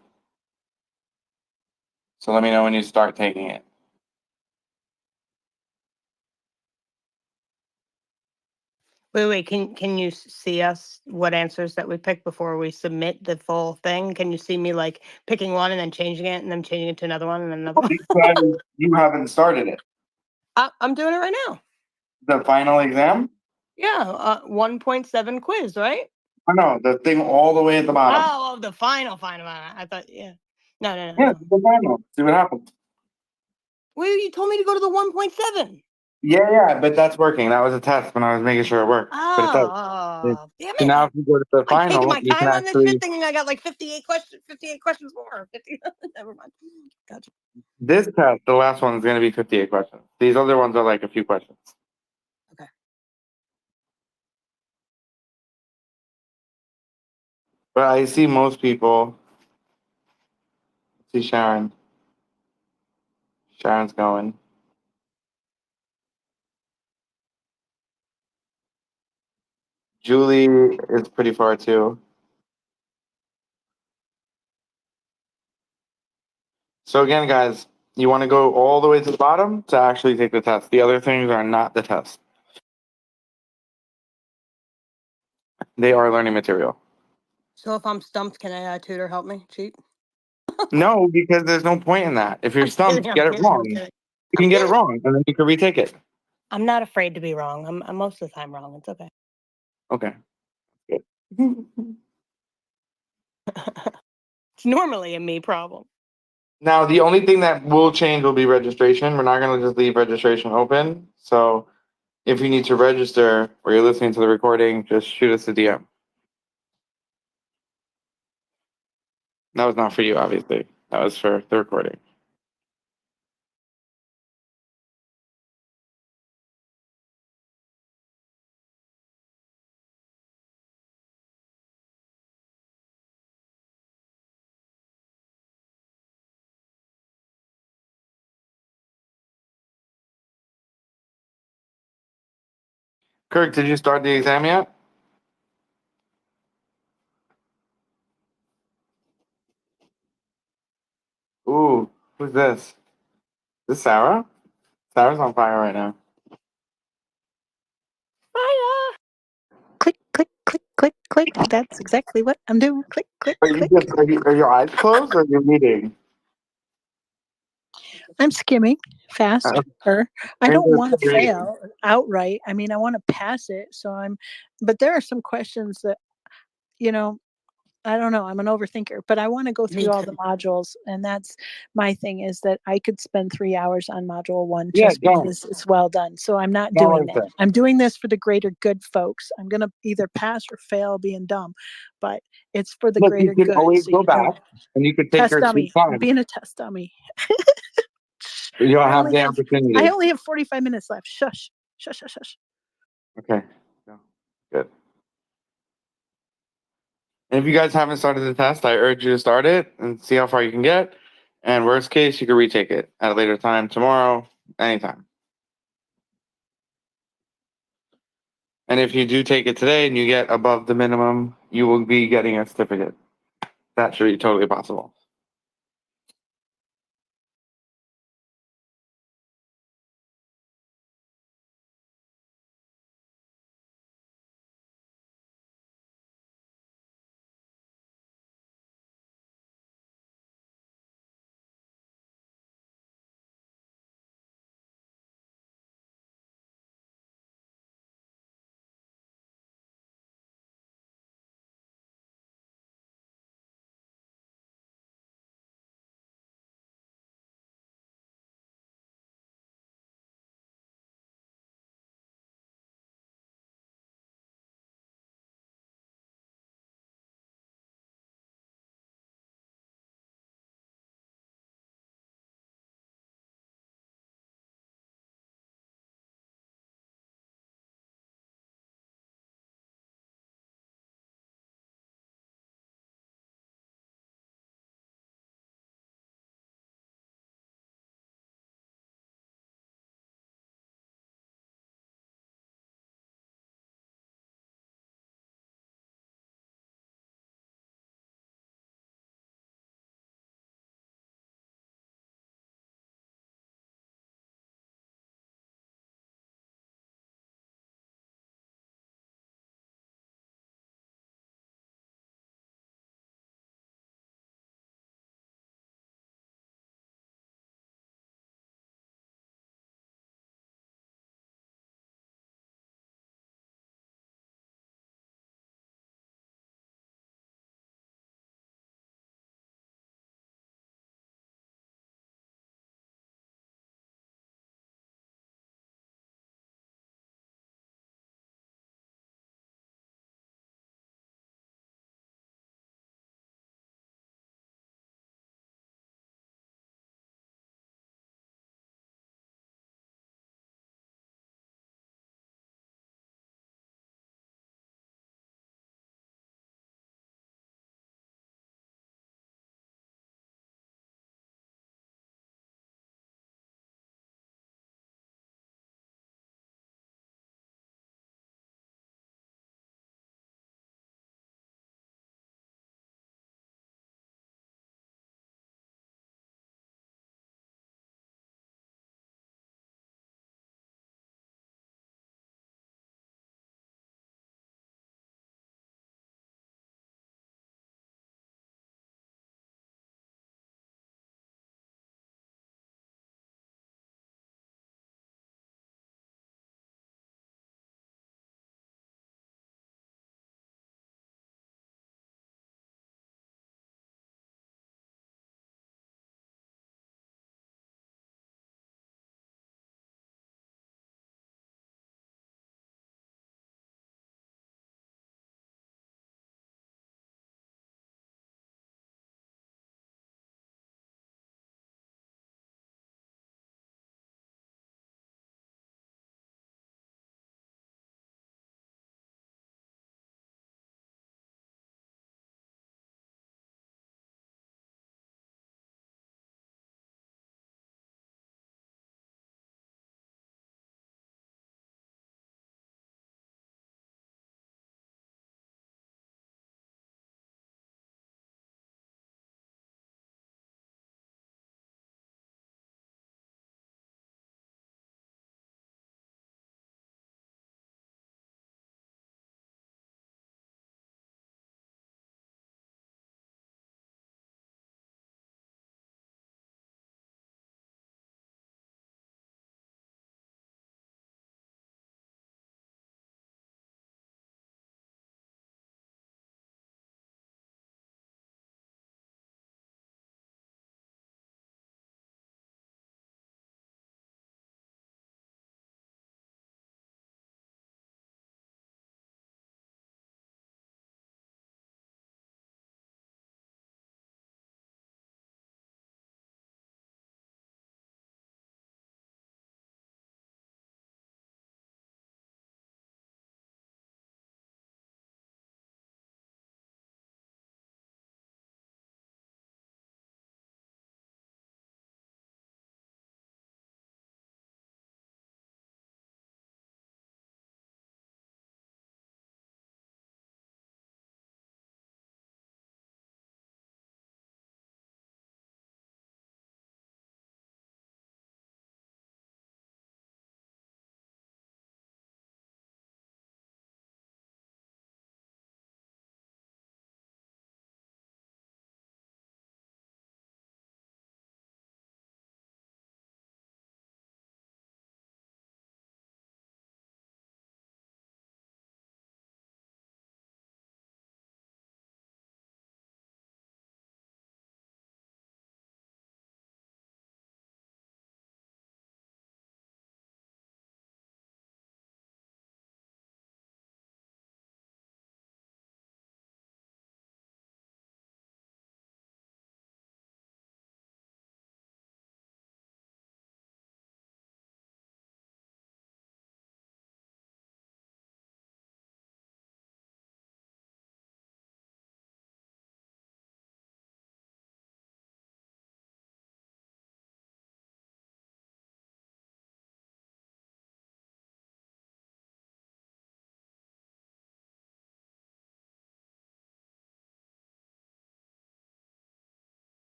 So let me know when you start taking it. Wait. Can you see us what answers that we pick before we submit the full thing? Can you see me like picking one and then changing it and then changing it to another one and then another one? You haven't started it. I'm doing it right now. The final exam? Yeah, 1.7 quiz, right? I know, the thing all the way at the bottom. Oh, the final. I thought, yeah. No. Yeah, the final. See what happens. Well, you told me to go to the 1.7. Yeah, but that's working. That was a test when I was making sure it worked. But it does. Oh, damn So it. now if you go to the I'm taking final, my you can time on this actually. shit thinking I got like 58 questions more. 50, never mind. Gotcha. This test, the last one is going to be 58 questions. These other ones are like a few questions. Okay. But I see most people. See Sharon. Sharon's going. Julie is pretty far too. So again, guys, you want to go all the way to the bottom to actually take the test. The other things are not the test. They are learning material. So if I'm stumped, can a tutor help me cheat? No, because there's no point in that. If you're stumped, get it wrong. You can get it wrong, and then you can retake it. I'm not afraid to be wrong. I'm most of the time wrong. It's okay. Okay. Good. It's normally a me problem. Now, the only thing that will change will be registration. We're not going to just leave registration open. So if you need to register or you're listening to the recording, just shoot us a DM. That was not for you, obviously. That was for the recording. Kirk, did you start the exam yet? Ooh, who's this? Is this Sarah? Sarah's on fire right now. Fire! Click, click, click, click, click. That's exactly what I'm doing. Click, click, Are you click. just are your eyes closed or you're reading? I'm skimming faster. I don't want to fail outright. I mean, I want to pass it. But there are some questions that, you know, I don't know. I'm an overthinker, but I want to go through all the modules. And that's my thing, is that I could spend 3 hours on module 1 just because it's well done. So I'm not doing that. I'm doing this for the greater good, folks. I'm going to either pass or fail being dumb, but it's for the greater you can good. always So go back and you could take test your dummy. sweet I'm time. being a test dummy. You'll have the opportunity. I only have 45 minutes left. Shush. Shush, shush, shush. Okay. Good. And if you guys haven't started the test, I urge you to start it and see how far you can get. And worst case, you can retake it at a later time, tomorrow, anytime. And if you do take it today and you get above the minimum, you will be getting a certificate. That should be totally possible.